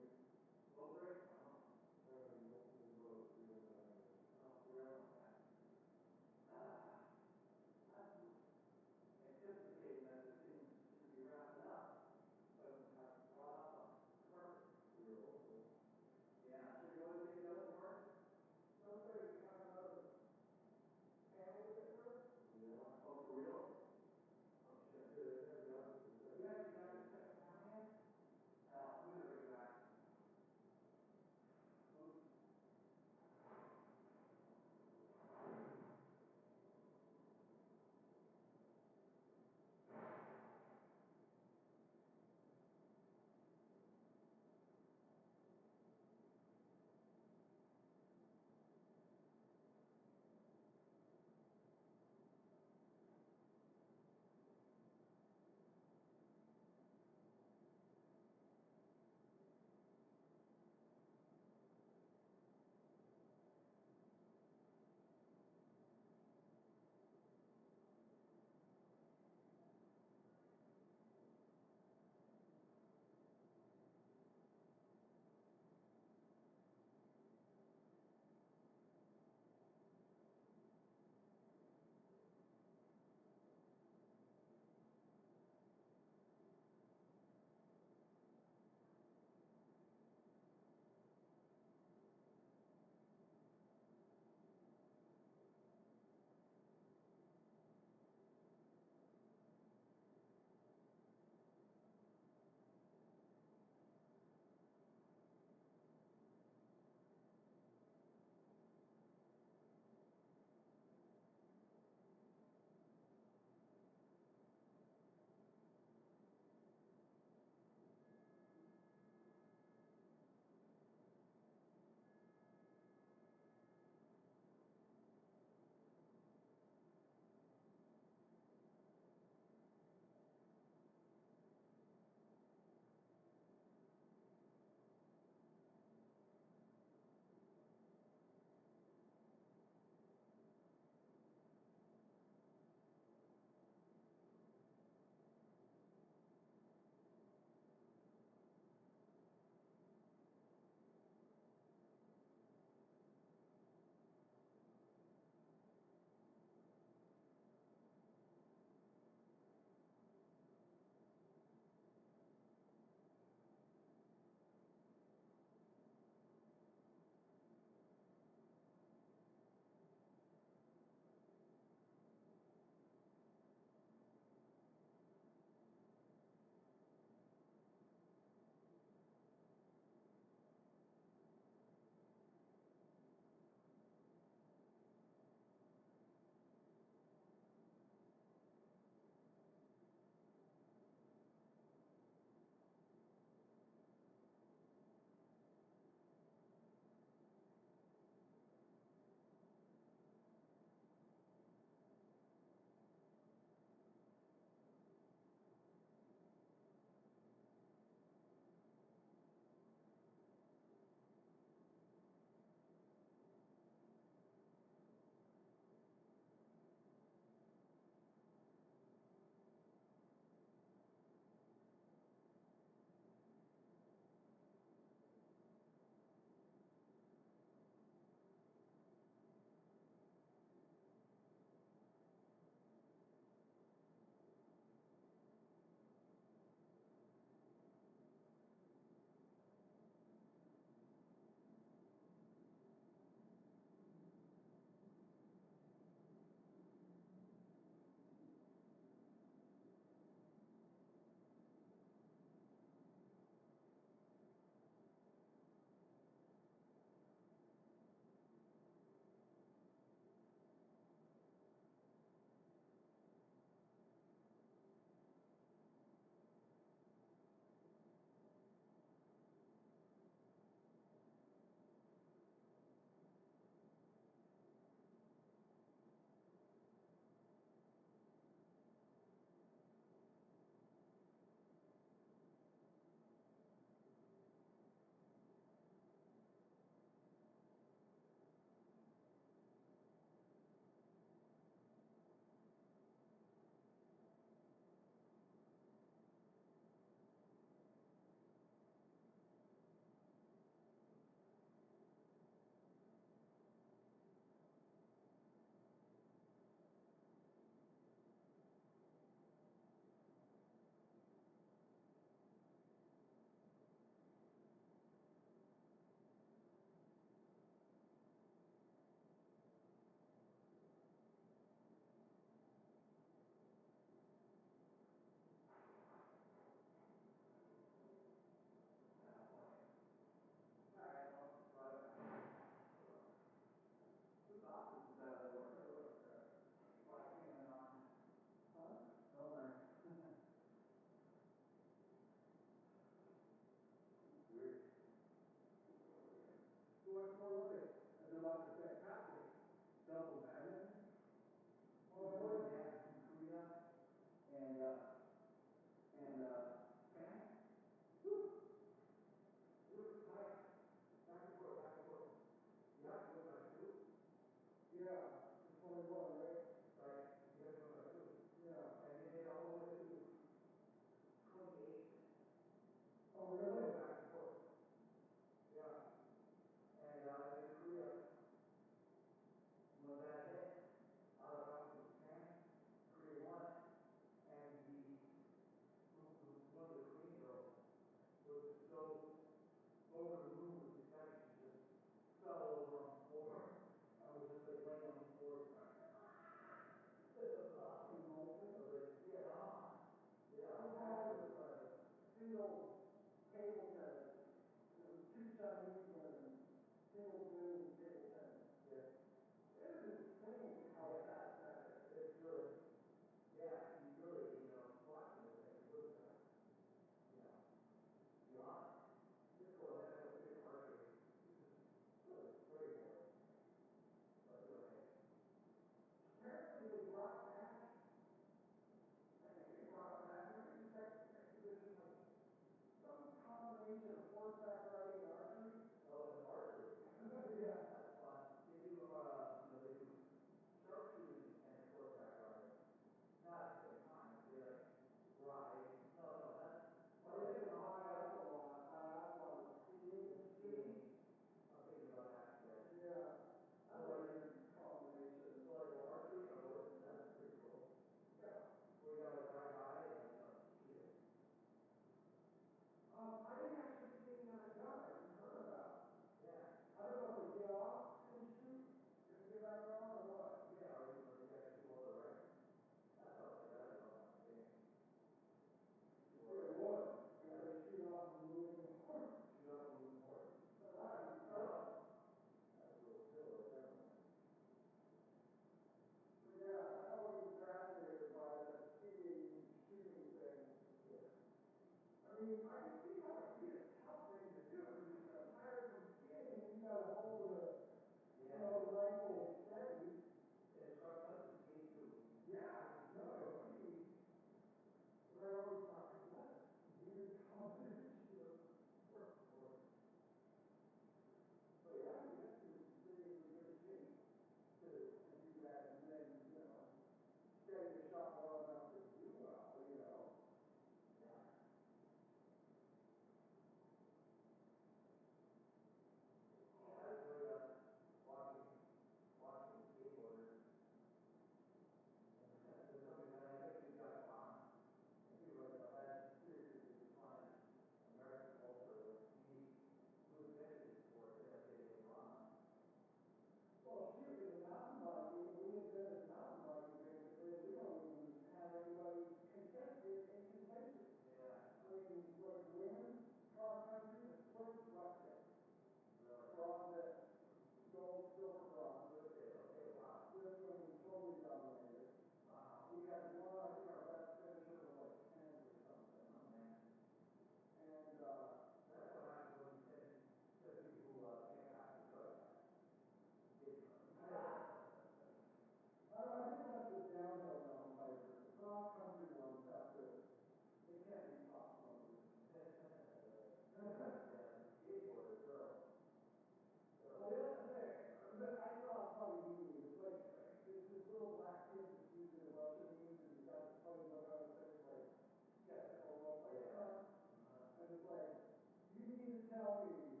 tell me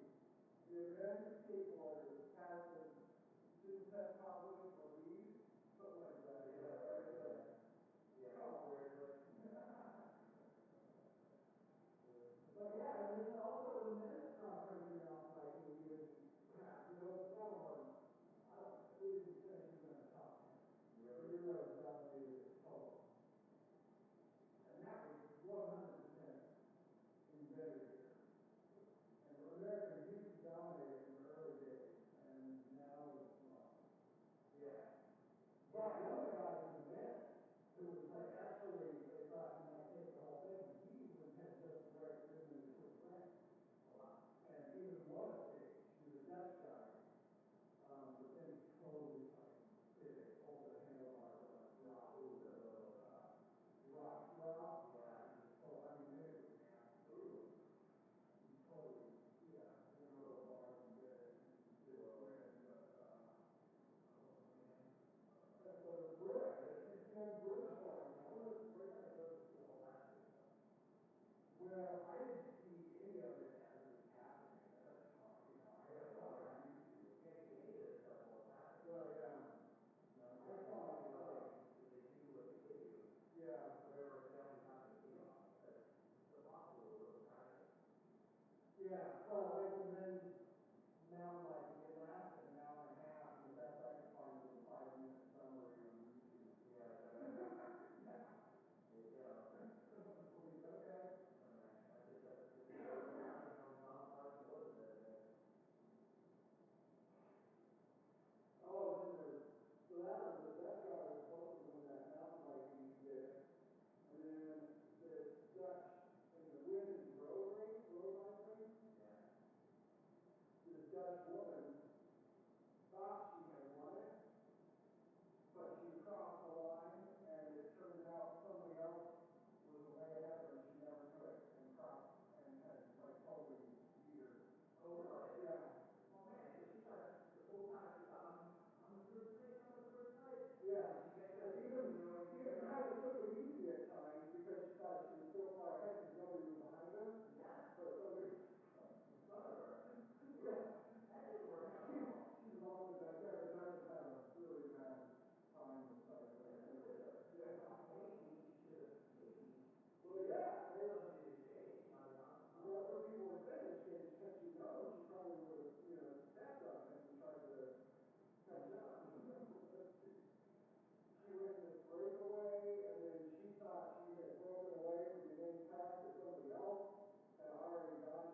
the American skateboarders counted didn't test positive for weed? Something like that. Yeah, right there. Yeah. Come on. But yeah, and then also the men's cross country mountain biking, we didn't have, you know, some of them, I don't know, we didn't finish even in the top 10. Really? The Euros dominated it total. And that was 100% invented here. And America used to dominate it in the early days, and now it's not. Yeah. But one of the guys in the men who was like, actually, they thought he might take the whole thing, he had just ridden in the Swiss Franc. Wow. And even won a stage. He was a Dutch guy. But then he totally fucking did it over the handlebars on a drop. Ooh, drop. Yeah. He just told, I mean, it was nasty. Ooh. He totally, yeah, went over the bars and did it. And did win, but, but it's British. It's young British guys now. What are you going to go to see all that good stuff? Well, I didn't see any of it as it was happening. That's hard, you know. I saw it on YouTube. You can't see any of this stuff while it's happening. Well, yeah. I saw it like they do what they give you. Yeah. Whatever sales you're not going to see on. That's impossible with those crashes. Yeah. Well, like the men's mountain biking, it lasted an hour and a half, and the best I could find was a 5-minute summary on YouTube. Yeah. There you go. Okay. I think that's just mountain biking was that day. Oh, then so that was the Dutch guy was supposed to win that mountain biking, he did. And then this Dutch in the women's road bike race. Yeah. This Dutch woman thought she had won it, but she crossed the line, and it turned out somebody else was way ahead of her, and she never knew it, and crossed, and had like totally beat her. Oh, really? Yeah. Oh, man, so she started the whole time, she thought, I'm the first place, Yeah. She kept even kind of took it easy at times, because she thought she was so far ahead, because nobody was behind her. Yeah. But somebody in front of her. Yeah. That didn't work out at all. She was on the Dutch. Yeah, the Dutch have had a really bad time with cycling. Yeah. Maybe she should have maybe. Well, yeah. Maybe on the stage. Well, some people were saying had she known, she probably would have, stepped on it and tried to catch up. She went in this breakaway, and then she thought she had broken away from the main pack to somebody else, had already got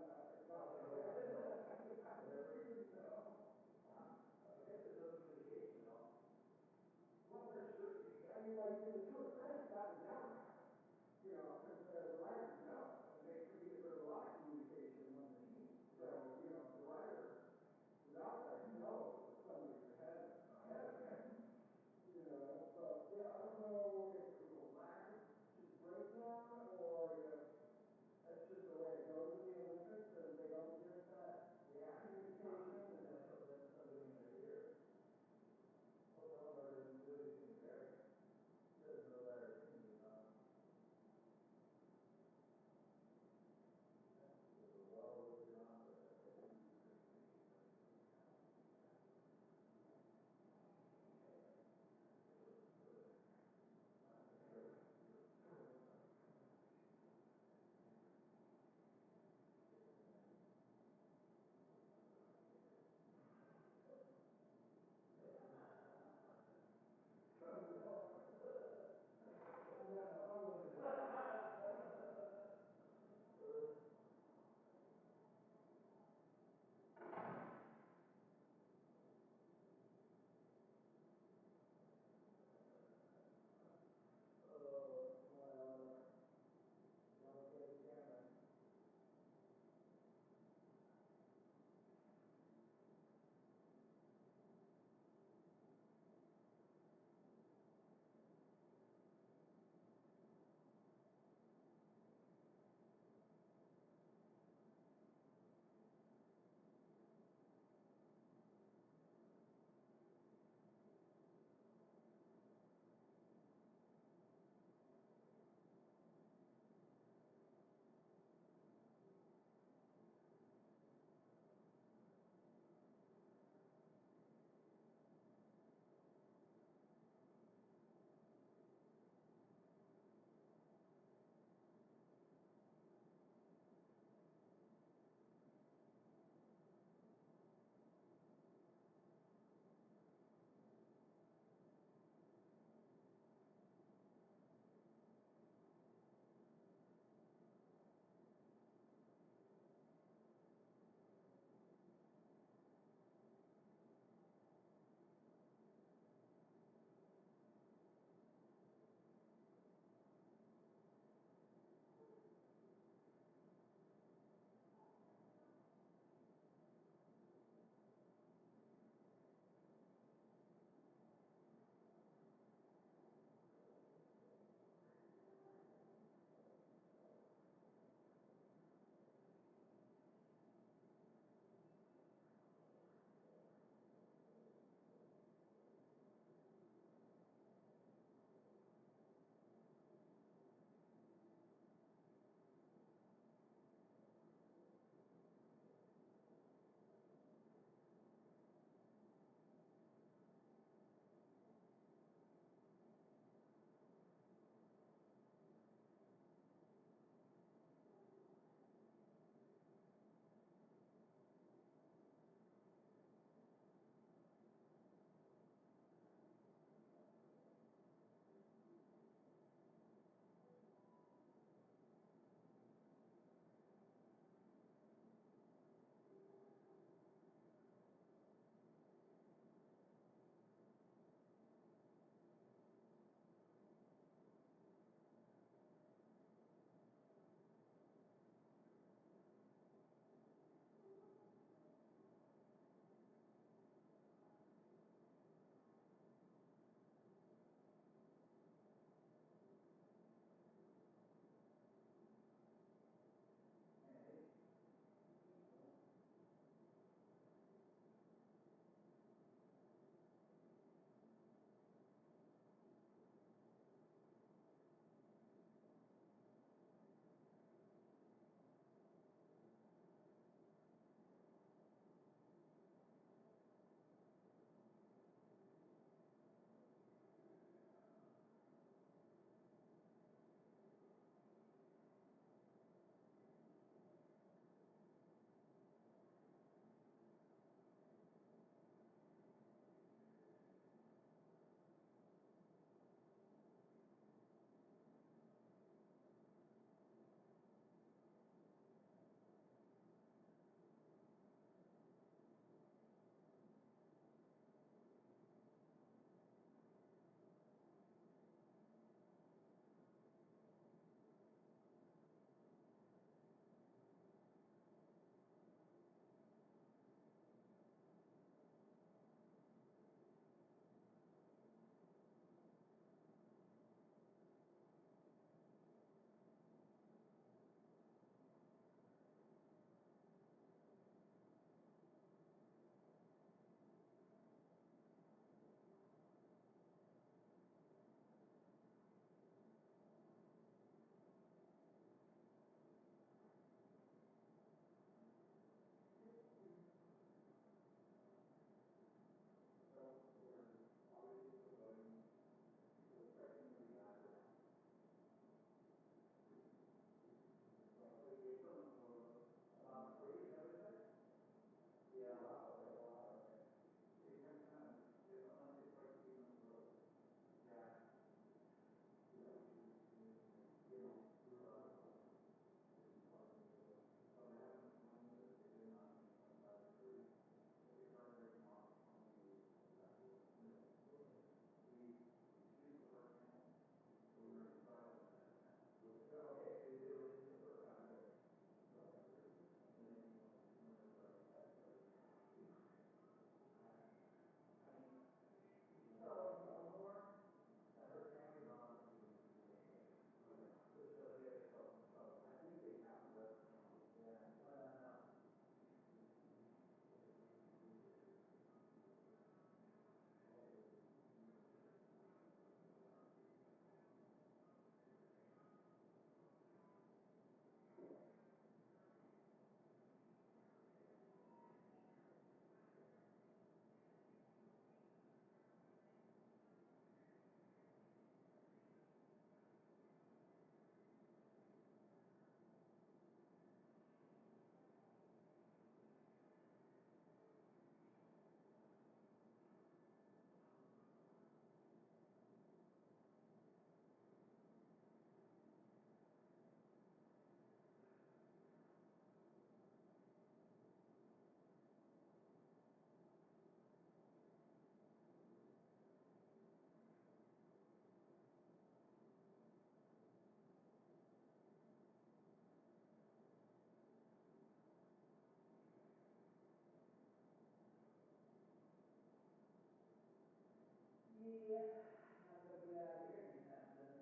not gonna be out of here anytime soon.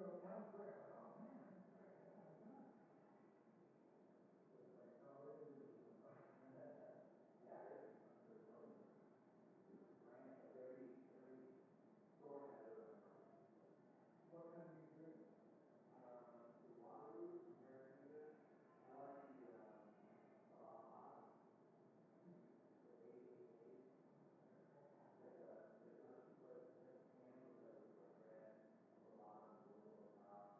know, town square, like, oh man, I'm great, yeah, I'm done. It's like, no, it is really fun. Yeah, it is fun, there's no, it's grand, like every store has their own product. What kind of music drink? The Waterloo, American English. I like the Baja, the 888. It's like a can with like red on the bottom, blue on the top.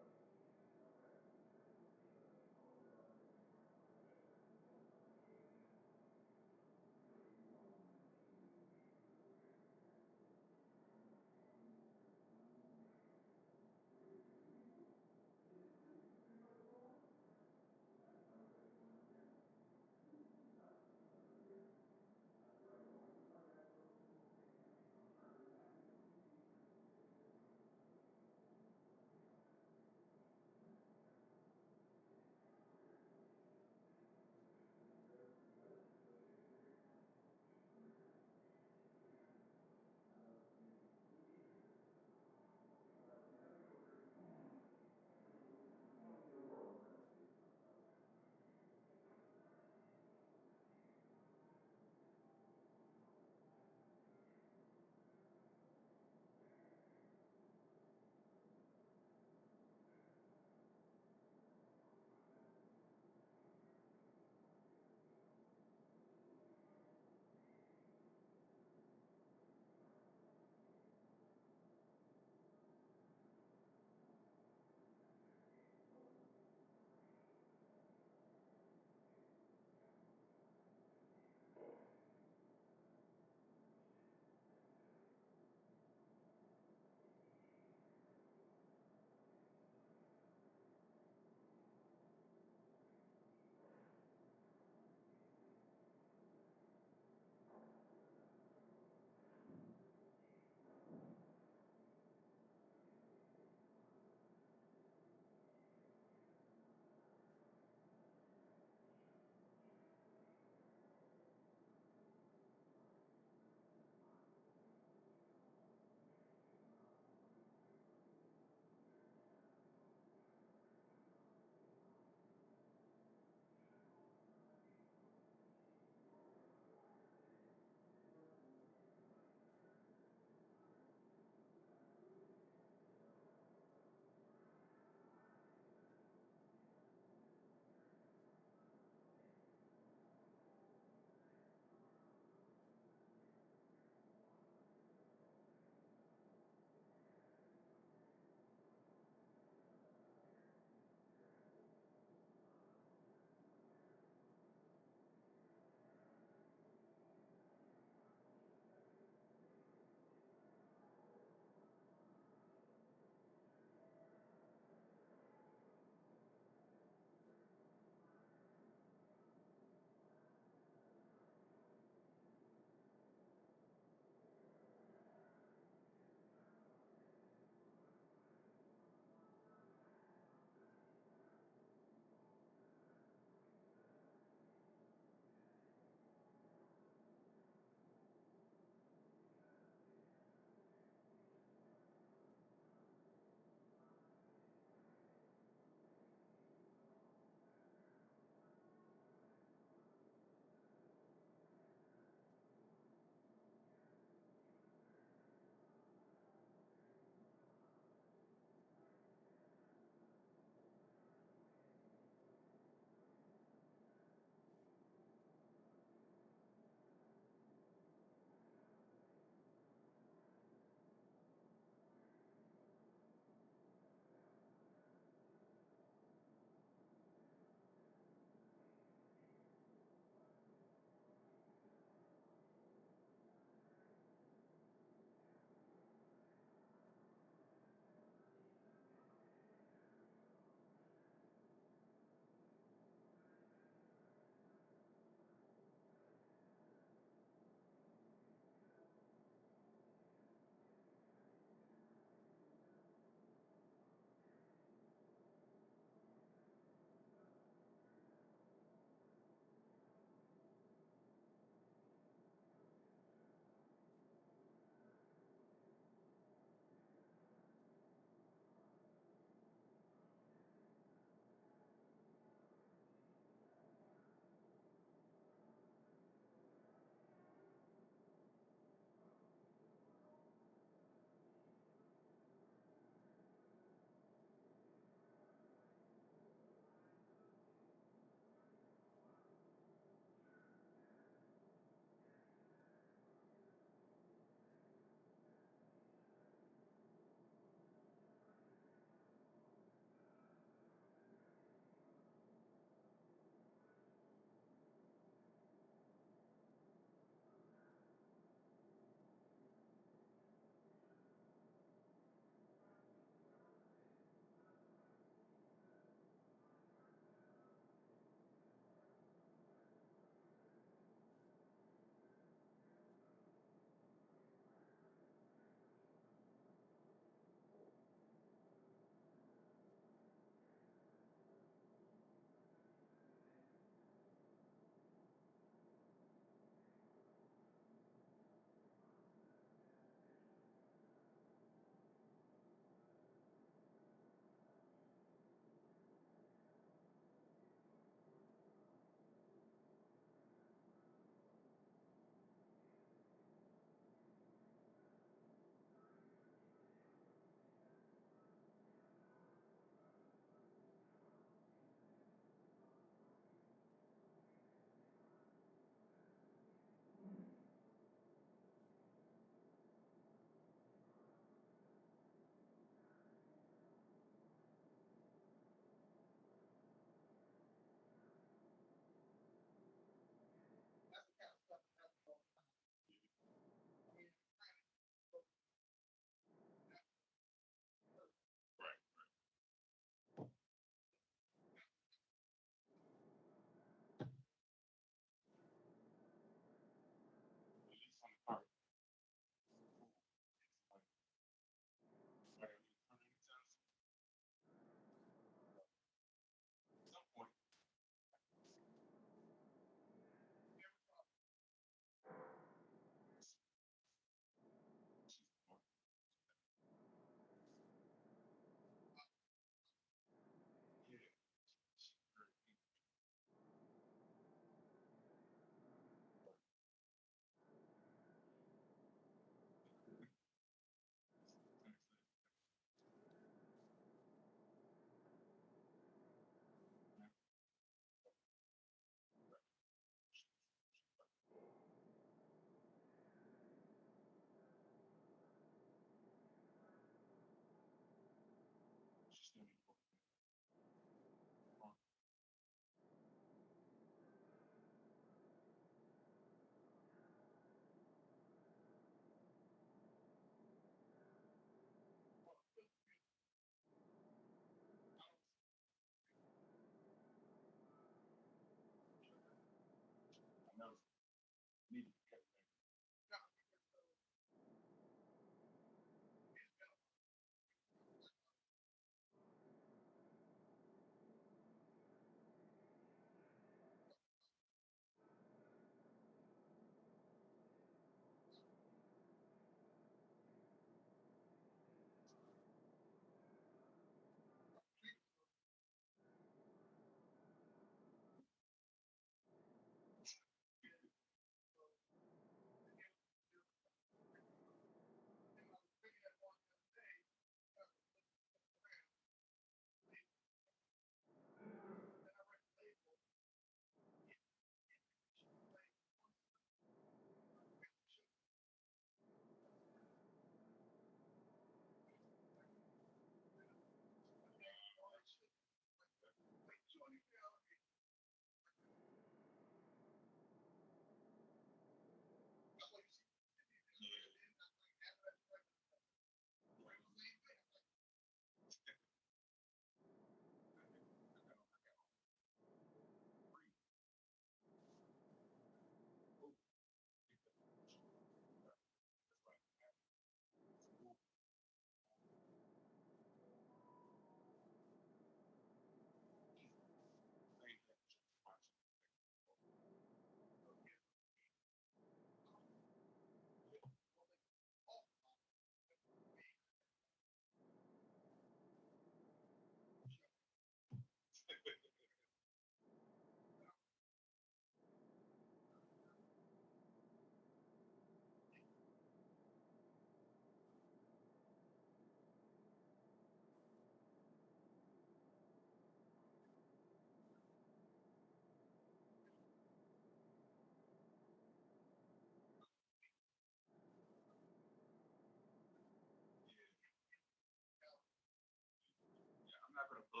They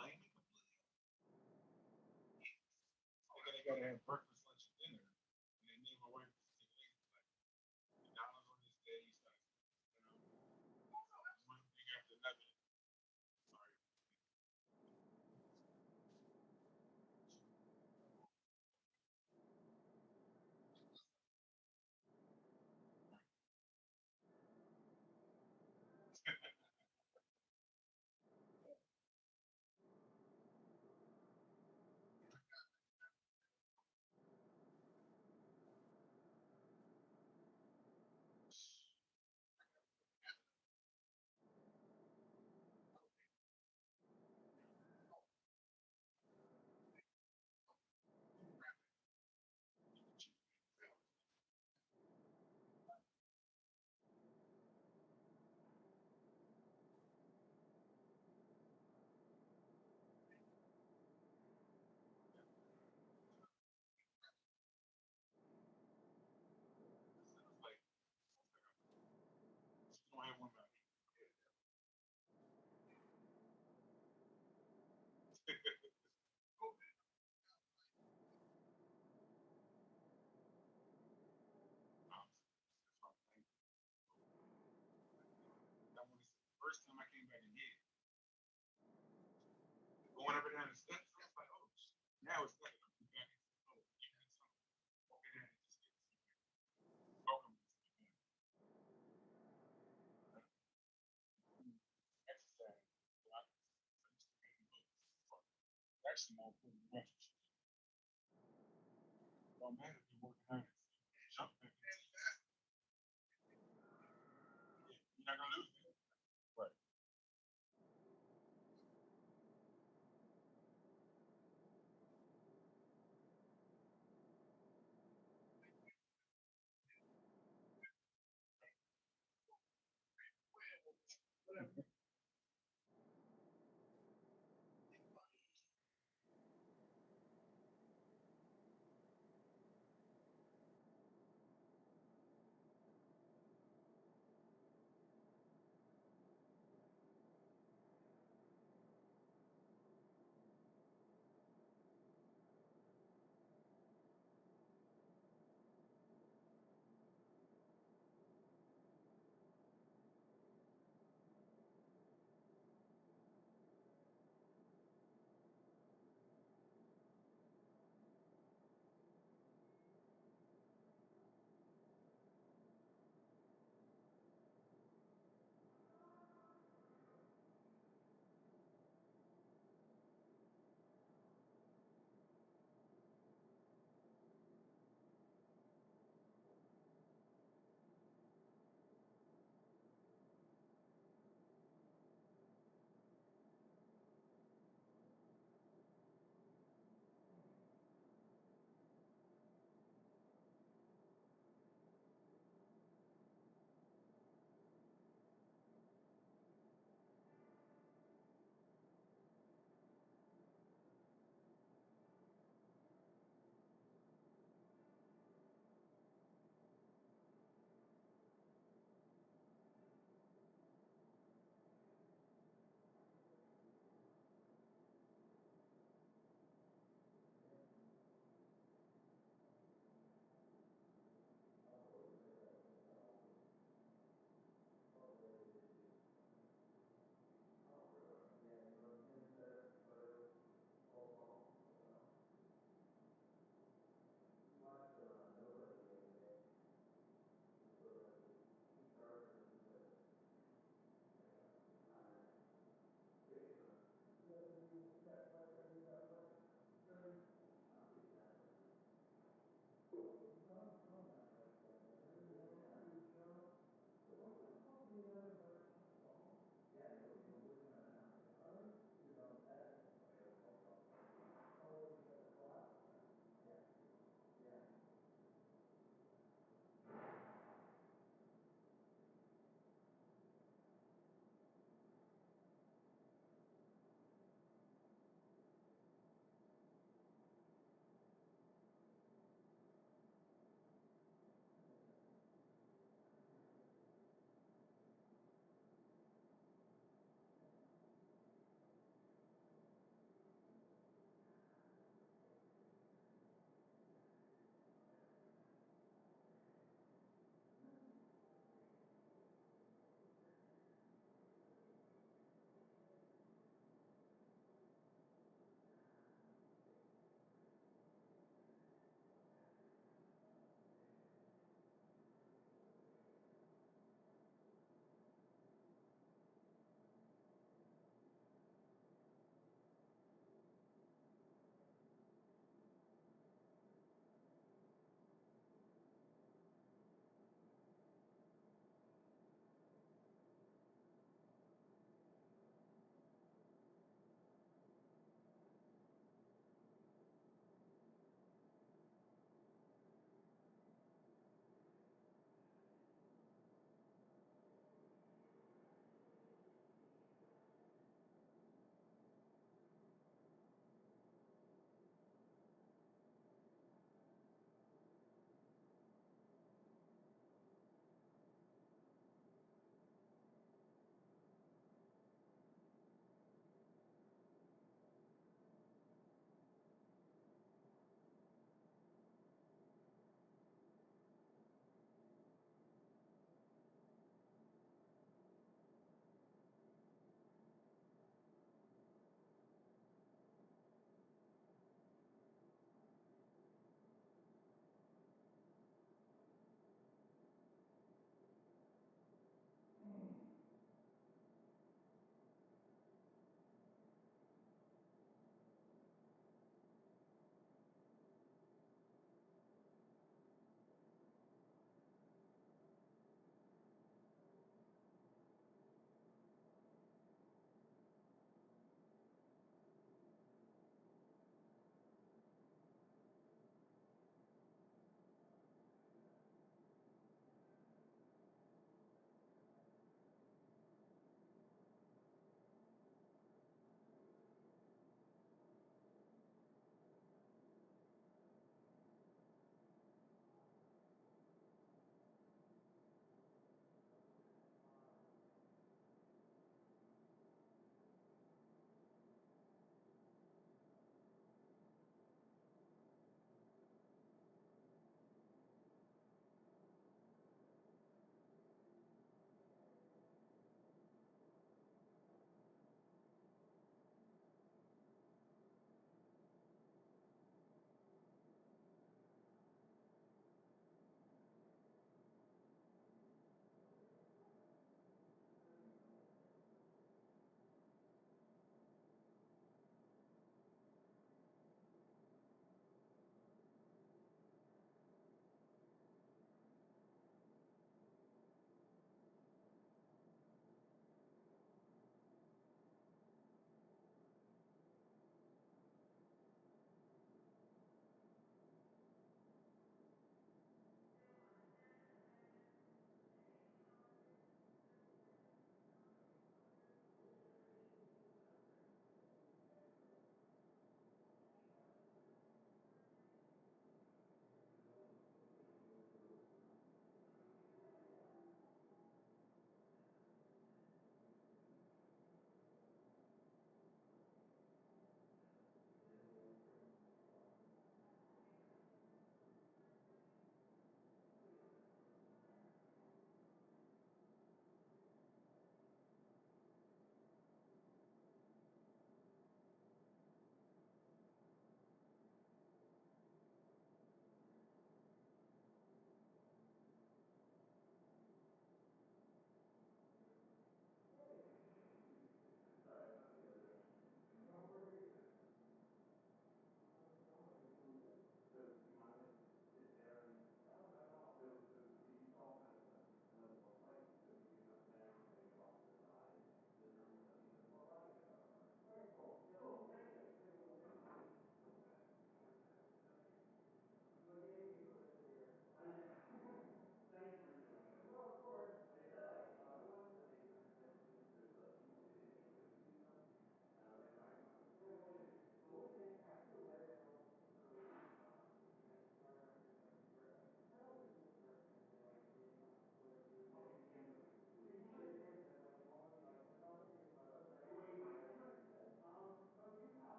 gotta have breakfast, lunch, and dinner, and then me and my wife just take lazy like McDonald's on this day, one thing after another. Sorry. Don't have one back. That one is the first time I came back in here. Going up and down the steps, I was like, oh, now it's like, I'm back. Oh, you had something. Okay, then just get welcome. Exercise. Actually, more important than exercise. Don't matter if you're working hard. Jump back. You're not gonna lose it. Right.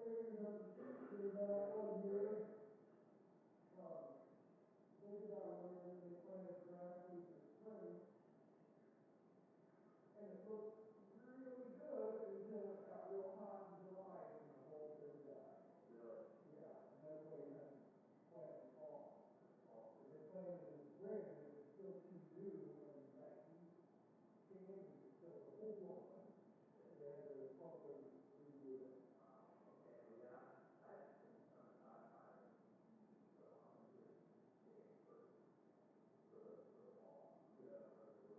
figures up the street for about 1 year. They did that one and then they planted grasses this spring. And it looked really good until it got real hot in July and the whole thing died. Really? Yeah, and that's why you have to plant in fall. If they planted in the spring, it was still too new and that heat came and it killed the whole one. They had to pump and redo it. Okay, well, yeah, I had seen some fire, but I'm just getting for the fall. Yeah, let it ready.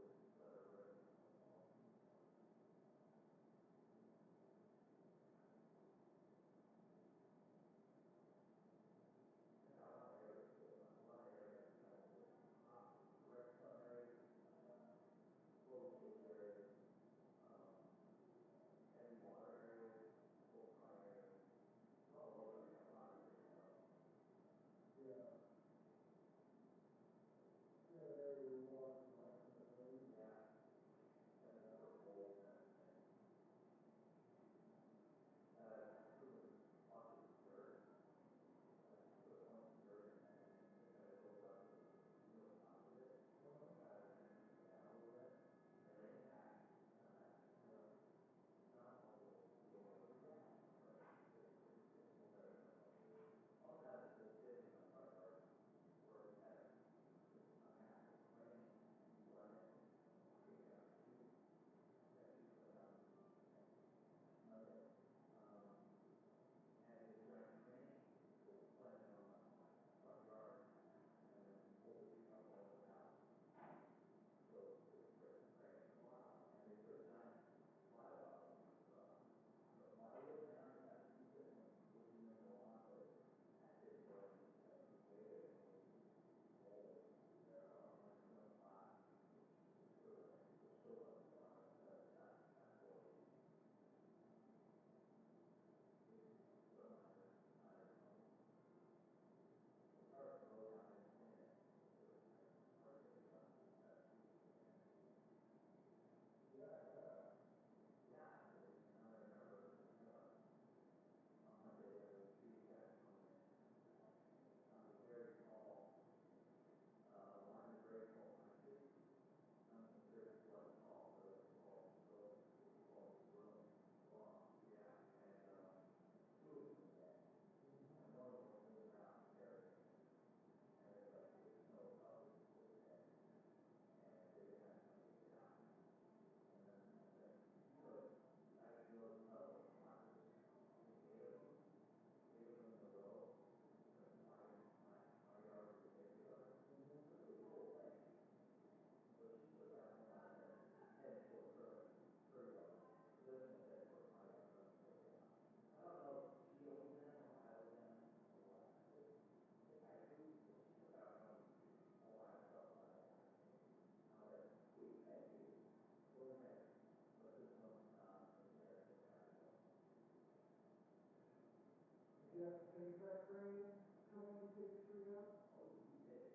You have to take that crane, Tony, to take the tree up? Oh, you take it up.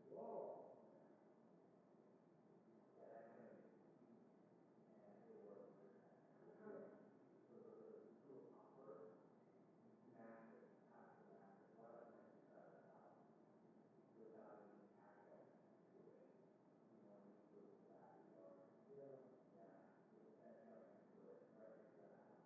Whoa. Yeah, that crane is huge. And it was what kind of so the little poplar, massive, absolutely massive. One of them is 7,000 without any access to it. You know, when you go to the backyard. Yeah. Yeah. With that jump into it right next to the house.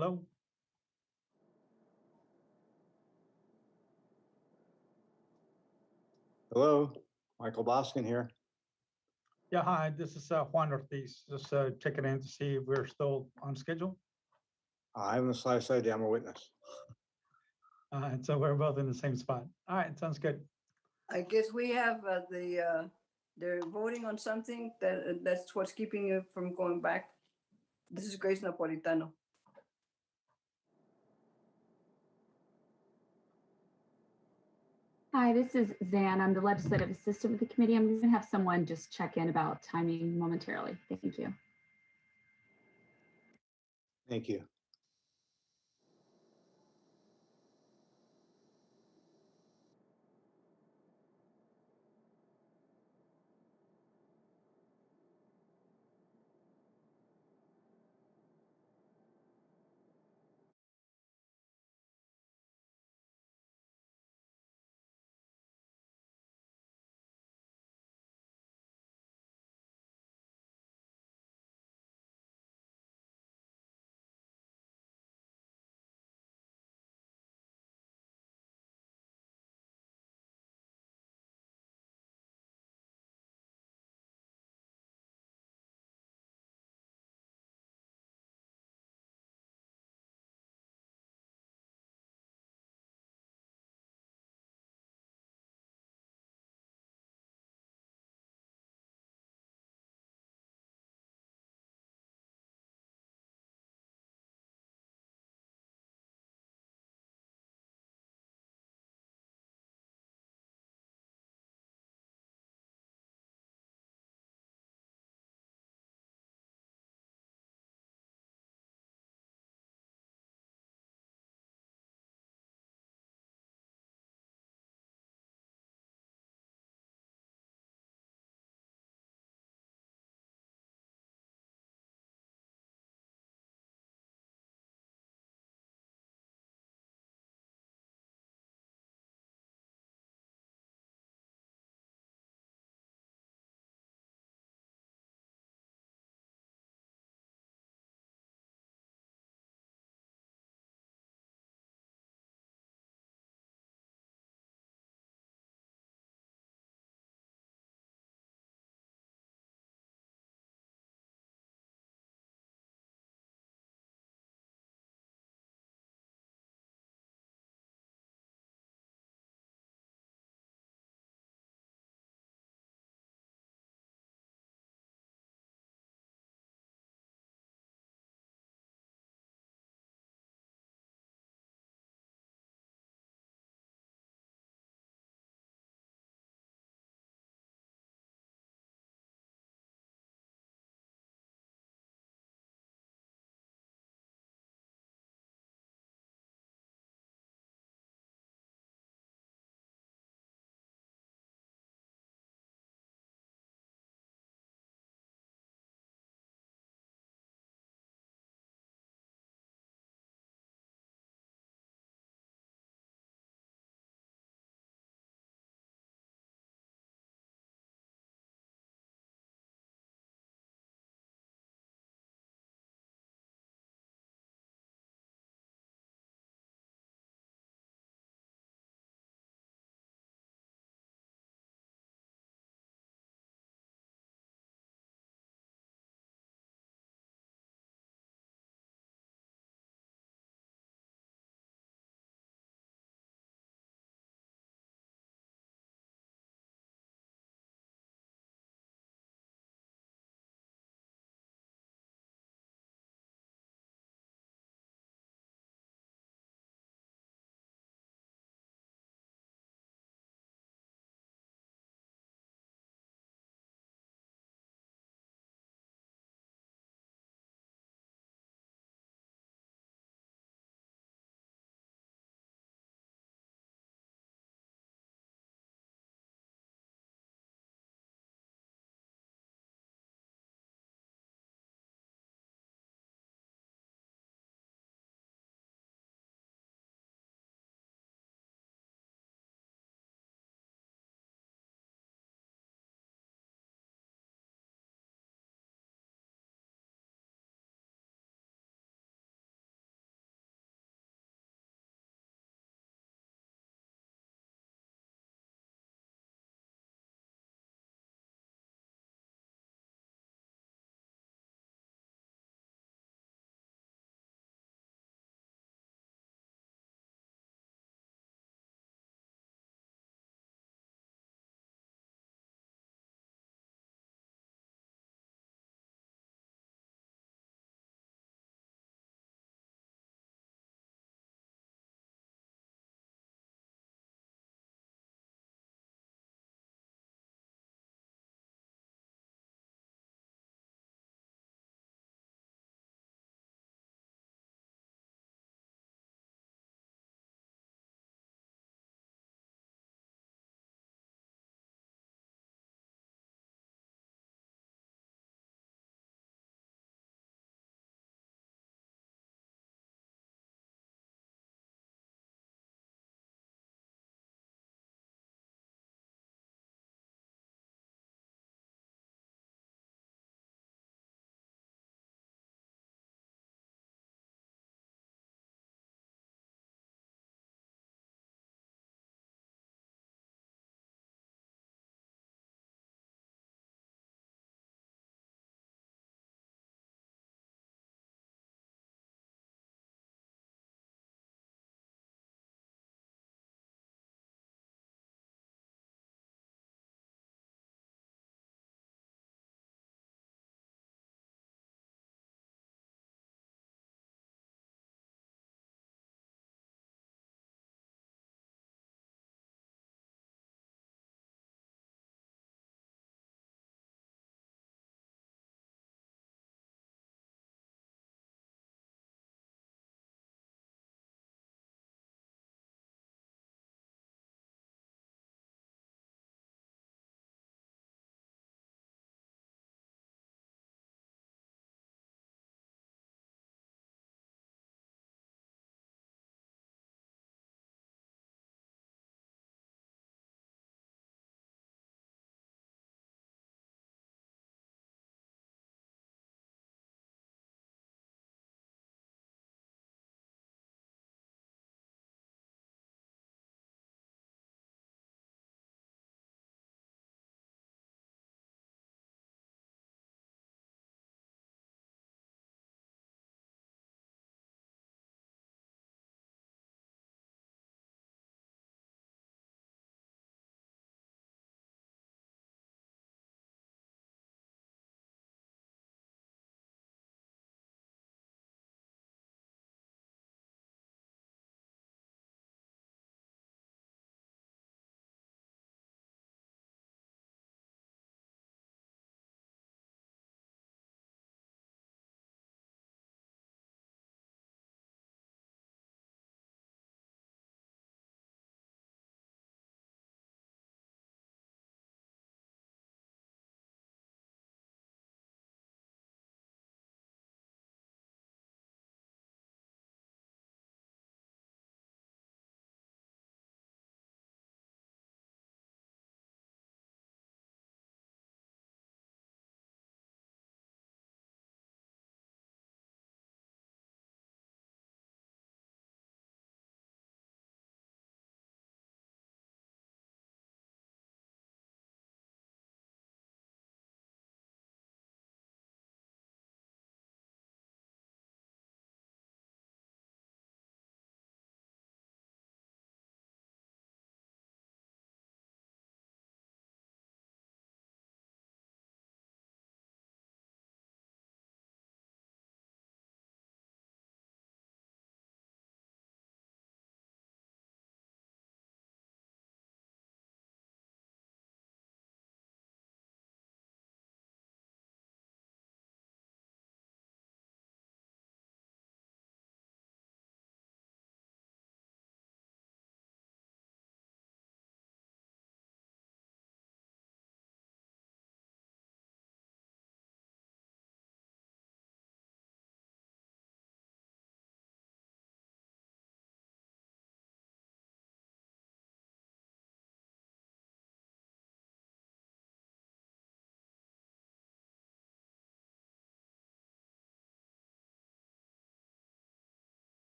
Hello? Hello, Michael Boskin here. Yeah, hi, this is Juan Ortiz. Just checking in to see if we're still on schedule. I'm the slice ID, I'm a witness. And so we're both in the same spot. All right, sounds good. I guess we have they're voting on something that's what's keeping you from going back. This is Grace Napolitano. Hi, this is Zan. I'm the legislative assistant with the committee. I'm going to have someone just check in about timing momentarily. Thank you. Thank you.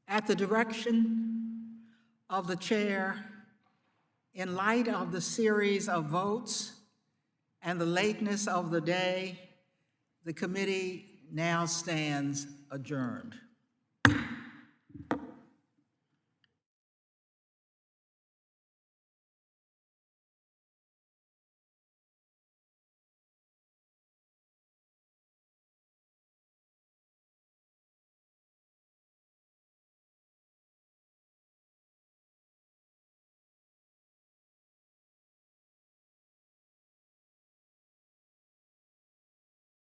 At the direction of the chair, in light of the series of votes and the lateness of the day, the committee now stands adjourned.